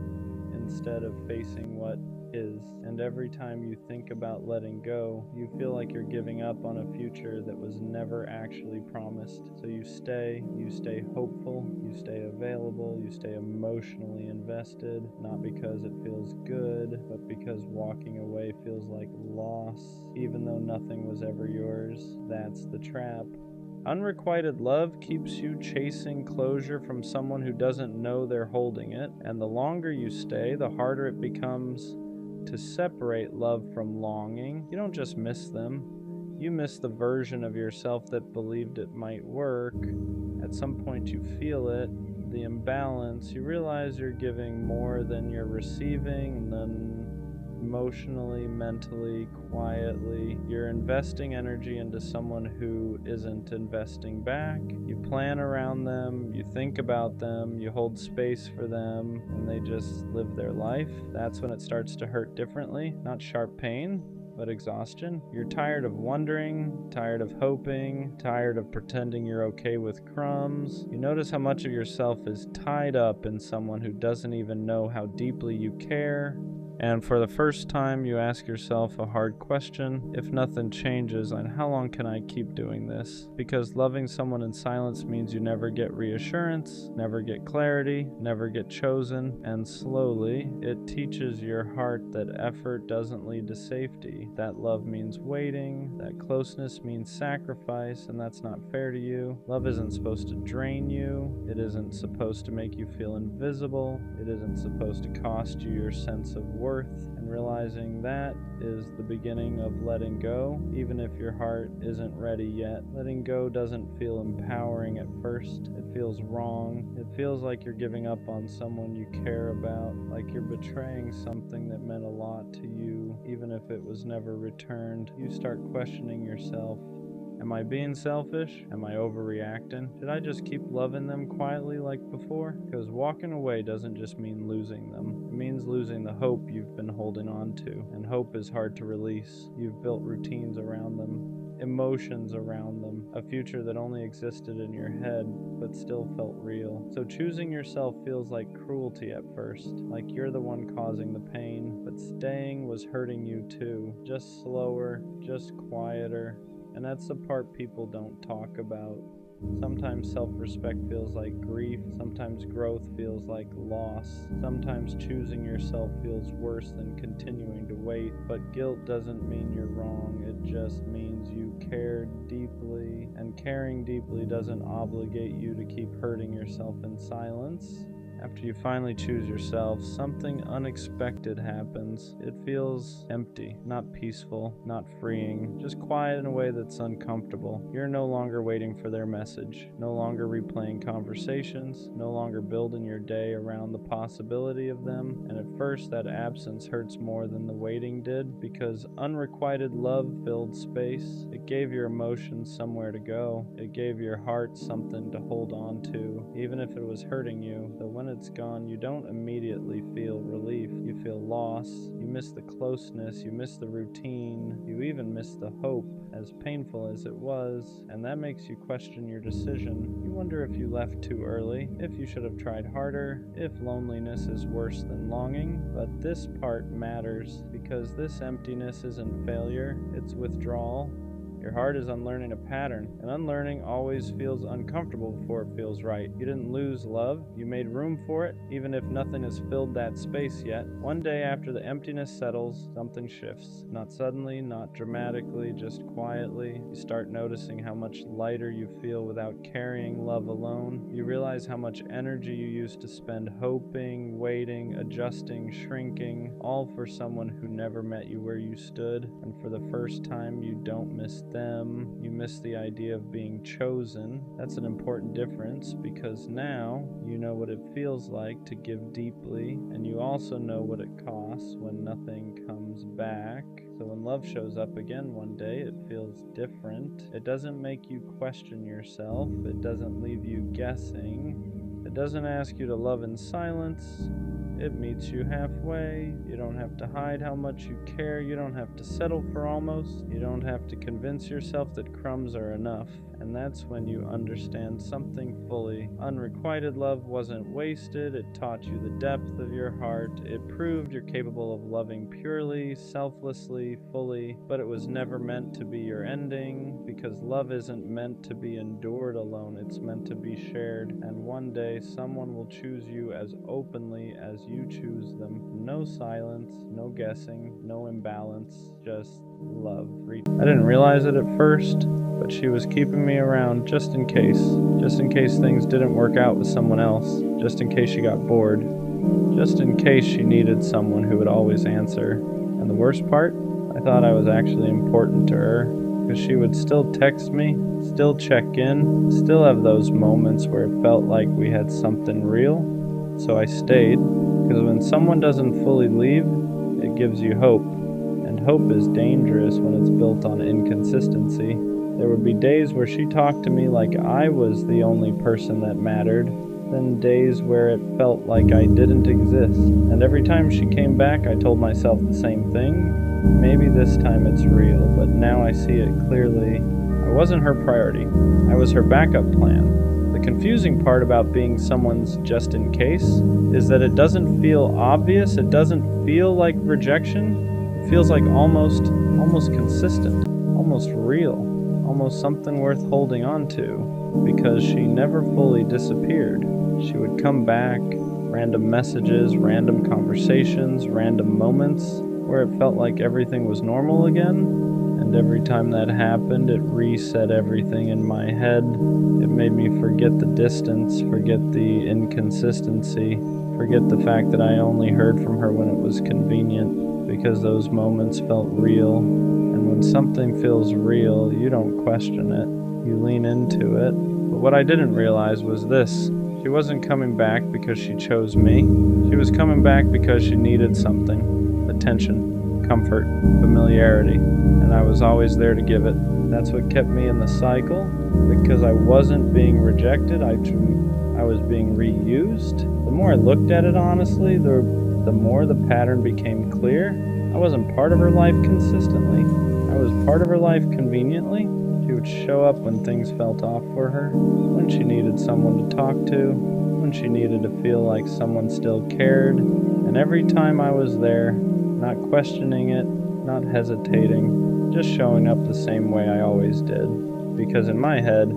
A: instead of facing what is, and every time you think about letting go, you feel like you're giving up on a future that was never actually promised. So you stay hopeful, you stay available, you stay emotionally invested, not because it feels good, but because walking away feels like loss, even though nothing was ever yours. That's the trap. Unrequited love keeps you chasing closure from someone who doesn't know they're holding it, and the longer you stay, the harder it becomes to separate love from longing. You don't just miss them, you miss the version of yourself that believed it might work. At some point you feel it, the imbalance, you realize you're giving more than you're receiving, and then emotionally, mentally, quietly, you're investing energy into someone who isn't investing back. You plan around them, you think about them, you hold space for them, and they just live their life. That's when it starts to hurt differently. Not sharp pain, but exhaustion. You're tired of wondering, tired of hoping, tired of pretending you're okay with crumbs. You notice how much of yourself is tied up in someone who doesn't even know how deeply you care. And for the first time, you ask yourself a hard question: if nothing changes, then how long can I keep doing this? Because loving someone in silence means you never get reassurance, never get clarity, never get chosen, and slowly, it teaches your heart that effort doesn't lead to safety. That love means waiting, that closeness means sacrifice, and that's not fair to you. Love isn't supposed to drain you, it isn't supposed to make you feel invisible, it isn't supposed to cost you your sense of worth. worth, and realizing that is the beginning of letting go, even if your heart isn't ready yet. Letting go doesn't feel empowering at first. It feels wrong. It feels like you're giving up on someone you care about, like you're betraying something that meant a lot to you, even if it was never returned. You start questioning yourself. Am I being selfish? Am I overreacting? Did I just keep loving them quietly like before? Because walking away doesn't just mean losing them. It means losing the hope you've been holding on to. And hope is hard to release. You've built routines around them, emotions around them, a future that only existed in your head but still felt real. So choosing yourself feels like cruelty at first, like you're the one causing the pain, but staying was hurting you too. Just slower, just quieter. And that's the part people don't talk about. Sometimes self-respect feels like grief. Sometimes growth feels like loss. Sometimes choosing yourself feels worse than continuing to wait. But guilt doesn't mean you're wrong. It just means you cared deeply. And caring deeply doesn't obligate you to keep hurting yourself in silence. After you finally choose yourself, something unexpected happens. It feels empty, not peaceful, not freeing, just quiet in a way that's uncomfortable. You're no longer waiting for their message, no longer replaying conversations, no longer building your day around the possibility of them. And at first, that absence hurts more than the waiting did, because unrequited love filled space. It gave your emotions somewhere to go. It gave your heart something to hold on to, even if it was hurting you. Though when it's gone, you don't immediately feel relief. You feel loss. You miss the closeness. You miss the routine. You even miss the hope, as painful as it was. And that makes you question your decision. You wonder if you left too early, if you should have tried harder, if loneliness is worse than longing. But this part matters, because this emptiness isn't failure, it's withdrawal. Your heart is unlearning a pattern, and unlearning always feels uncomfortable before it feels right. You didn't lose love, you made room for it, even if nothing has filled that space yet. One day after the emptiness settles, something shifts. Not suddenly, not dramatically, just quietly. You start noticing how much lighter you feel without carrying love alone. You realize how much energy you used to spend hoping, waiting, adjusting, shrinking, all for someone who never met you where you stood. And for the first time, you don't miss them. You miss the idea of being chosen. That's an important difference, because now you know what it feels like to give deeply, and you also know what it costs when nothing comes back. So when love shows up again one day, it feels different. It doesn't make you question yourself. It doesn't leave you guessing. It doesn't ask you to love in silence. It meets you halfway. You don't have to hide how much you care. You don't have to settle for almost. You don't have to convince yourself that crumbs are enough. And that's when you understand something fully. Unrequited love wasn't wasted. It taught you the depth of your heart. It proved you're capable of loving purely, selflessly, fully. But it was never meant to be your ending, because love isn't meant to be endured alone. It's meant to be shared. And one day, someone will choose you as openly as you choose them. No silence, no guessing, no imbalance, just love. I didn't realize it at first, but she was keeping me around just in case things didn't work out with someone else, just in case she got bored, just in case she needed someone who would always answer. And the worst part, I thought I was actually important to her, because she would still text me, still check in, still have those moments where it felt like we had something real. So I stayed, because when someone doesn't fully leave, it gives you hope. And hope is dangerous when it's built on inconsistency. There would be days where she talked to me like I was the only person that mattered, then days where it felt like I didn't exist. And every time she came back, I told myself the same thing. Maybe this time it's real, but now I see it clearly. I wasn't her priority. I was her backup plan. The confusing part about being someone's just in case is that it doesn't feel obvious. It doesn't feel like rejection. It feels like almost consistent, almost real, almost something worth holding on to, because she never fully disappeared. She would come back, random messages, random conversations, random moments where it felt like everything was normal again. And every time that happened, it reset everything in my head. It made me forget the distance, forget the inconsistency, forget the fact that I only heard from her when it was convenient, because those moments felt real. And when something feels real, you don't question it, you lean into it. But what I didn't realize was this: she wasn't coming back because she chose me. She was coming back because she needed something: attention, comfort, familiarity, and I was always there to give it. That's what kept me in the cycle, because I wasn't being rejected, I was being reused. The more I looked at it honestly, the more the pattern became clear. I wasn't part of her life consistently. I was part of her life conveniently. She would show up when things felt off for her, when she needed someone to talk to, when she needed to feel like someone still cared. And every time I was there, not questioning it, not hesitating, just showing up the same way I always did. Because in my head,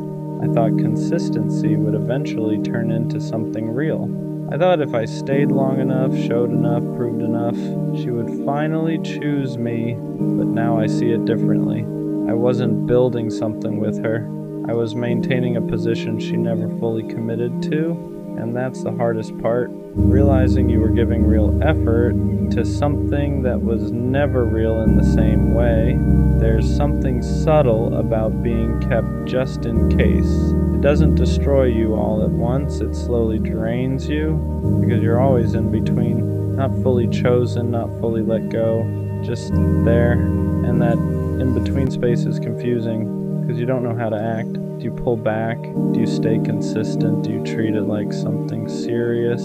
A: I thought consistency would eventually turn into something real. I thought if I stayed long enough, showed enough, proved enough, she would finally choose me, but now I see it differently. I wasn't building something with her. I was maintaining a position she never fully committed to, and that's the hardest part. Realizing you were giving real effort to something that was never real in the same way. There's something subtle about being kept just in case. It doesn't destroy you all at once, it slowly drains you, because you're always in between, not fully chosen, not fully let go, just there. And that in-between space is confusing, because you don't know how to act. Do you pull back? Do you stay consistent? Do you treat it like something serious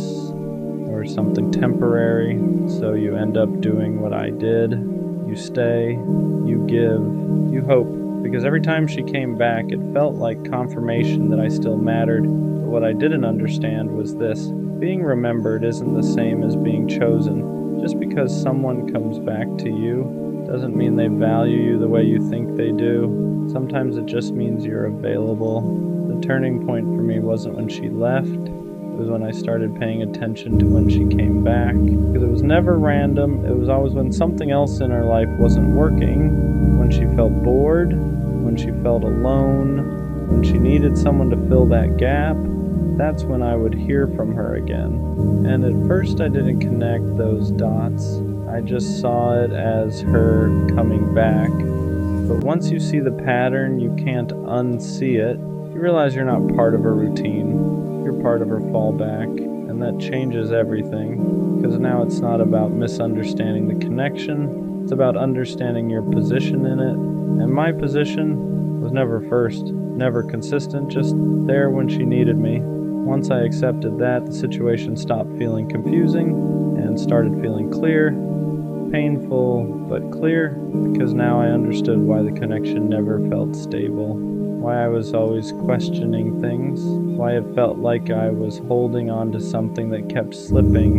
A: or something temporary? So you end up doing what I did. You stay, you give, you hope. Because every time she came back, it felt like confirmation that I still mattered. But what I didn't understand was this: being remembered isn't the same as being chosen. Just because someone comes back to you doesn't mean they value you the way you think they do. Sometimes it just means you're available. The turning point for me wasn't when she left. It was when I started paying attention to when she came back. Because it was never random. It was always when something else in her life wasn't working, when she felt bored, when she felt alone, when she needed someone to fill that gap. That's when I would hear from her again. And at first I didn't connect those dots. I just saw it as her coming back. But once you see the pattern, you can't unsee it. You realize you're not part of her routine. You're part of her fallback. And that changes everything. Because now it's not about misunderstanding the connection. It's about understanding your position in it. And my position was never first, never consistent, just there when she needed me. Once I accepted that, the situation stopped feeling confusing and started feeling clear. Painful, but clear, because now I understood why the connection never felt stable, why I was always questioning things, why it felt like I was holding on to something that kept slipping.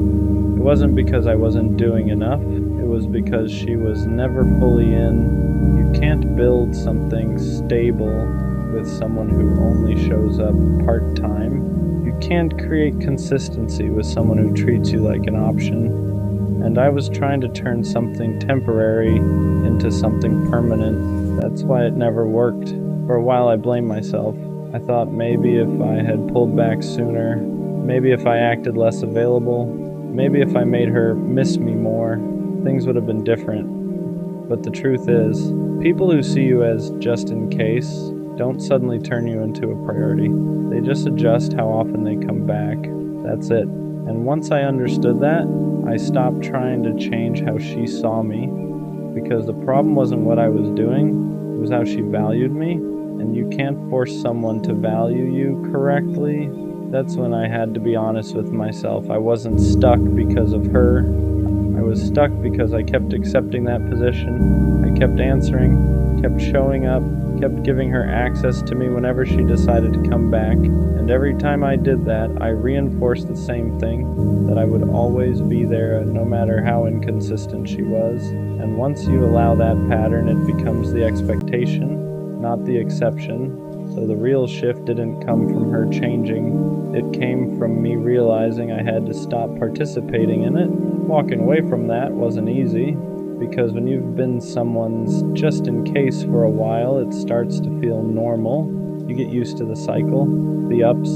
A: It wasn't because I wasn't doing enough, it was because she was never fully in. You can't build something stable with someone who only shows up part-time. You can't create consistency with someone who treats you like an option. And I was trying to turn something temporary into something permanent. That's why it never worked. For a while I blamed myself. I thought maybe if I had pulled back sooner, maybe if I acted less available, maybe if I made her miss me more, things would have been different. But the truth is, people who see you as just in case don't suddenly turn you into a priority. They just adjust how often they come back. That's it. And once I understood that, I stopped trying to change how she saw me, because the problem wasn't what I was doing, it was how she valued me. And you can't force someone to value you correctly. That's when I had to be honest with myself. I wasn't stuck because of her. I was stuck because I kept accepting that position. I kept answering, kept showing up, kept giving her access to me whenever she decided to come back. And every time I did that, I reinforced the same thing, that I would always be there no matter how inconsistent she was. And once you allow that pattern, it becomes the expectation, not the exception. So the real shift didn't come from her changing. It came from me realizing I had to stop participating in it. Walking away from that wasn't easy, because when you've been someone's just in case for a while, it starts to feel normal. You get used to the cycle, the ups,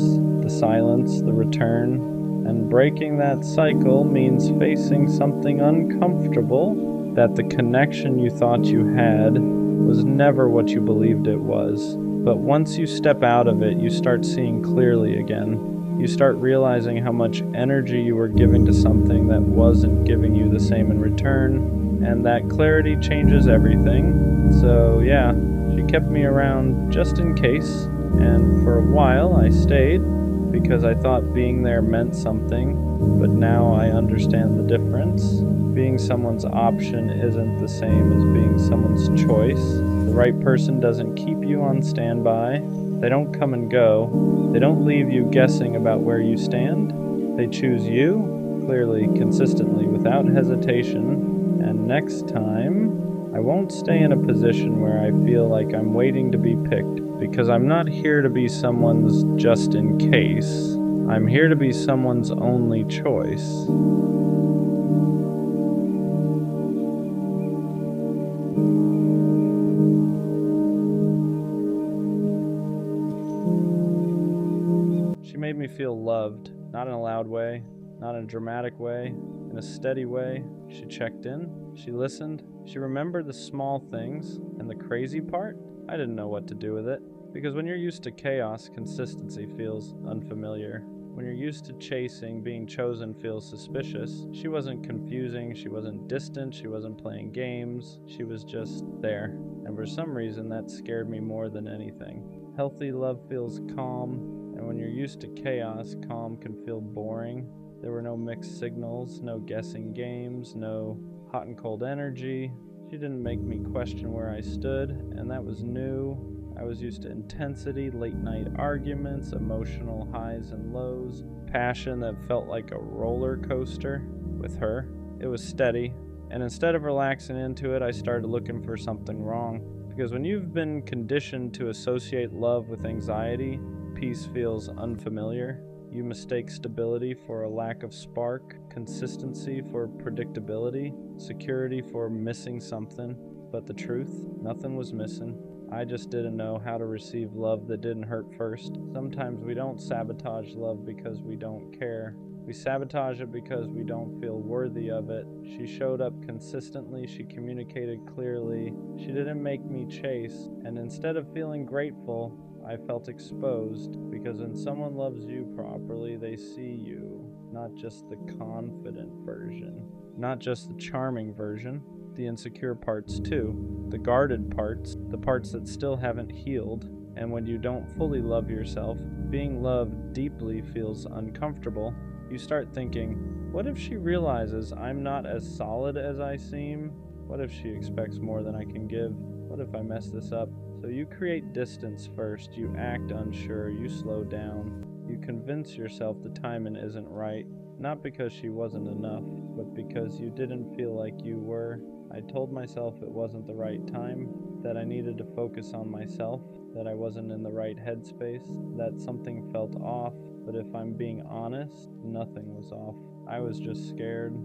A: the silence, the return. And breaking that cycle means facing something uncomfortable, that the connection you thought you had was never what you believed it was. But once you step out of it, you start seeing clearly again. You start realizing how much energy you were giving to something that wasn't giving you the same in return, and that clarity changes everything. So yeah, she kept me around just in case, and for a while I stayed because I thought being there meant something, but now I understand the difference. Being someone's option isn't the same as being someone's choice. The right person doesn't keep you on standby. They don't come and go. They don't leave you guessing about where you stand. They choose you, clearly, consistently, without hesitation. And next time, I won't stay in a position where I feel like I'm waiting to be picked, because I'm not here to be someone's just in case. I'm here to be someone's only choice. She made me feel loved, not in a loud way, not in a dramatic way, in a steady way. She checked in, she listened, she remembered the small things, and the crazy part? I didn't know what to do with it. Because when you're used to chaos, consistency feels unfamiliar. When you're used to chasing, being chosen feels suspicious. She wasn't confusing, she wasn't distant, she wasn't playing games, she was just there. And for some reason, that scared me more than anything. Healthy love feels calm, and when you're used to chaos, calm can feel boring. There were no mixed signals, no guessing games, no hot and cold energy. She didn't make me question where I stood, and that was new. I was used to intensity, late-night arguments, emotional highs and lows, passion that felt like a roller coaster. With her, it was steady, and instead of relaxing into it, I started looking for something wrong. Because when you've been conditioned to associate love with anxiety, peace feels unfamiliar. You mistake stability for a lack of spark, consistency for predictability, security for missing something. But the truth, nothing was missing. I just didn't know how to receive love that didn't hurt first. Sometimes we don't sabotage love because we don't care. We sabotage it because we don't feel worthy of it. She showed up consistently, she communicated clearly, she didn't make me chase, and instead of feeling grateful, I felt exposed, because when someone loves you properly, they see you, not just the confident version, not just the charming version, the insecure parts too, the guarded parts, the parts that still haven't healed. And when you don't fully love yourself, being loved deeply feels uncomfortable. You start thinking, what if she realizes I'm not as solid as I seem? What if she expects more than I can give? What if I mess this up? So you create distance first, you act unsure, you slow down, you convince yourself the timing isn't right, not because she wasn't enough, but because you didn't feel like you were. I told myself it wasn't the right time, that I needed to focus on myself, that I wasn't in the right headspace, that something felt off, but if I'm being honest, nothing was off. I was just scared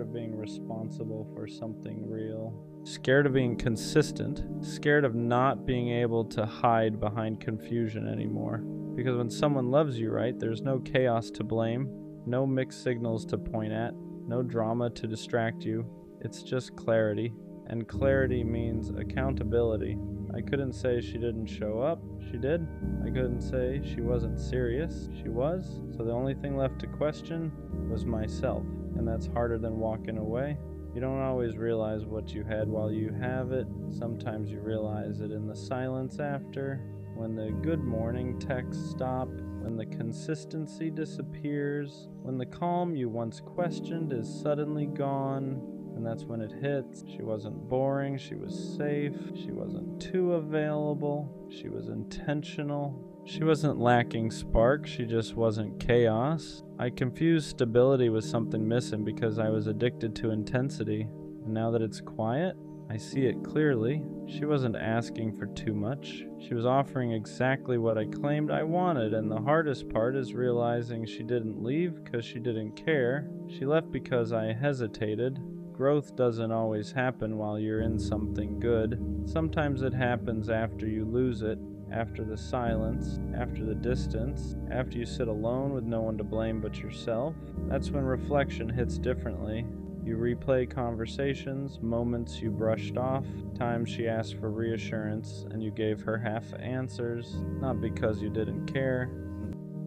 A: of being responsible for something real. Scared of being consistent, scared of not being able to hide behind confusion anymore. Because when someone loves you right, there's no chaos to blame, no mixed signals to point at, no drama to distract you. It's just clarity, and clarity means accountability. I couldn't say she didn't show up, she did. I couldn't say she wasn't serious, she was. So the only thing left to question was myself, and that's harder than walking away. You don't always realize what you had while you have it. Sometimes you realize it in the silence after, when the good morning texts stop, when the consistency disappears, when the calm you once questioned is suddenly gone. And that's when it hits. She wasn't boring, she was safe, she wasn't too available, she was intentional. She wasn't lacking spark, she just wasn't chaos. I confused stability with something missing because I was addicted to intensity. And now that it's quiet, I see it clearly. She wasn't asking for too much. She was offering exactly what I claimed I wanted, and the hardest part is realizing she didn't leave because she didn't care. She left because I hesitated. Growth doesn't always happen while you're in something good. Sometimes it happens after you lose it. after the silence, after the distance, after you sit alone with no one to blame but yourself, that's when reflection hits differently. You replay conversations, moments you brushed off, times she asked for reassurance and you gave her half answers, not because you didn't care,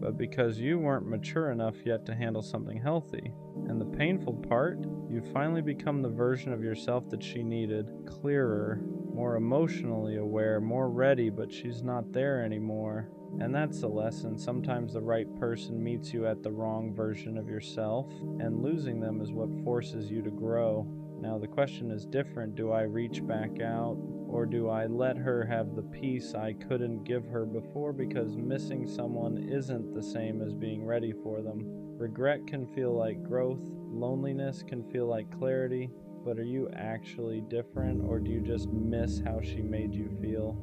A: but because you weren't mature enough yet to handle something healthy. And the painful part, you finally become the version of yourself that she needed, clearer, more emotionally aware, more ready, but she's not there anymore. And that's the lesson. Sometimes the right person meets you at the wrong version of yourself, and losing them is what forces you to grow. Now the question is different. Do I reach back out, or do I let her have the peace I couldn't give her before because missing someone isn't the same as being ready for them? Regret can feel like growth, loneliness can feel like clarity, but are you actually different, or do you just miss how she made you feel?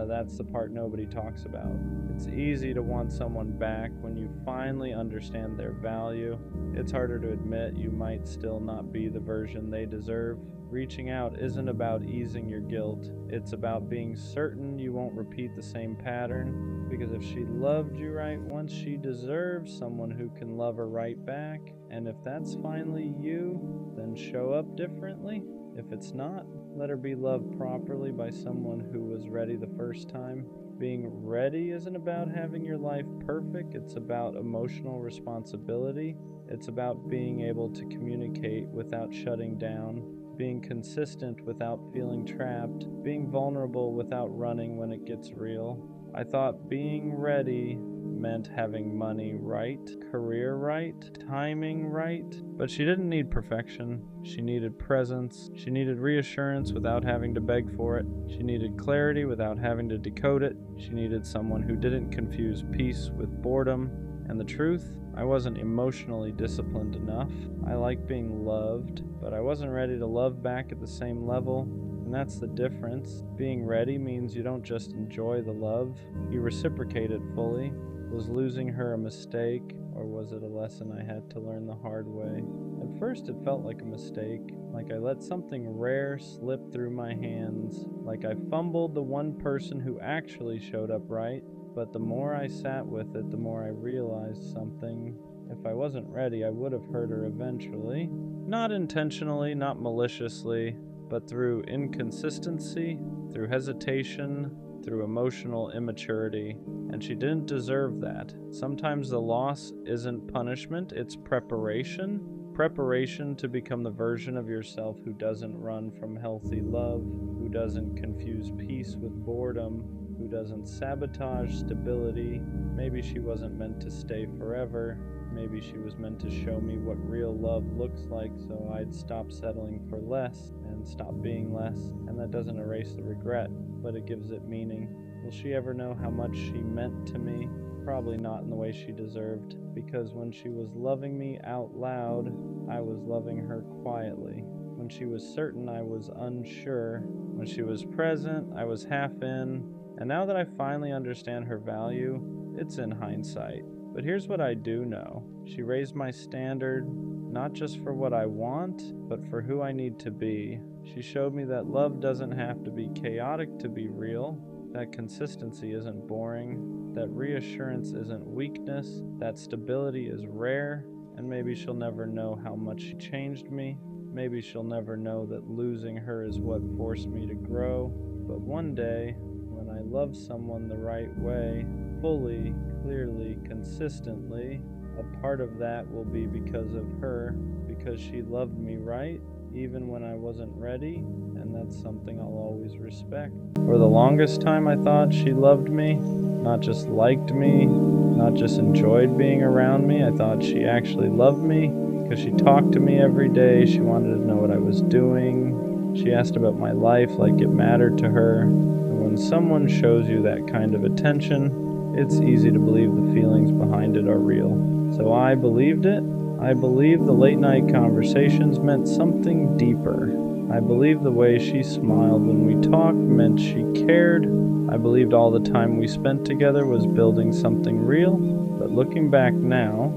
A: That's the part nobody talks about. It's easy to want someone back when you finally understand their value. It's harder to admit you might still not be the version they deserve. Reaching out isn't about easing your guilt. It's about being certain you won't repeat the same pattern. Because if she loved you right once, she deserves someone who can love her right back. And if that's finally you, then show up differently. If it's not, let her be loved properly by someone who was ready the first time. Being ready isn't about having your life perfect. It's about emotional responsibility. It's about being able to communicate without shutting down, being consistent without feeling trapped, being vulnerable without running when it gets real. I thought being ready meant having money right, career right, timing right, but she didn't need perfection. She needed presence. She needed reassurance without having to beg for it. She needed clarity without having to decode it. She needed someone who didn't confuse peace with boredom. And the truth, I wasn't emotionally disciplined enough. I liked being loved, but I wasn't ready to love back at the same level. And that's the difference. Being ready means you don't just enjoy the love, you reciprocate it fully. Was losing her a mistake, or was it a lesson I had to learn the hard way? At first it felt like a mistake, like I let something rare slip through my hands, like I fumbled the one person who actually showed up right. But the more I sat with it, the more I realized something. If I wasn't ready, I would have hurt her eventually. Not intentionally, not maliciously, but through inconsistency, through hesitation, through emotional immaturity. And she didn't deserve that. Sometimes the loss isn't punishment, it's preparation. Preparation to become the version of yourself who doesn't run from healthy love, who doesn't confuse peace with boredom, who doesn't sabotage stability. Maybe she wasn't meant to stay forever. Maybe she was meant to show me what real love looks like, so I'd stop settling for less and stop being less. And that doesn't erase the regret, but it gives it meaning. Will she ever know how much she meant to me? Probably not in the way she deserved, because when she was loving me out loud, I was loving her quietly. When she was certain, I was unsure. When she was present, I was half in. And now that I finally understand her value, it's in hindsight. But here's what I do know. She raised my standard, not just for what I want, but for who I need to be. She showed me that love doesn't have to be chaotic to be real, that consistency isn't boring, that reassurance isn't weakness, that stability is rare, and maybe she'll never know how much she changed me. Maybe she'll never know that losing her is what forced me to grow. But one day, when I love someone the right way, fully, clearly, consistently, a part of that will be because of her, because she loved me right, even when I wasn't ready, and that's something I'll always respect. For the longest time I thought she loved me, not just liked me, not just enjoyed being around me. I thought she actually loved me, because she talked to me every day, she wanted to know what I was doing, she asked about my life like it mattered to her. And when someone shows you that kind of attention, it's easy to believe the feelings behind it are real. So I believed it. I believed the late night conversations meant something deeper. I believed the way she smiled when we talked meant she cared. I believed all the time we spent together was building something real. But looking back now,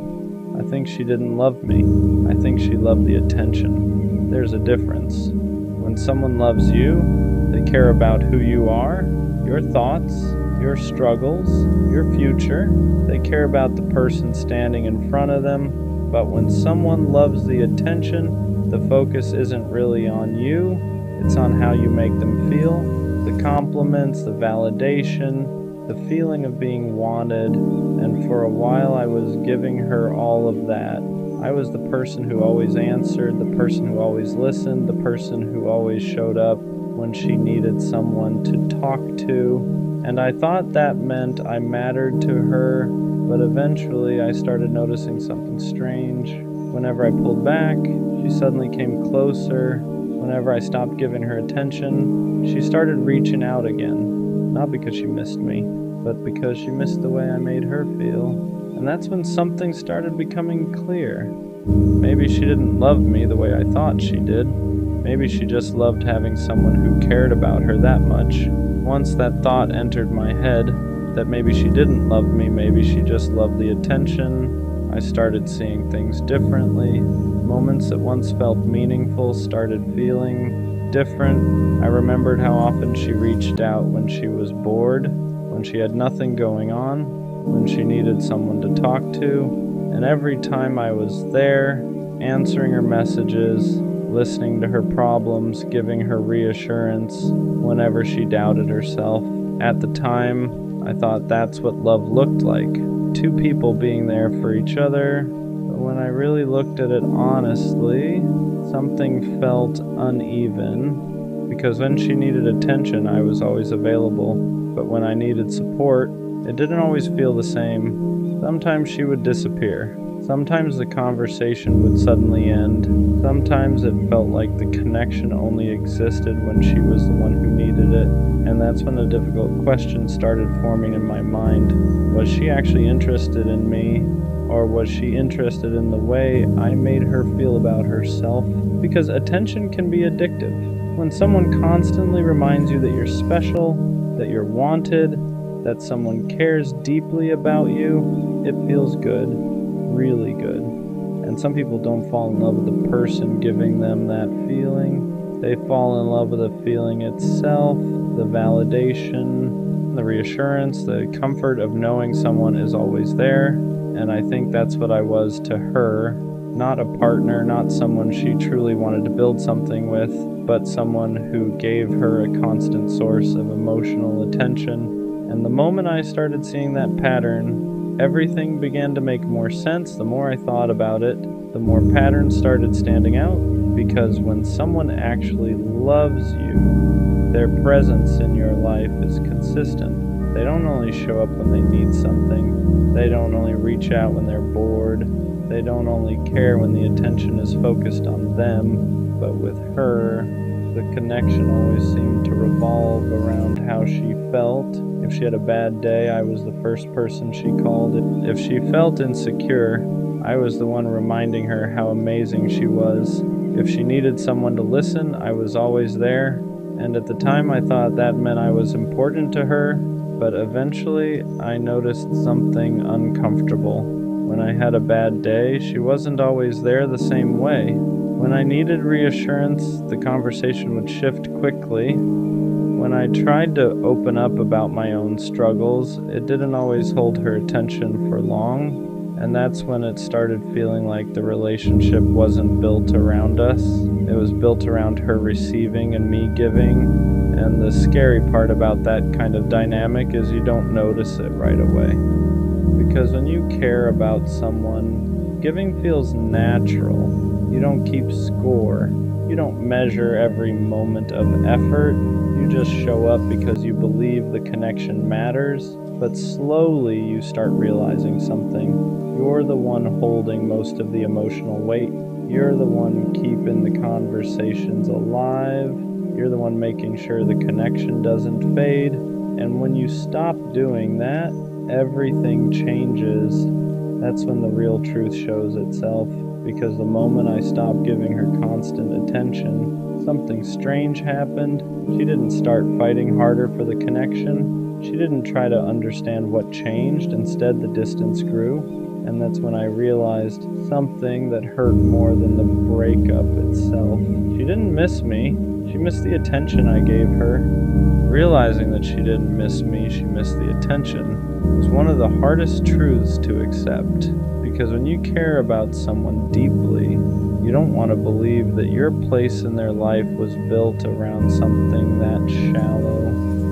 A: I think she didn't love me. I think she loved the attention. There's a difference. When someone loves you, they care about who you are, your thoughts, your struggles, your future. They care about the person standing in front of them. But when someone loves the attention, the focus isn't really on you, it's on how you make them feel. The compliments, the validation, the feeling of being wanted. And for a while I was giving her all of that. I was the person who always answered, the person who always listened, the person who always showed up when she needed someone to talk to. And I thought that meant I mattered to her, but eventually I started noticing something strange. Whenever I pulled back, she suddenly came closer. Whenever I stopped giving her attention, she started reaching out again. Not because she missed me, but because she missed the way I made her feel. And that's when something started becoming clear. Maybe she didn't love me the way I thought she did. Maybe she just loved having someone who cared about her that much. Once that thought entered my head, that maybe she didn't love me, maybe she just loved the attention, I started seeing things differently. Moments that once felt meaningful started feeling different. I remembered how often she reached out when she was bored, when she had nothing going on, when she needed someone to talk to. And every time I was there, answering her messages, listening to her problems, giving her reassurance whenever she doubted herself. At the time, I thought that's what love looked like. Two people being there for each other. But when I really looked at it honestly, something felt uneven. Because when she needed attention, I was always available. But when I needed support, it didn't always feel the same. Sometimes she would disappear. Sometimes the conversation would suddenly end. Sometimes it felt like the connection only existed when she was the one who needed it. And that's when a difficult question started forming in my mind. Was she actually interested in me? Or was she interested in the way I made her feel about herself? Because attention can be addictive. When someone constantly reminds you that you're special, that you're wanted, that someone cares deeply about you, it feels good, really good. And some people don't fall in love with the person giving them that feeling. They fall in love with the feeling itself, the validation, the reassurance, the comfort of knowing someone is always there. And I think that's what I was to her. Not a partner, not someone she truly wanted to build something with, but someone who gave her a constant source of emotional attention. And the moment I started seeing that pattern, everything began to make more sense. The more I thought about it, the more patterns started standing out. Because when someone actually loves you, their presence in your life is consistent. They don't only show up when they need something. They don't only reach out when they're bored. They don't only care when the attention is focused on them. But with her, the connection always seemed to revolve around how she felt. If she had a bad day, I was the first person she called. If she felt insecure, I was the one reminding her how amazing she was. If she needed someone to listen, I was always there. And at the time I thought that meant I was important to her, but eventually I noticed something uncomfortable. When I had a bad day, she wasn't always there the same way. When I needed reassurance, the conversation would shift quickly. When I tried to open up about my own struggles, it didn't always hold her attention for long. And that's when it started feeling like the relationship wasn't built around us. It was built around her receiving and me giving. And the scary part about that kind of dynamic is you don't notice it right away. Because when you care about someone, giving feels natural. You don't keep score. You don't measure every moment of effort. You just show up because you believe the connection matters. But slowly you start realizing something. You're the one holding most of the emotional weight. You're the one keeping the conversations alive. You're the one making sure the connection doesn't fade. And when you stop doing that, everything changes. That's when the real truth shows itself. Because the moment I stopped giving her constant attention, something strange happened. She didn't start fighting harder for the connection. She didn't try to understand what changed. Instead, the distance grew. And that's when I realized something that hurt more than the breakup itself. She didn't miss me. She missed the attention I gave her. Realizing that she didn't miss me, she missed the attention, was one of the hardest truths to accept. Because when you care about someone deeply, you don't want to believe that your place in their life was built around something that shallow.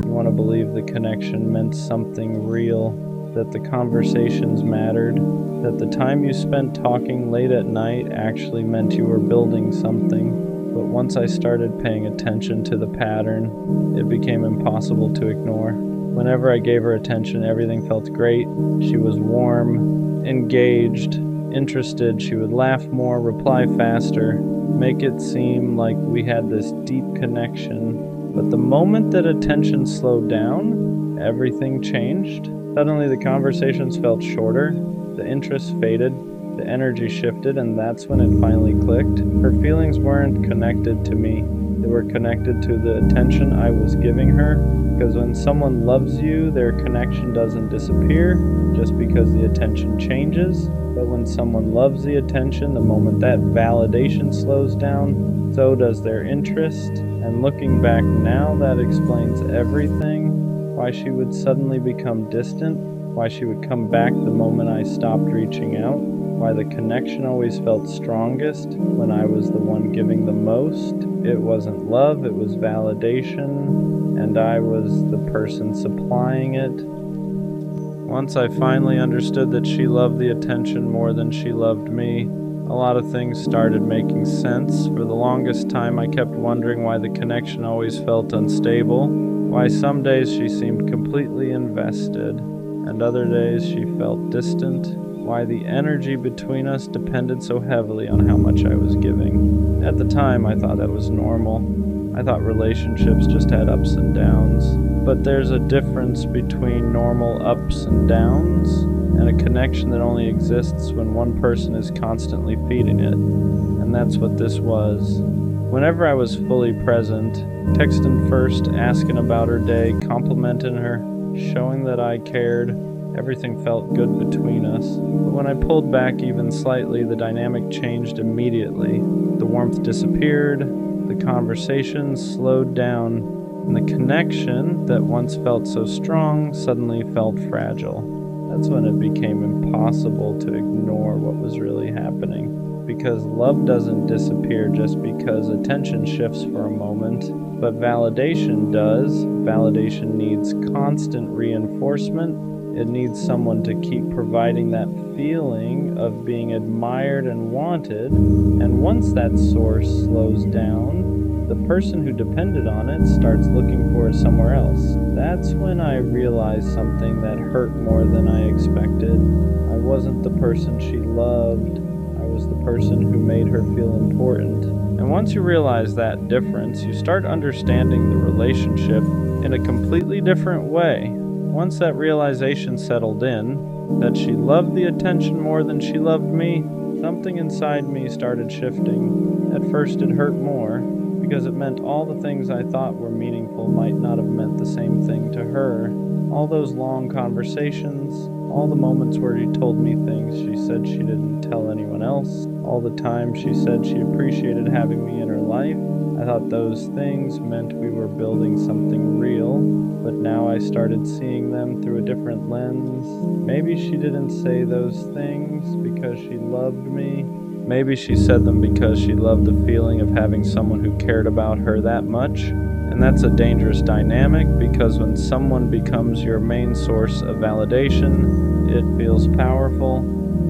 A: You want to believe the connection meant something real, that the conversations mattered, that the time you spent talking late at night actually meant you were building something. But once I started paying attention to the pattern, it became impossible to ignore. Whenever I gave her attention, everything felt great. She was warm, engaged, interested. She would laugh more, reply faster, make it seem like we had this deep connection. But the moment that attention slowed down, everything changed. Suddenly the conversations felt shorter, the interest faded, the energy shifted, and that's when it finally clicked. Her feelings weren't connected to me. They were connected to the attention I was giving her. Because when someone loves you, their connection doesn't disappear just because the attention changes. But when someone loves the attention, the moment that validation slows down, so does their interest. And looking back now, that explains everything. Why she would suddenly become distant, why she would come back the moment I stopped reaching out, why the connection always felt strongest when I was the one giving the most. It wasn't love, it was validation, and I was the person supplying it. Once I finally understood that she loved the attention more than she loved me, a lot of things started making sense. For the longest time, I kept wondering why the connection always felt unstable, why some days she seemed completely invested, and other days she felt distant, why the energy between us depended so heavily on how much I was giving. At the time, I thought that was normal. I thought relationships just had ups and downs. But there's a difference between normal ups and downs and a connection that only exists when one person is constantly feeding it. And that's what this was. Whenever I was fully present, texting first, asking about her day, complimenting her, showing that I cared, everything felt good between us. But when I pulled back even slightly, the dynamic changed immediately. The warmth disappeared, the conversation slowed down, and the connection that once felt so strong suddenly felt fragile. That's when it became impossible to ignore what was really happening. Because love doesn't disappear just because attention shifts for a moment, but validation does. Validation needs constant reinforcement. It needs someone to keep providing that feeling of being admired and wanted. And once that source slows down, the person who depended on it starts looking for it somewhere else. That's when I realized something that hurt more than I expected. I wasn't the person she loved. I was the person who made her feel important. And once you realize that difference, you start understanding the relationship in a completely different way. Once that realization settled in, that she loved the attention more than she loved me, something inside me started shifting. At first it hurt more, because it meant all the things I thought were meaningful might not have meant the same thing to her. All those long conversations, all the moments where she told me things she said she didn't tell anyone else, all the time she said she appreciated having me in her life. I thought those things meant we were building something real, but now I started seeing them through a different lens. Maybe she didn't say those things because she loved me. Maybe she said them because she loved the feeling of having someone who cared about her that much. And that's a dangerous dynamic, because when someone becomes your main source of validation, it feels powerful.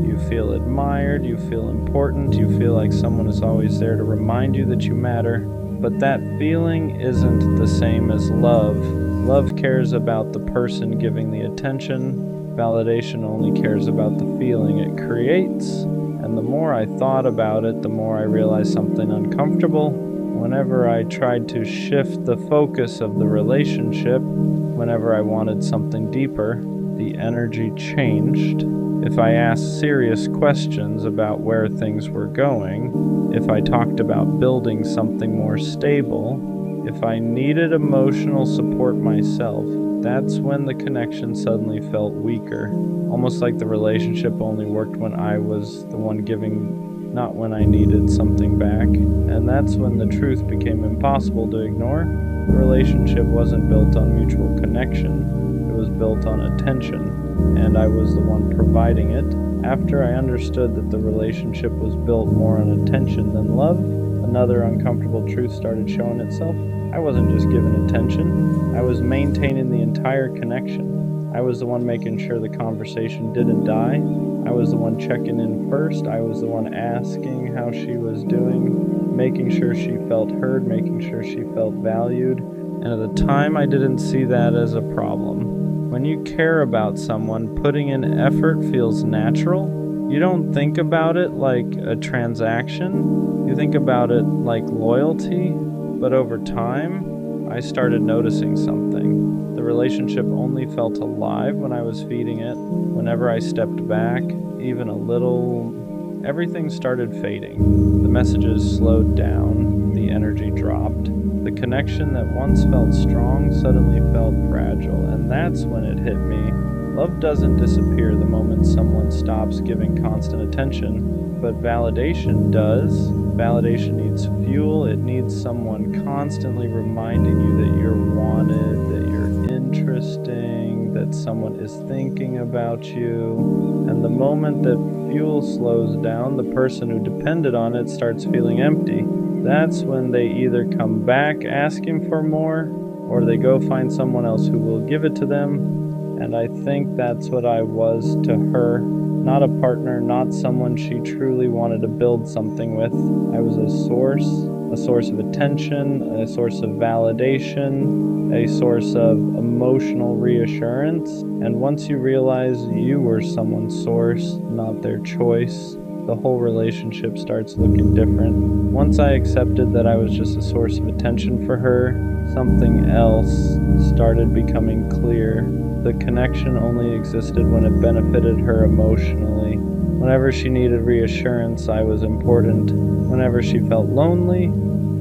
A: You feel admired, you feel important, you feel like someone is always there to remind you that you matter. But that feeling isn't the same as love. Love cares about the person giving the attention. Validation only cares about the feeling it creates. And the more I thought about it, the more I realized something uncomfortable. Whenever I tried to shift the focus of the relationship, whenever I wanted something deeper, the energy changed. If I asked serious questions about where things were going, if I talked about building something more stable, if I needed emotional support myself, that's when the connection suddenly felt weaker. Almost like the relationship only worked when I was the one giving not when I needed something back. And that's when the truth became impossible to ignore. The relationship wasn't built on mutual connection, it was built on attention, and I was the one providing it. After I understood that the relationship was built more on attention than love, another uncomfortable truth started showing itself. I wasn't just giving attention, I was maintaining the entire connection. I was the one making sure the conversation didn't die. I was the one checking in first. I was the one asking how she was doing, making sure she felt heard, making sure she felt valued. And at the time, I didn't see that as a problem. When you care about someone, putting in effort feels natural. You don't think about it like a transaction. You think about it like loyalty. But over time, I started noticing something. The relationship only felt alive when I was feeding it. Whenever I stepped back, even a little, everything started fading. The messages slowed down, the energy dropped. The connection that once felt strong suddenly felt fragile, and that's when it hit me. Love doesn't disappear the moment someone stops giving constant attention, but validation does. Validation needs fuel. It needs someone constantly reminding you that you're wanted, that you're interesting, that someone is thinking about you. And the moment that fuel slows down, the person who depended on it starts feeling empty. That's when they either come back asking for more, or they go find someone else who will give it to them. And I think that's what I was to her. Not a partner, not someone she truly wanted to build something with. I was a source of attention, a source of validation, a source of emotional reassurance. And once you realize you were someone's source, not their choice, the whole relationship starts looking different. Once I accepted that I was just a source of attention for her, something else started becoming clear. The connection only existed when it benefited her emotionally. Whenever she needed reassurance, I was important. Whenever she felt lonely,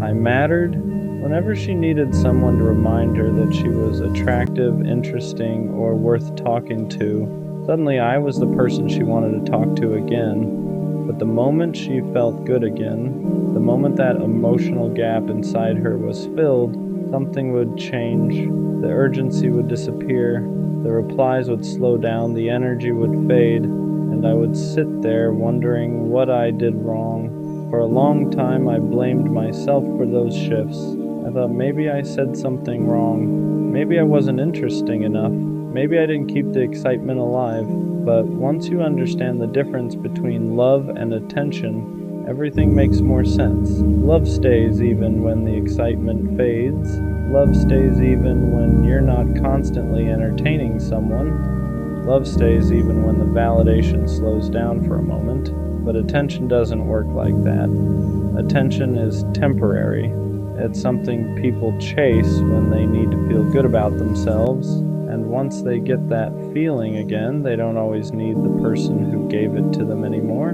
A: I mattered. Whenever she needed someone to remind her that she was attractive, interesting, or worth talking to, suddenly I was the person she wanted to talk to again. But the moment she felt good again, the moment that emotional gap inside her was filled, something would change. The urgency would disappear. The replies would slow down, the energy would fade, and I would sit there wondering what I did wrong. For a long time, I blamed myself for those shifts. I thought maybe I said something wrong. Maybe I wasn't interesting enough. Maybe I didn't keep the excitement alive. But once you understand the difference between love and attention, everything makes more sense. Love stays even when the excitement fades. Love stays even when you're not constantly entertaining someone. Love stays even when the validation slows down for a moment. But attention doesn't work like that. Attention is temporary. It's something people chase when they need to feel good about themselves. And once they get that feeling again, they don't always need the person who gave it to them anymore.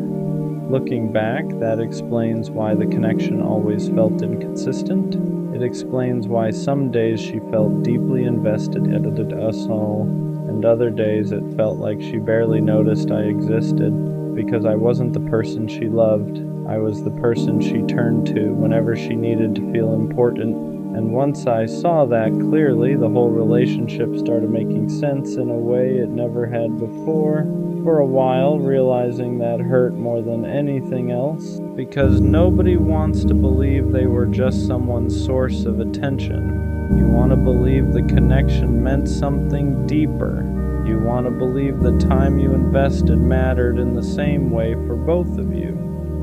A: Looking back, that explains why the connection always felt inconsistent. It explains why some days she felt deeply invested in us all, and other days it felt like she barely noticed I existed, because I wasn't the person she loved. I was the person she turned to whenever she needed to feel important. And once I saw that clearly, the whole relationship started making sense in a way it never had before. For a while, realizing that hurt more than anything else, because nobody wants to believe they were just someone's source of attention. You want to believe the connection meant something deeper. You want to believe the time you invested mattered in the same way for both of you.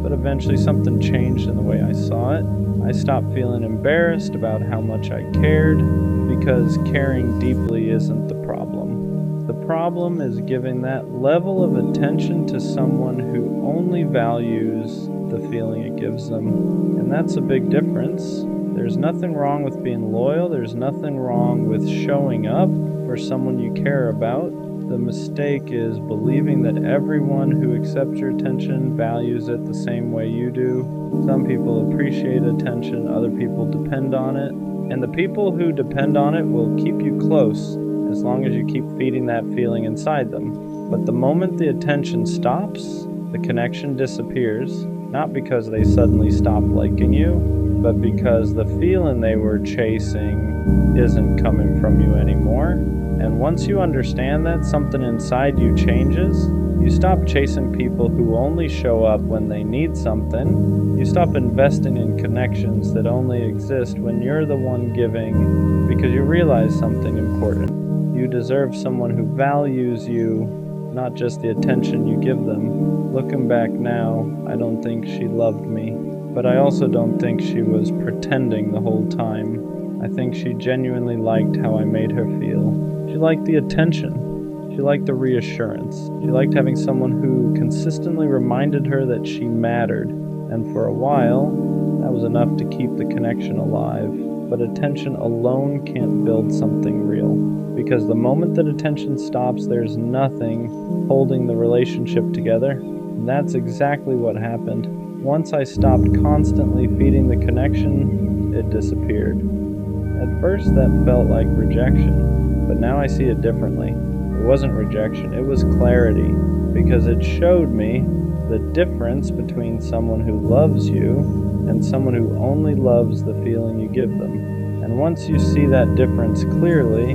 A: But eventually something changed in the way I saw it. I stopped feeling embarrassed about how much I cared, because caring deeply isn't the problem. The problem is giving that level of attention to someone who only values the feeling it gives them. And that's a big difference. There's nothing wrong with being loyal. There's nothing wrong with showing up for someone you care about. The mistake is believing that everyone who accepts your attention values it the same way you do. Some people appreciate attention, other people depend on it. And the people who depend on it will keep you close as long as you keep feeding that feeling inside them. But the moment the attention stops, the connection disappears. Not because they suddenly stopped liking you, but because the feeling they were chasing isn't coming from you anymore. And once you understand that, something inside you changes. You stop chasing people who only show up when they need something. You stop investing in connections that only exist when you're the one giving, because you realize something important. You deserve someone who values you, not just the attention you give them. Looking back now, I don't think she loved me, but I also don't think she was pretending the whole time. I think she genuinely liked how I made her feel. She liked the attention. She liked the reassurance. She liked having someone who consistently reminded her that she mattered. And for a while, that was enough to keep the connection alive. But attention alone can't build something real. Because the moment that attention stops, there's nothing holding the relationship together. And that's exactly what happened. Once I stopped constantly feeding the connection, it disappeared. At first, that felt like rejection, but now I see it differently. It wasn't rejection, it was clarity, because it showed me the difference between someone who loves you and someone who only loves the feeling you give them. And once you see that difference clearly,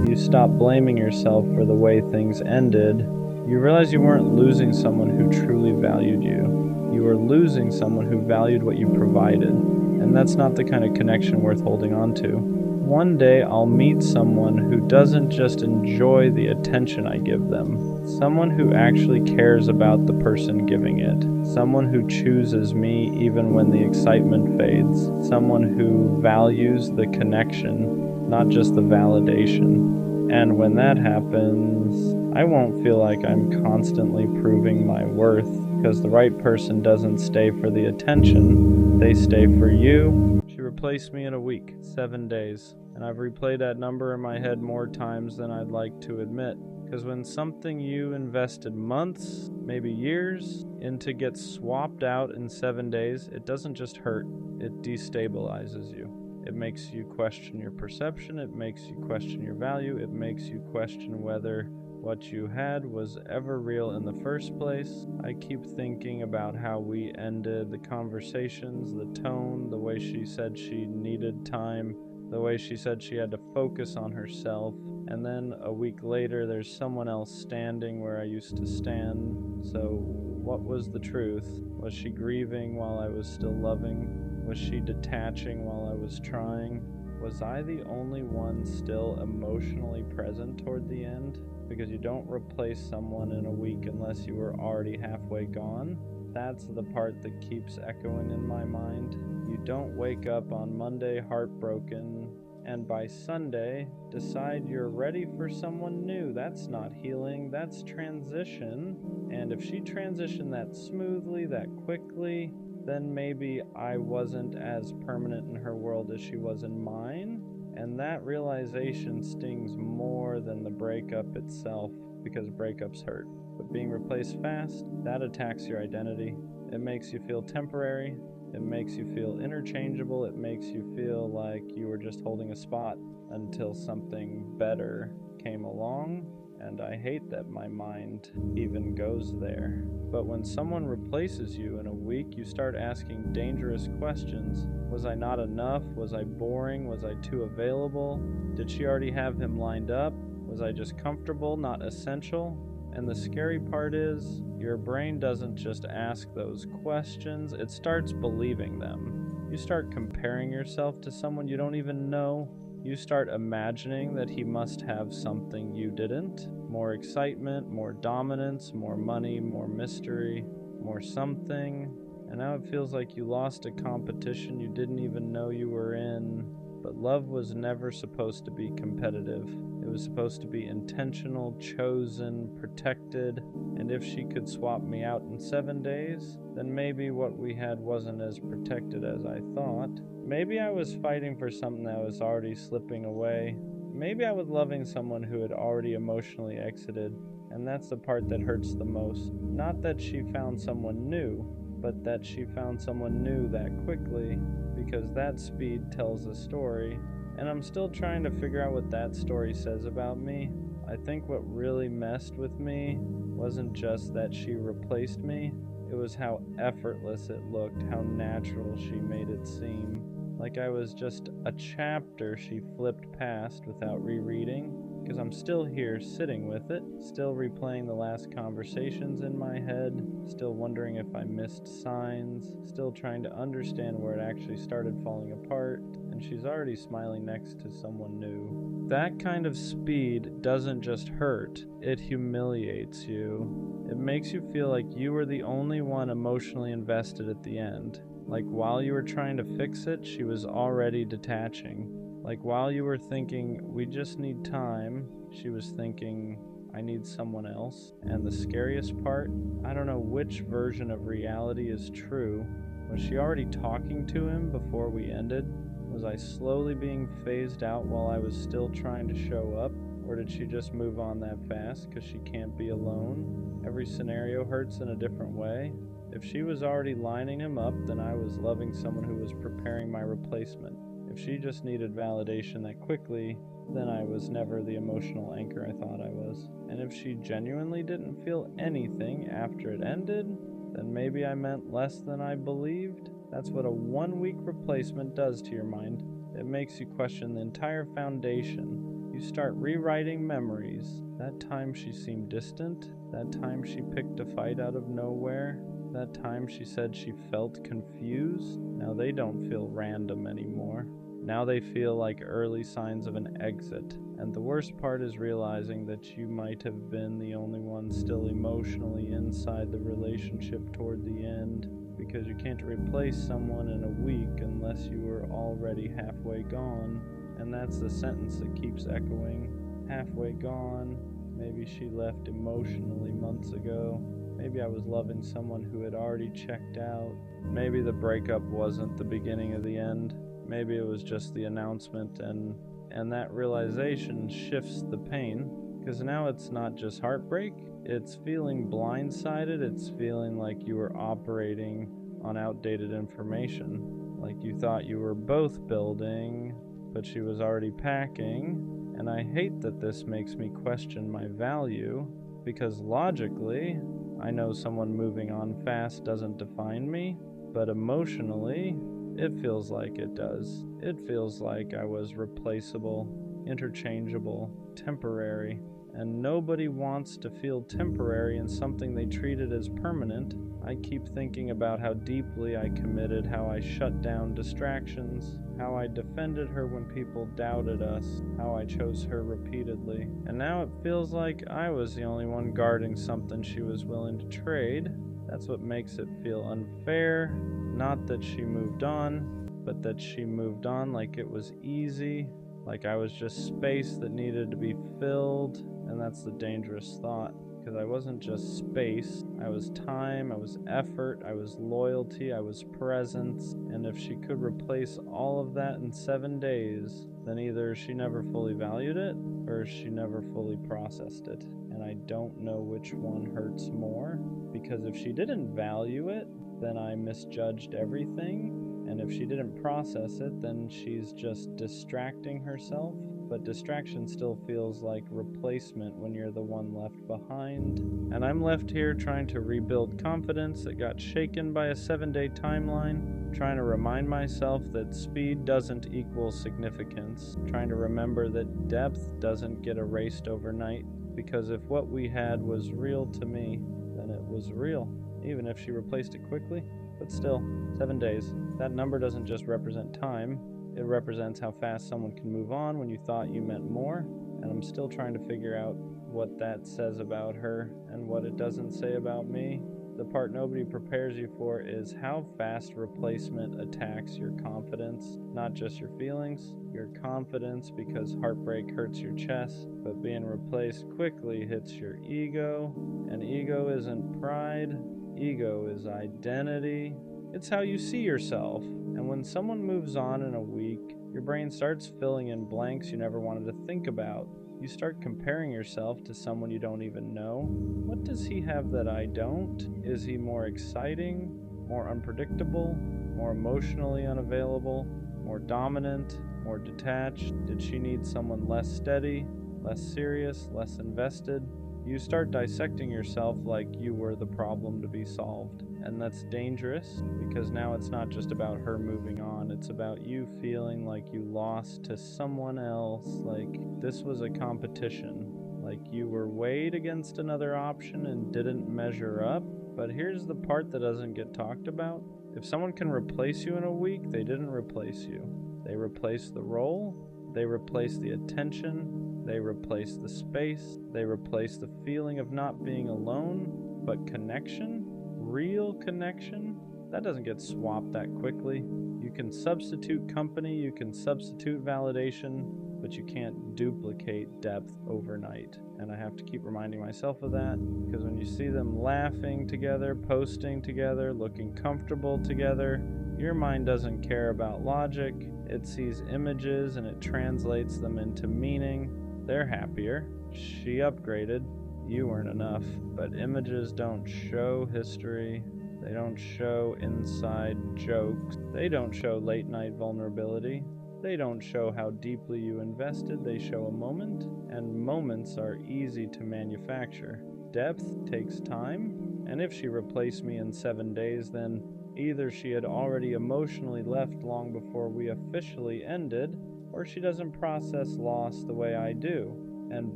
A: you stop blaming yourself for the way things ended. You realize you weren't losing someone who truly valued you. You were losing someone who valued what you provided. And that's not the kind of connection worth holding on to. One day I'll meet someone who doesn't just enjoy the attention I give them, someone who actually cares about the person giving it, someone who chooses me even when the excitement fades, someone who values the connection, not just the validation. And when that happens, I won't feel like I'm constantly proving my worth, because the right person doesn't stay for the attention, they stay for you. She replaced me in a week, 7 days, and I've replayed that number in my head more times than I'd like to admit. Because when something you invested months, maybe years, into gets swapped out in 7 days, it doesn't just hurt, it destabilizes you. It makes you question your perception, it makes you question your value, it makes you question whether what you had was ever real in the first place. I keep thinking about how we ended the conversations, the tone, the way she said she needed time, the way she said she had to focus on herself. And then a week later, there's someone else standing where I used to stand. So what was the truth? Was she grieving while I was still loving? Was she detaching while I was trying? Was I the only one still emotionally present toward the end? Because you don't replace someone in a week unless you were already halfway gone. That's the part that keeps echoing in my mind. You don't wake up on Monday heartbroken and by Sunday decide you're ready for someone new. That's not healing, that's transition. And if she transitioned that smoothly, that quickly, then maybe I wasn't as permanent in her world as she was in mine. And that realization stings more than the breakup itself, because breakups hurt. But being replaced fast, that attacks your identity. It makes you feel temporary. It makes you feel interchangeable. It makes you feel like you were just holding a spot until something better came along. And I hate that my mind even goes there. But when someone replaces you in a week, you start asking dangerous questions. Was I not enough? Was I boring? Was I too available? Did she already have him lined up? Was I just comfortable, not essential? And the scary part is, your brain doesn't just ask those questions, it starts believing them. You start comparing yourself to someone you don't even know. You start imagining that he must have something you didn't. More excitement, more dominance, more money, more mystery, more something. And now it feels like you lost a competition you didn't even know you were in. But love was never supposed to be competitive. It was supposed to be intentional, chosen, protected. And if she could swap me out in 7 days, then maybe what we had wasn't as protected as I thought. Maybe I was fighting for something that was already slipping away. Maybe I was loving someone who had already emotionally exited. And that's the part that hurts the most. Not that she found someone new, but that she found someone new that quickly, because that speed tells a story. And I'm still trying to figure out what that story says about me. I think what really messed with me wasn't just that she replaced me, It was how effortless it looked, how natural she made it seem. Like I was just a chapter she flipped past without rereading, because I'm still here sitting with it, still replaying the last conversations in my head, still wondering if I missed signs, still trying to understand where it actually started falling apart, and she's already smiling next to someone new. That kind of speed doesn't just hurt, it humiliates you. It makes you feel like you were the only one emotionally invested at the end. Like while you were trying to fix it, she was already detaching. Like while you were thinking, we just need time, she was thinking, I need someone else. And the scariest part, I don't know which version of reality is true. Was she already talking to him before we ended? Was I slowly being phased out while I was still trying to show up? Or did she just move on that fast because she can't be alone? Every scenario hurts in a different way. If she was already lining him up, then I was loving someone who was preparing my replacement. If she just needed validation that quickly, then I was never the emotional anchor I thought I was. And if she genuinely didn't feel anything after it ended, then maybe I meant less than I believed. That's what a 1-week replacement does to your mind. It makes you question the entire foundation. You start rewriting memories. That time she seemed distant, that time she picked a fight out of nowhere, that time she said she felt confused. Now they don't feel random anymore. Now they feel like early signs of an exit. And the worst part is realizing that you might have been the only one still emotionally inside the relationship toward the end, because you can't replace someone in a week unless you were already halfway gone. And that's the sentence that keeps echoing. Halfway gone. Maybe she left emotionally months ago. Maybe I was loving someone who had already checked out. Maybe the breakup wasn't the beginning of the end. Maybe it was just the announcement, and that realization shifts the pain, because now it's not just heartbreak, it's feeling blindsided, it's feeling like you were operating on outdated information, like you thought you were both building, but she was already packing. And I hate that this makes me question my value, because logically, I know someone moving on fast doesn't define me, but emotionally, it feels like it does. It feels like I was replaceable, interchangeable, temporary, and nobody wants to feel temporary in something they treated as permanent. I keep thinking about how deeply I committed, how I shut down distractions, how I defended her when people doubted us, how I chose her repeatedly. And now it feels like I was the only one guarding something she was willing to trade. That's what makes it feel unfair. Not that she moved on, but that she moved on like it was easy, like I was just space that needed to be filled. And that's the dangerous thought, because I wasn't just space. I was time, I was effort, I was loyalty, I was presence. And if she could replace all of that in 7 days, then either she never fully valued it, or she never fully processed it. And I don't know which one hurts more, because if she didn't value it, then I misjudged everything. And if she didn't process it, then she's just distracting herself. But distraction still feels like replacement when you're the one left behind. And I'm left here trying to rebuild confidence that got shaken by a 7-day timeline, trying to remind myself that speed doesn't equal significance, trying to remember that depth doesn't get erased overnight, because if what we had was real to me, then it was real, even if she replaced it quickly. But still, 7 days. That number doesn't just represent time, it represents how fast someone can move on when you thought you meant more. And I'm still trying to figure out what that says about her and what it doesn't say about me. The part nobody prepares you for is how fast replacement attacks your confidence, not just your feelings, your confidence, because heartbreak hurts your chest, but being replaced quickly hits your ego. And ego isn't pride, ego is identity. It's how you see yourself. And when someone moves on in a week, your brain starts filling in blanks you never wanted to think about. You start comparing yourself to someone you don't even know. What does he have that I don't? Is he more exciting, more unpredictable, more emotionally unavailable, more dominant, more detached? Did she need someone less steady, less serious, less invested? You start dissecting yourself like you were the problem to be solved. And that's dangerous because now it's not just about her moving on, it's about you feeling like you lost to someone else, like this was a competition, like you were weighed against another option and didn't measure up. But here's the part that doesn't get talked about. If someone can replace you in a week, they didn't replace you. They replaced the role, they replaced the attention, they replaced the space, they replaced the feeling of not being alone. But connection, real connection, that doesn't get swapped that quickly. You can substitute company, you can substitute validation, but you can't duplicate depth overnight. And I have to keep reminding myself of that, because when you see them laughing together, posting together, looking comfortable together, your mind doesn't care about logic. It sees images and it translates them into meaning. They're happier. She upgraded. You weren't enough. But images don't show history. They don't show inside jokes. They don't show late night vulnerability. They don't show how deeply you invested. They show a moment, and moments are easy to manufacture. Depth takes time, and if she replaced me in 7 days, then either she had already emotionally left long before we officially ended, or she doesn't process loss the way I do. And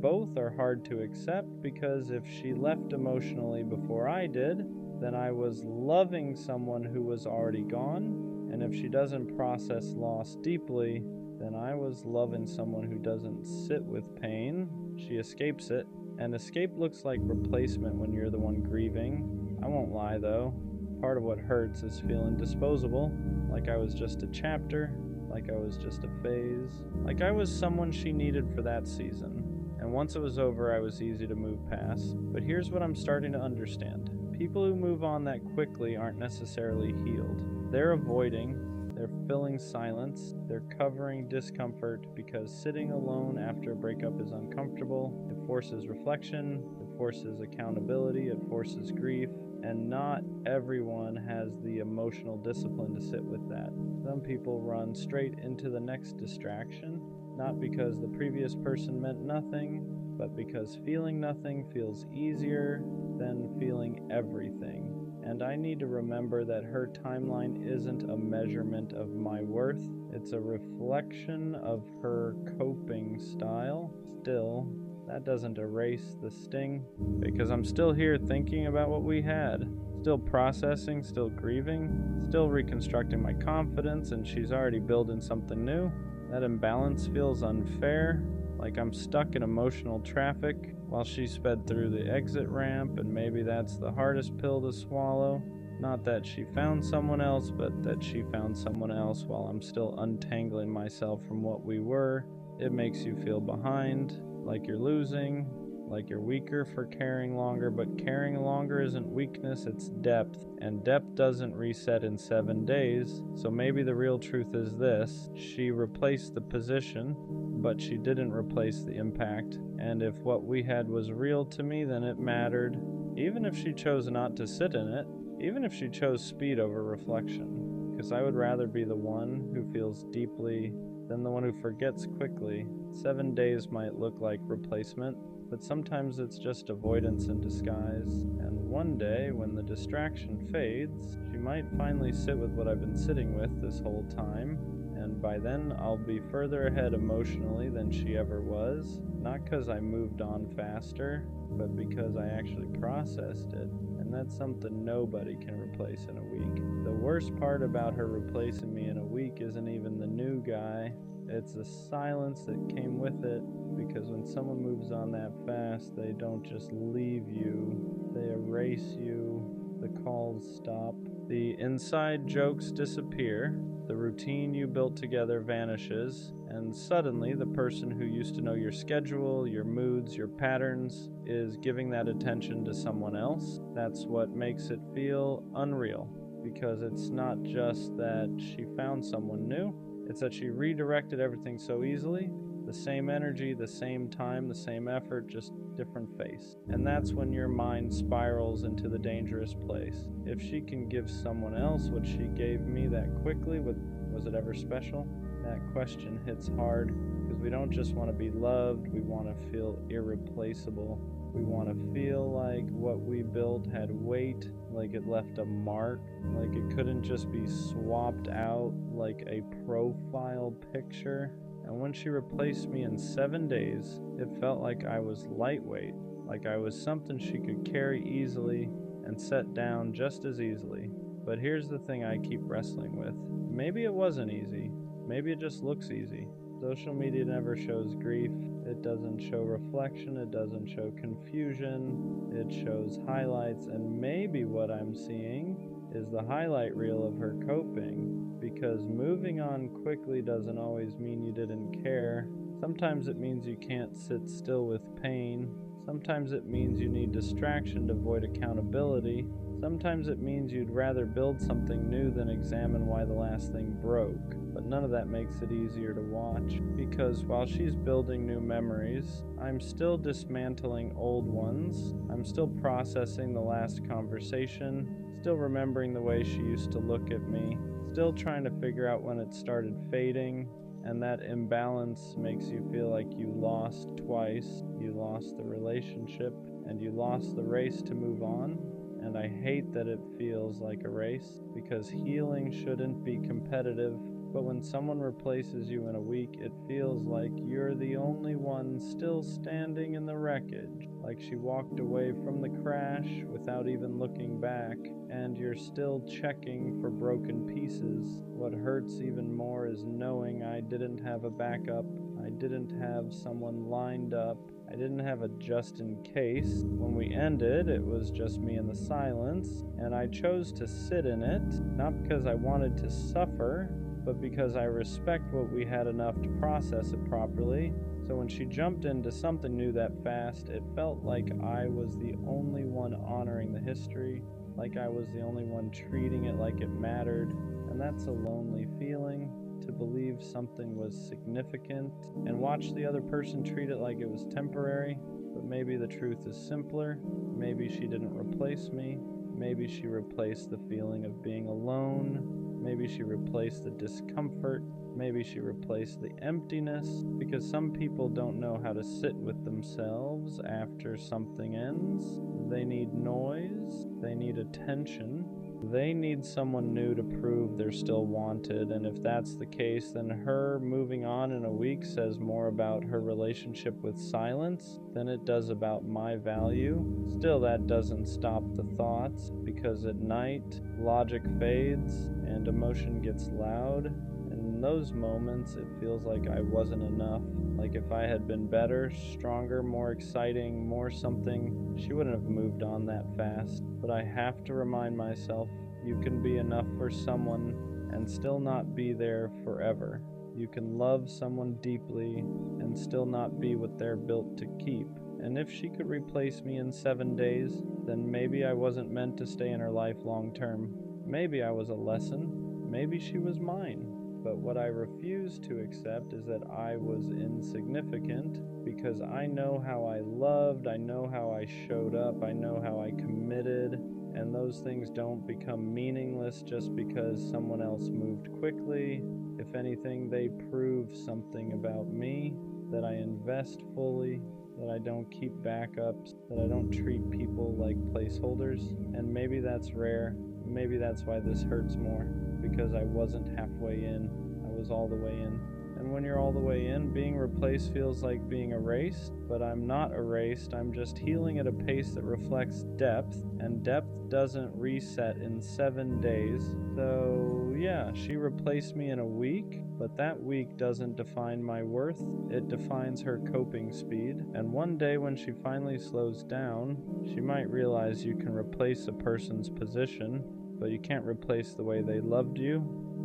A: both are hard to accept, because if she left emotionally before I did, then I was loving someone who was already gone. And if she doesn't process loss deeply, then I was loving someone who doesn't sit with pain. She escapes it. And escape looks like replacement when you're the one grieving. I won't lie though. Part of what hurts is feeling disposable. Like I was just a chapter. Like I was just a phase. Like I was someone she needed for that season. And once it was over, I was easy to move past. But here's what I'm starting to understand. People who move on that quickly aren't necessarily healed. They're avoiding, they're filling silence, they're covering discomfort, because sitting alone after a breakup is uncomfortable. It forces reflection, it forces accountability, it forces grief, and not everyone has the emotional discipline to sit with that. Some people run straight into the next distraction, not because the previous person meant nothing, but because feeling nothing feels easier than feeling everything. And I need to remember that her timeline isn't a measurement of my worth. It's a reflection of her coping style. Still, that doesn't erase the sting, because I'm still here thinking about what we had. Still processing, still grieving, still reconstructing my confidence, and she's already building something new. That imbalance feels unfair, like I'm stuck in emotional traffic while she sped through the exit ramp, and maybe that's the hardest pill to swallow. Not that she found someone else, but that she found someone else while I'm still untangling myself from what we were. It makes you feel behind, like you're losing, like you're weaker for caring longer, but caring longer isn't weakness, it's depth, and depth doesn't reset in 7 days. So maybe the real truth is this: she replaced the position, but she didn't replace the impact. And if what we had was real to me, then it mattered, even if she chose not to sit in it, even if she chose speed over reflection, because I would rather be the one who feels deeply than the one who forgets quickly. 7 days might look like replacement, but sometimes it's just avoidance in disguise. And one day, when the distraction fades, she might finally sit with what I've been sitting with this whole time. And by then, I'll be further ahead emotionally than she ever was. Not because I moved on faster, but because I actually processed it. And that's something nobody can replace in a week. The worst part about her replacing me in a week isn't even the new guy. It's the silence that came with it, because when someone moves on that fast, they don't just leave you, they erase you. The calls stop. The inside jokes disappear. The routine you built together vanishes, and suddenly the person who used to know your schedule, your moods, your patterns is giving that attention to someone else. That's what makes it feel unreal, because it's not just that she found someone new, it's that she redirected everything so easily. The same energy, the same time, the same effort, just different face. And that's when your mind spirals into the dangerous place. If she can give someone else what she gave me that quickly, was it ever special? That question hits hard, because we don't just want to be loved, we want to feel irreplaceable. We want to feel like what we built had weight, like it left a mark, like it couldn't just be swapped out like a profile picture. And when she replaced me in 7 days, it felt like I was lightweight, like I was something she could carry easily and set down just as easily. But here's the thing I keep wrestling with. Maybe it wasn't easy. Maybe it just looks easy. Social media never shows grief. It doesn't show reflection. It doesn't show confusion. It shows highlights. And maybe what I'm seeing is the highlight reel of her coping, because moving on quickly doesn't always mean you didn't care. Sometimes it means you can't sit still with pain. Sometimes it means you need distraction to avoid accountability. Sometimes it means you'd rather build something new than examine why the last thing broke. But none of that makes it easier to watch, because while she's building new memories, I'm still dismantling old ones. I'm still processing the last conversation, still remembering the way she used to look at me, still trying to figure out when it started fading. And that imbalance makes you feel like you lost twice. You lost the relationship, and you lost the race to move on. And I hate that it feels like a race, because healing shouldn't be competitive. But when someone replaces you in a week, it feels like you're the only one still standing in the wreckage, like she walked away from the crash without even looking back, and you're still checking for broken pieces. What hurts even more is knowing I didn't have a backup. I didn't have someone lined up. I didn't have a just in case. When we ended, it was just me in the silence, and I chose to sit in it, not because I wanted to suffer, but because I respect what we had enough to process it properly. So when she jumped into something new that fast, it felt like I was the only one honoring the history, like I was the only one treating it like it mattered. And that's a lonely feeling, to believe something was significant and watch the other person treat it like it was temporary. But maybe the truth is simpler. Maybe she didn't replace me. Maybe she replaced the feeling of being alone. Maybe she replaced the discomfort. Maybe she replaced the emptiness, because some people don't know how to sit with themselves after something ends. They need noise. They need attention. They need someone new to prove they're still wanted, and if that's the case, then her moving on in a week says more about her relationship with silence than it does about my value. Still, that doesn't stop the thoughts, because at night, logic fades and emotion gets loud. In those moments, it feels like I wasn't enough. Like if I had been better, stronger, more exciting, more something, she wouldn't have moved on that fast. But I have to remind myself, you can be enough for someone and still not be there forever. You can love someone deeply and still not be what they're built to keep. And if she could replace me in 7 days, then maybe I wasn't meant to stay in her life long term. Maybe I was a lesson. Maybe she was mine. But what I refuse to accept is that I was insignificant, because I know how I loved, I know how I showed up, I know how I committed, and those things don't become meaningless just because someone else moved quickly. If anything, they prove something about me, that I invest fully, that I don't keep backups, that I don't treat people like placeholders. And maybe that's rare. Maybe that's why this hurts more, because I wasn't halfway in. I was all the way in. And when you're all the way in, being replaced feels like being erased, but I'm not erased. I'm just healing at a pace that reflects depth, and depth doesn't reset in 7 days. So yeah, she replaced me in a week, but that week doesn't define my worth. It defines her coping speed. And one day when she finally slows down, she might realize you can replace a person's position, but you can't replace the way they loved you.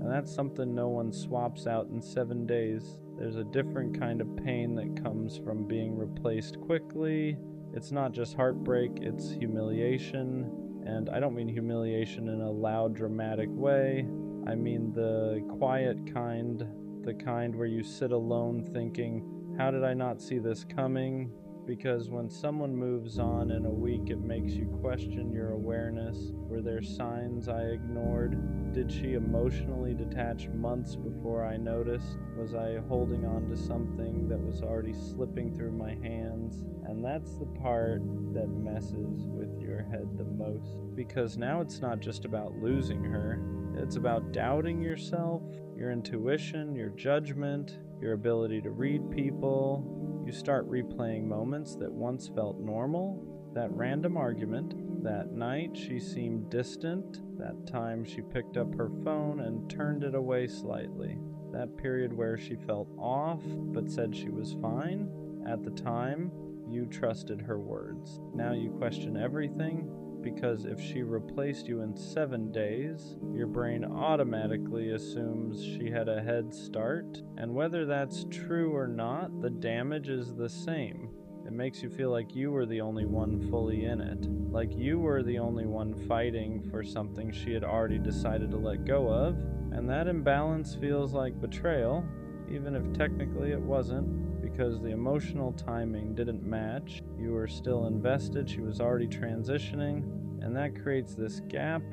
A: And that's something no one swaps out in 7 days. There's a different kind of pain that comes from being replaced quickly. It's not just heartbreak, it's humiliation. And I don't mean humiliation in a loud, dramatic way. I mean the quiet kind, the kind where you sit alone thinking, how did I not see this coming? Because when someone moves on in a week, it makes you question your awareness. Were there signs I ignored? Did she emotionally detach months before I noticed? Was I holding on to something that was already slipping through my hands? And that's the part that messes with your head the most. Because now it's not just about losing her, it's about doubting yourself, your intuition, your judgment, your ability to read people. You start replaying moments that once felt normal. That random argument, that night she seemed distant, that time she picked up her phone and turned it away slightly, that period where she felt off but said she was fine. At the time, you trusted her words. Now you question everything, because if she replaced you in 7 days, your brain automatically assumes she had a head start, and whether that's true or not, the damage is the same. It makes you feel like you were the only one fully in it, like you were the only one fighting for something she had already decided to let go of, and that imbalance feels like betrayal, even if technically it wasn't, because the emotional timing didn't match. You were still invested, she was already transitioning, and that creates this gap,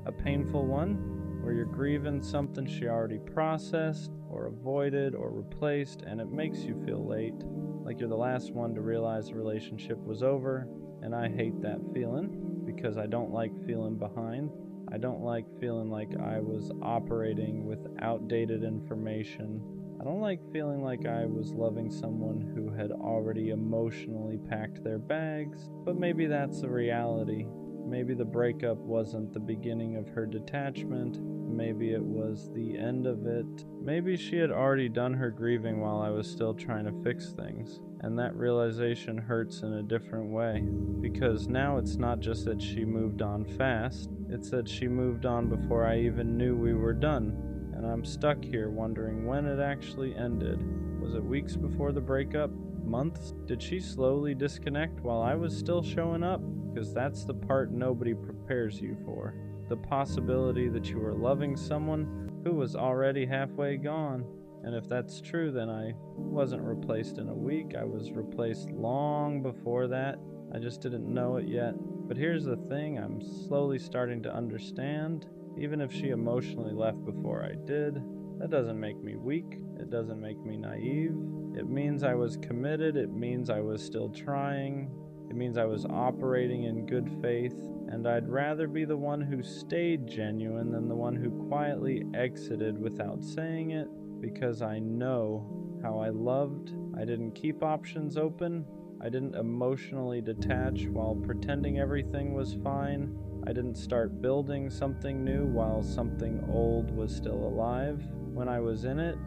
A: a painful one, where you're grieving something she already processed, or avoided, or replaced, and it makes you feel late, like you're the last one to realize the relationship was over, and I hate that feeling, because I don't like feeling behind. I don't like feeling like I was operating with outdated information. I don't like feeling like I was loving someone who had already emotionally packed their bags, but maybe that's the reality. Maybe the breakup wasn't the beginning of her detachment. Maybe it was the end of it. Maybe she had already done her grieving while I was still trying to fix things. And that realization hurts in a different way. Because now it's not just that she moved on fast, it's that she moved on before I even knew we were done. And I'm stuck here wondering when it actually ended. Was it weeks before the breakup? Months? Did she slowly disconnect while I was still showing up? Because that's the part nobody prepares you for. The possibility that you were loving someone who was already halfway gone. And if that's true, then I wasn't replaced in a week. I was replaced long before that. I just didn't know it yet. But here's the thing, I'm slowly starting to understand. Even if she emotionally left before I did, that doesn't make me weak. It doesn't make me naive. It means I was committed. It means I was still trying. It means I was operating in good faith. And I'd rather be the one who stayed genuine than the one who quietly exited without saying it, because I know how I loved. I didn't keep options open. I didn't emotionally detach while pretending everything was fine. I didn't start building something new while something old was still alive. When I was in it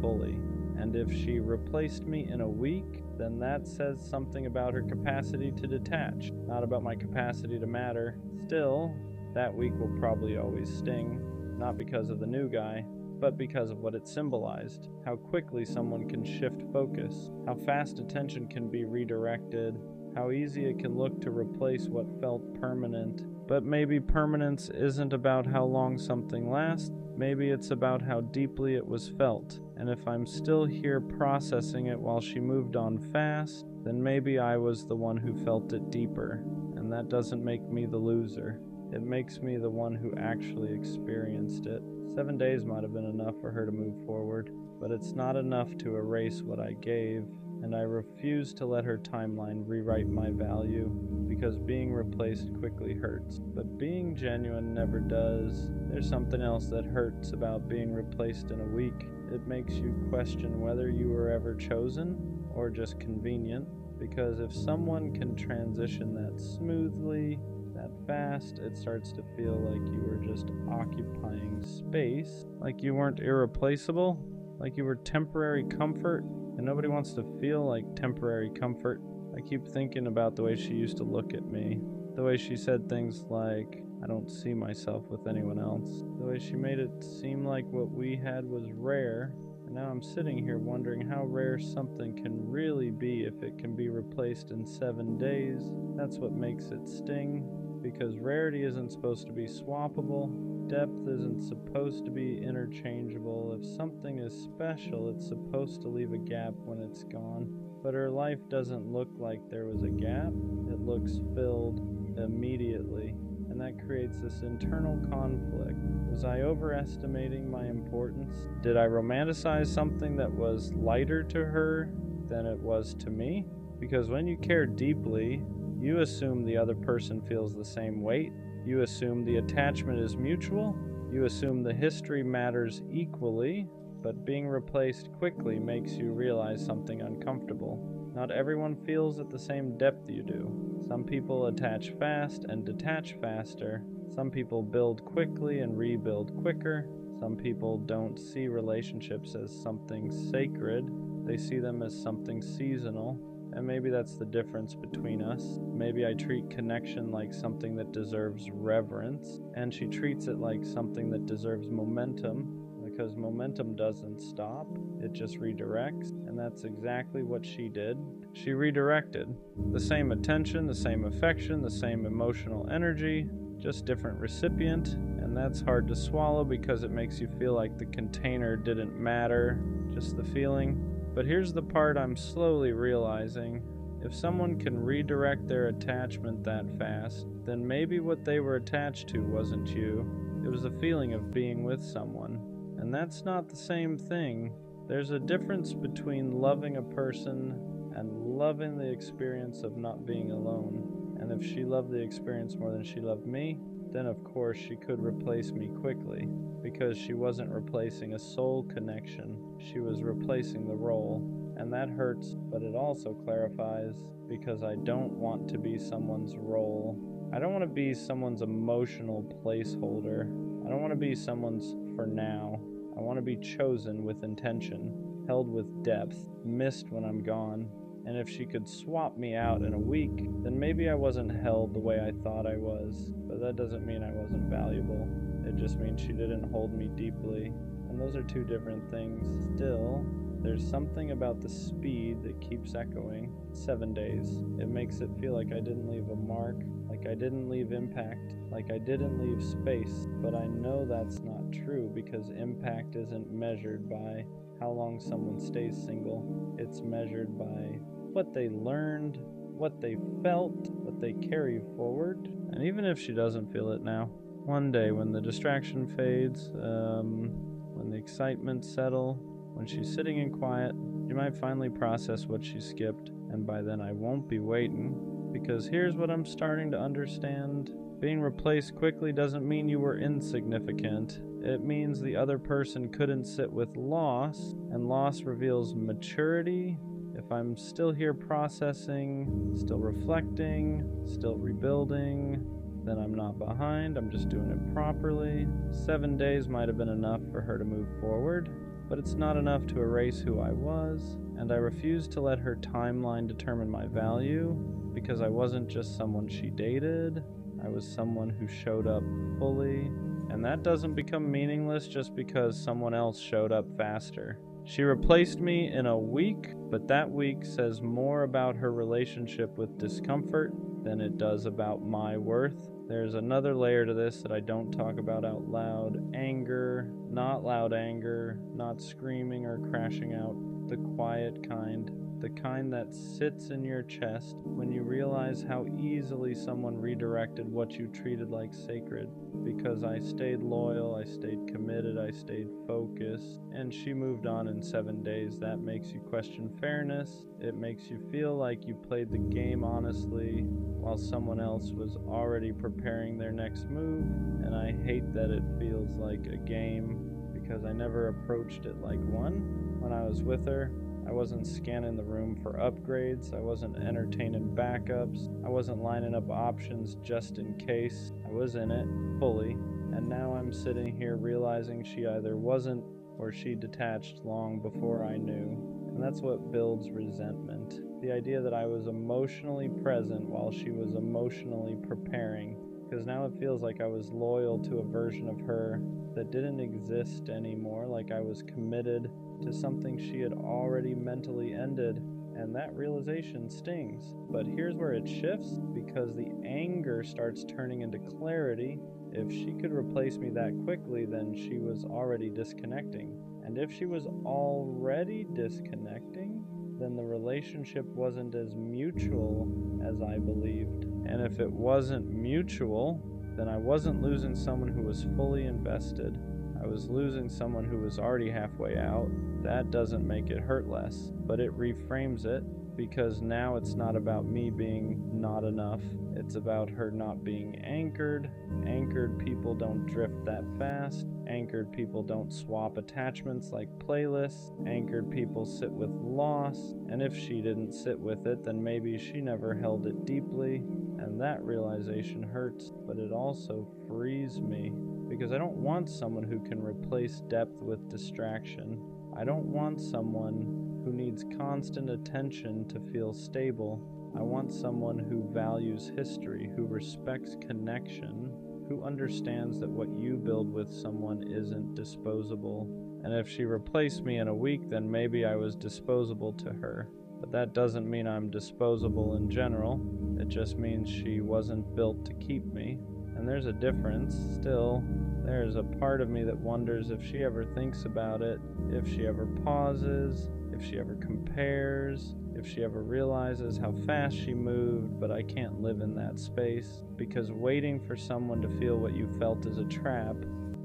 A: fully. And if she replaced me in a week, then that says something about her capacity to detach, not about my capacity to matter. Still, that week will probably always sting, not because of the new guy, but because of what it symbolized. How quickly someone can shift focus, how fast attention can be redirected, how easy it can look to replace what felt permanent. But maybe permanence isn't about how long something lasts, maybe it's about how deeply it was felt. And if I'm still here processing it while she moved on fast, then maybe I was the one who felt it deeper. And that doesn't make me the loser. It makes me the one who actually experienced it. 7 days might have been enough for her to move forward, but it's not enough to erase what I gave, and I refuse to let her timeline rewrite my value, because being replaced quickly hurts, but being genuine never does. There's something else that hurts about being replaced in a week. It makes you question whether you were ever chosen or just convenient, because if someone can transition that smoothly, that fast, it starts to feel like you were just occupying space, like you weren't irreplaceable, like you were temporary comfort, and nobody wants to feel like temporary comfort. I keep thinking about the way she used to look at me, the way she said things like, I don't see myself with anyone else, the way she made it seem like what we had was rare, and now I'm sitting here wondering how rare something can really be if it can be replaced in 7 days. That's what makes it sting. Because rarity isn't supposed to be swappable, depth isn't supposed to be interchangeable. If something is special, it's supposed to leave a gap when it's gone. but her life doesn't look like there was a gap. It looks filled immediately, and that creates this internal conflict. Was I overestimating my importance? Did I romanticize something that was lighter to her than it was to me? Because when you care deeply, you assume the other person feels the same weight. You assume the attachment is mutual. You assume the history matters equally, but being replaced quickly makes you realize something uncomfortable. Not everyone feels at the same depth you do. Some people attach fast and detach faster. Some people build quickly and rebuild quicker. Some people don't see relationships as something sacred. They see them as something seasonal. And maybe that's the difference between us. Maybe I treat connection like something that deserves reverence, and she treats it like something that deserves momentum, because momentum doesn't stop, it just redirects, and that's exactly what she did. She redirected. The same attention, the same affection, the same emotional energy, just different recipient, and that's hard to swallow because it makes you feel like the container didn't matter, just the feeling. But here's the part I'm slowly realizing. If someone can redirect their attachment that fast, then maybe what they were attached to wasn't you. It was the feeling of being with someone. And that's not the same thing. There's a difference between loving a person and loving the experience of not being alone. And if she loved the experience more than she loved me, then of course she could replace me quickly, because she wasn't replacing a soul connection, she was replacing the role. And that hurts, but it also clarifies, because I don't want to be someone's role. I don't want to be someone's emotional placeholder. I don't want to be someone's for now. I want to be chosen with intention, held with depth, missed when I'm gone. And if she could swap me out in a week, then maybe I wasn't held the way I thought I was. But that doesn't mean I wasn't valuable. It just means she didn't hold me deeply. And those are two different things. Still, there's something about the speed that keeps echoing. 7 days. It makes it feel like I didn't leave a mark, like I didn't leave impact, like I didn't leave space. But I know that's not true, because impact isn't measured by how long someone stays single. It's measured by what they learned, what they felt, what they carry forward. And even if she doesn't feel it now, one day when the distraction fades, when the excitement settles, when she's sitting in quiet, she might finally process what she skipped, and by then I won't be waiting. Because here's what I'm starting to understand. Being replaced quickly doesn't mean you were insignificant. It means the other person couldn't sit with loss, and loss reveals maturity. If I'm still here processing, still reflecting, still rebuilding, then I'm not behind, I'm just doing it properly. 7 days might have been enough for her to move forward, but it's not enough to erase who I was, and I refuse to let her timeline determine my value, because I wasn't just someone she dated, I was someone who showed up fully, and that doesn't become meaningless just because someone else showed up faster. She replaced me in a week, but that week says more about her relationship with discomfort than it does about my worth. There's another layer to this that I don't talk about out loud. Anger, not loud anger, not screaming or crashing out. The quiet kind. The kind that sits in your chest when you realize how easily someone redirected what you treated like sacred. Because I stayed loyal, I stayed committed, I stayed focused, and she moved on in 7 days. That makes you question fairness. It makes you feel like you played the game honestly while someone else was already preparing their next move. And I hate that it feels like a game, because I never approached it like one. When I was with her, I wasn't scanning the room for upgrades, I wasn't entertaining backups, I wasn't lining up options just in case. I was in it, fully, and now I'm sitting here realizing she either wasn't or she detached long before I knew. And that's what builds resentment. The idea that I was emotionally present while she was emotionally preparing. Because now it feels like I was loyal to a version of her that didn't exist anymore, like I was committed to something she had already mentally ended, and that realization stings. But here's where it shifts, because the anger starts turning into clarity. If she could replace me that quickly, then she was already disconnecting. And if she was already disconnecting, then the relationship wasn't as mutual as I believed. And if it wasn't mutual, then I wasn't losing someone who was fully invested. I was losing someone who was already halfway out. That doesn't make it hurt less, but it reframes it, because now it's not about me being not enough. It's about her not being anchored. Anchored people don't drift that fast. Anchored people don't swap attachments like playlists. Anchored people sit with loss, and if she didn't sit with it, then maybe she never held it deeply, and that realization hurts, but it also frees me, because I don't want someone who can replace depth with distraction. I don't want someone who needs constant attention to feel stable. I want someone who values history, who respects connection, who understands that what you build with someone isn't disposable. And if she replaced me in a week, then maybe I was disposable to her. But that doesn't mean I'm disposable in general. It just means she wasn't built to keep me. And there's a difference. Still, there's a part of me that wonders if she ever thinks about it, if she ever pauses, if she ever compares, if she ever realizes how fast she moved, but I can't live in that space, because waiting for someone to feel what you felt is a trap,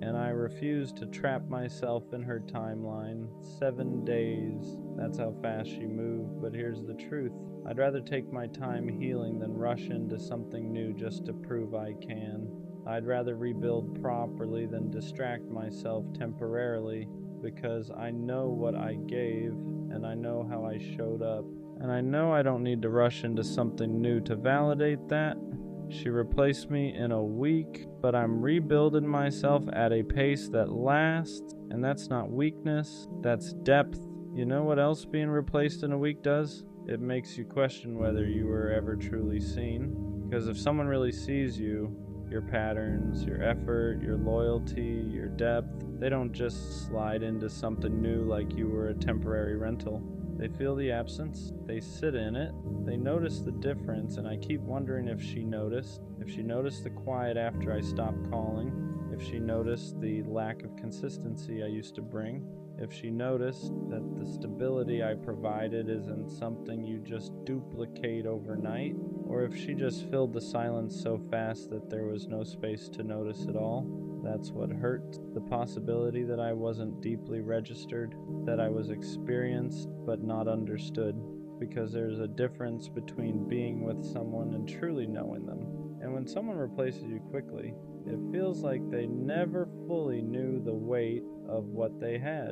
A: and I refuse to trap myself in her timeline. 7 days, that's how fast she moved, but here's the truth. I'd rather take my time healing than rush into something new just to prove I can. I'd rather rebuild properly than distract myself temporarily, because I know what I gave, and I know how I showed up. And I know I don't need to rush into something new to validate that. She replaced me in a week, but I'm rebuilding myself at a pace that lasts, and that's not weakness, that's depth. You know what else being replaced in a week does? It makes you question whether you were ever truly seen. Because if someone really sees you, your patterns, your effort, your loyalty, your depth, they don't just slide into something new like you were a temporary rental. They feel the absence, they sit in it, they notice the difference, and I keep wondering if she noticed the quiet after I stopped calling, if she noticed the lack of consistency I used to bring, if she noticed that the stability I provided isn't something you just duplicate overnight, or if she just filled the silence so fast that there was no space to notice it all. That's what hurt. The possibility that I wasn't deeply registered, that I was experienced but not understood, because there's a difference between being with someone and truly knowing them. And when someone replaces you quickly, it feels like they never fully knew the weight of what they had.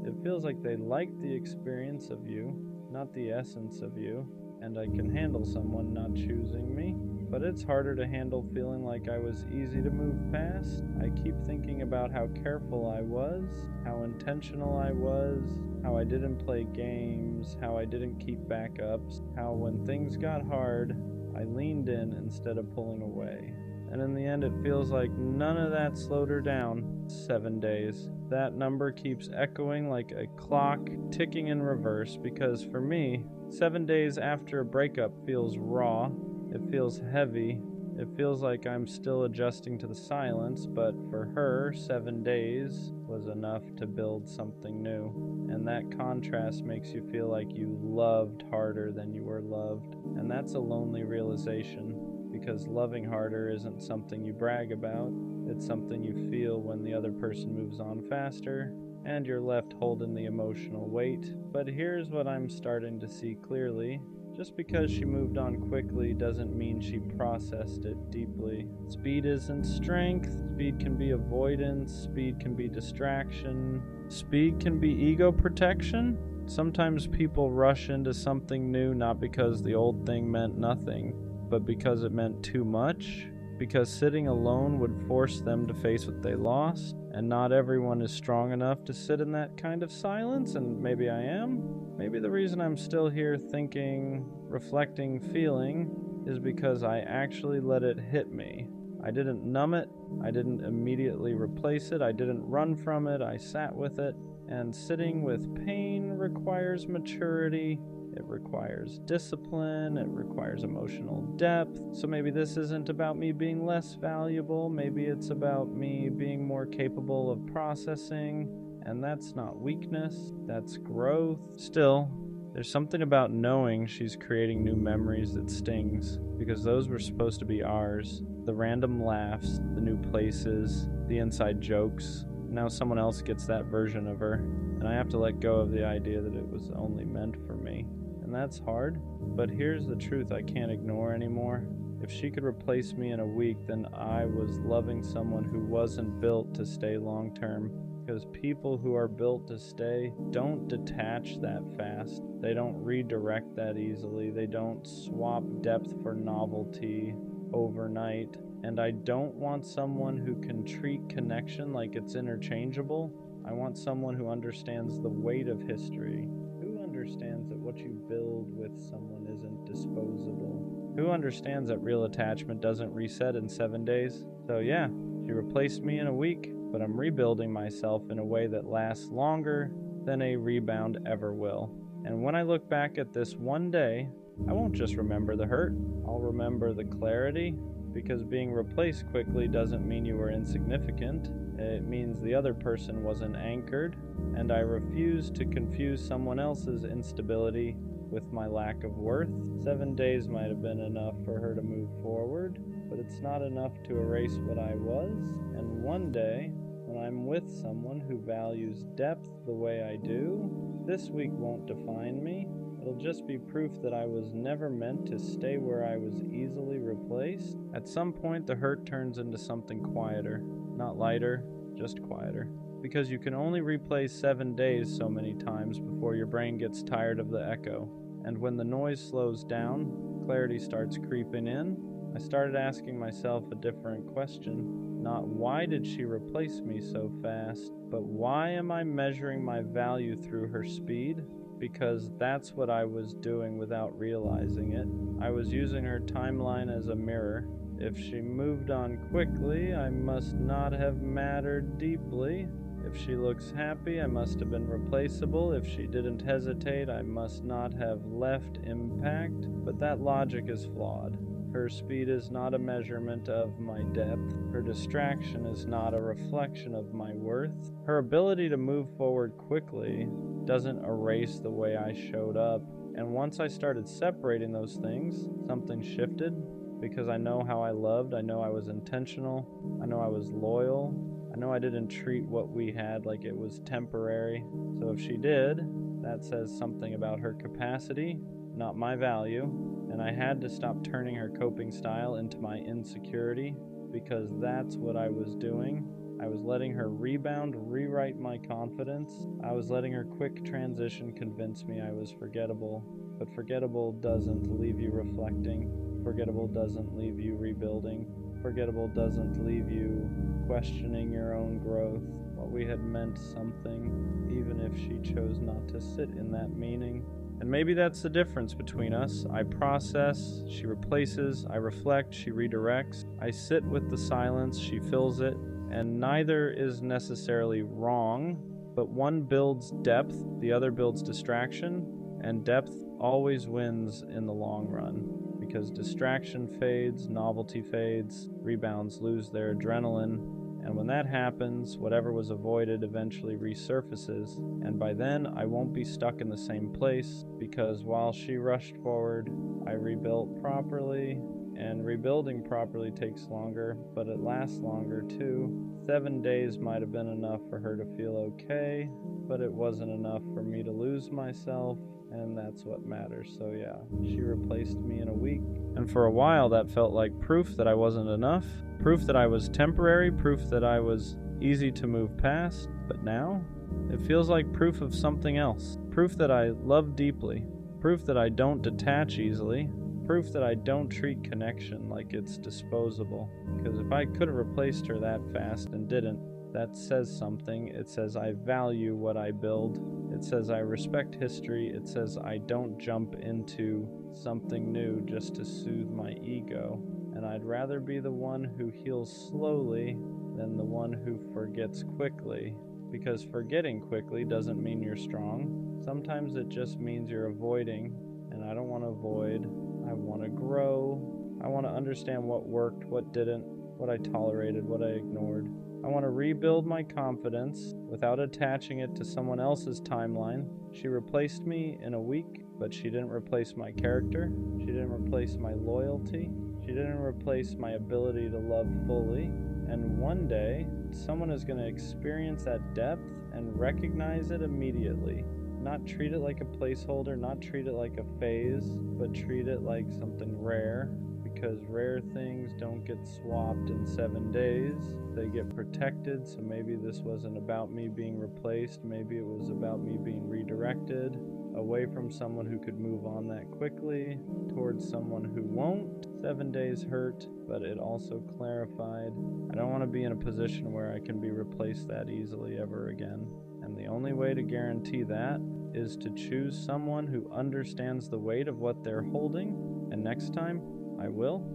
A: It feels like they liked the experience of you, not the essence of you, and I can handle someone not choosing me. But it's harder to handle feeling like I was easy to move past. I keep thinking about how careful I was, how intentional I was, how I didn't play games, how I didn't keep backups, how when things got hard, I leaned in instead of pulling away. And in the end, it feels like none of that slowed her down. 7 days. That number keeps echoing like a clock ticking in reverse, because for me, 7 days after a breakup feels raw. It feels heavy. It feels like I'm still adjusting to the silence, but for her, 7 days was enough to build something new. And that contrast makes you feel like you loved harder than you were loved. And that's a lonely realization, because loving harder isn't something you brag about. It's something you feel when the other person moves on faster, and you're left holding the emotional weight. But here's what I'm starting to see clearly. Just because she moved on quickly doesn't mean she processed it deeply. Speed isn't strength. Speed can be avoidance. Speed can be distraction. Speed can be ego protection. Sometimes people rush into something new not because the old thing meant nothing, but because it meant too much. Because sitting alone would force them to face what they lost, and not everyone is strong enough to sit in that kind of silence, and maybe I am. Maybe the reason I'm still here thinking, reflecting, feeling, is because I actually let it hit me. I didn't numb it, I didn't immediately replace it, I didn't run from it, I sat with it, and sitting with pain requires maturity. It requires discipline, it requires emotional depth. So maybe this isn't about me being less valuable, maybe it's about me being more capable of processing, and that's not weakness, that's growth. Still, There's something about knowing she's creating new memories that stings, because those were supposed to be ours. The random laughs, the new places, the inside jokes. Now someone else gets that version of her, and I have to let go of the idea that it was only meant for me. And that's hard, but here's the truth I can't ignore anymore. If she could replace me in a week, then I was loving someone who wasn't built to stay long term. Because people who are built to stay don't detach that fast. They don't redirect that easily. They don't swap depth for novelty overnight. And I don't want someone who can treat connection like it's interchangeable. I want someone who understands the weight of history. Who understands that what you build with someone isn't disposable? Who understands that real attachment doesn't reset in 7 days? So yeah, she replaced me in a week, but I'm rebuilding myself in a way that lasts longer than a rebound ever will. And when I look back at this one day, I won't just remember the hurt, I'll remember the clarity, because being replaced quickly doesn't mean you were insignificant. It means the other person wasn't anchored, and I refuse to confuse someone else's instability with my lack of worth. 7 days might have been enough for her to move forward, but it's not enough to erase what I was. And one day, when I'm with someone who values depth the way I do, this week won't define me. It'll just be proof that I was never meant to stay where I was easily replaced. At some point, the hurt turns into something quieter. Not lighter, just quieter. Because you can only replay 7 days so many times before your brain gets tired of the echo. And when the noise slows down, clarity starts creeping in. I started asking myself a different question. Not why did she replace me so fast, but why am I measuring my value through her speed? Because that's what I was doing without realizing it. I was using her timeline as a mirror. If she moved on quickly, I must not have mattered deeply. If she looks happy, I must have been replaceable. If she didn't hesitate, I must not have left impact. But that logic is flawed. Her speed is not a measurement of my depth. Her distraction is not a reflection of my worth. Her ability to move forward quickly doesn't erase the way I showed up. And once I started separating those things, something shifted. Because I know how I loved, I know I was intentional, I know I was loyal, I know I didn't treat what we had like it was temporary. So if she did, that says something about her capacity, not my value. And I had to stop turning her coping style into my insecurity, because that's what I was doing. I was letting her rebound rewrite my confidence. I was letting her quick transition convince me I was forgettable. But forgettable doesn't leave you reflecting. Forgettable doesn't leave you rebuilding. Forgettable doesn't leave you questioning your own growth. What we had meant something, even if she chose not to sit in that meaning. And maybe that's the difference between us. I process, she replaces. I reflect, she redirects. I sit with the silence, she fills it. And neither is necessarily wrong, but one builds depth, the other builds distraction, and depth always wins in the long run. Because distraction fades, novelty fades, rebounds lose their adrenaline, and when that happens, whatever was avoided eventually resurfaces, and by then I won't be stuck in the same place, because while she rushed forward, I rebuilt properly, and rebuilding properly takes longer, but it lasts longer too. 7 days might have been enough for her to feel okay, but it wasn't enough for me to lose myself, and that's what matters. So yeah, she replaced me in a week, and for a while that felt like proof that I wasn't enough, proof that I was temporary, proof that I was easy to move past. But now it feels like proof of something else, proof that I love deeply, proof that I don't detach easily, proof that I don't treat connection like it's disposable. Because if I could have replaced her that fast and didn't, that says something. It says I value what I build. It says I respect history. It says I don't jump into something new just to soothe my ego. And I'd rather be the one who heals slowly than the one who forgets quickly. Because forgetting quickly doesn't mean you're strong. Sometimes it just means you're avoiding, and I don't want to avoid. I want to grow. I want to understand what worked, what didn't, what I tolerated, what I ignored. I want to rebuild my confidence without attaching it to someone else's timeline. She replaced me in a week, but she didn't replace my character. She didn't replace my loyalty. She didn't replace my ability to love fully. And one day, someone is going to experience that depth and recognize it immediately. Not treat it like a placeholder, not treat it like a phase, but treat it like something rare. Because rare things don't get swapped in 7 days. They get protected, so maybe this wasn't about me being replaced. Maybe it was about me being redirected away from someone who could move on that quickly towards someone who won't. 7 days hurt, but it also clarified. I don't want to be in a position where I can be replaced that easily ever again. And the only way to guarantee that is to choose someone who understands the weight of what they're holding. And next time, I will.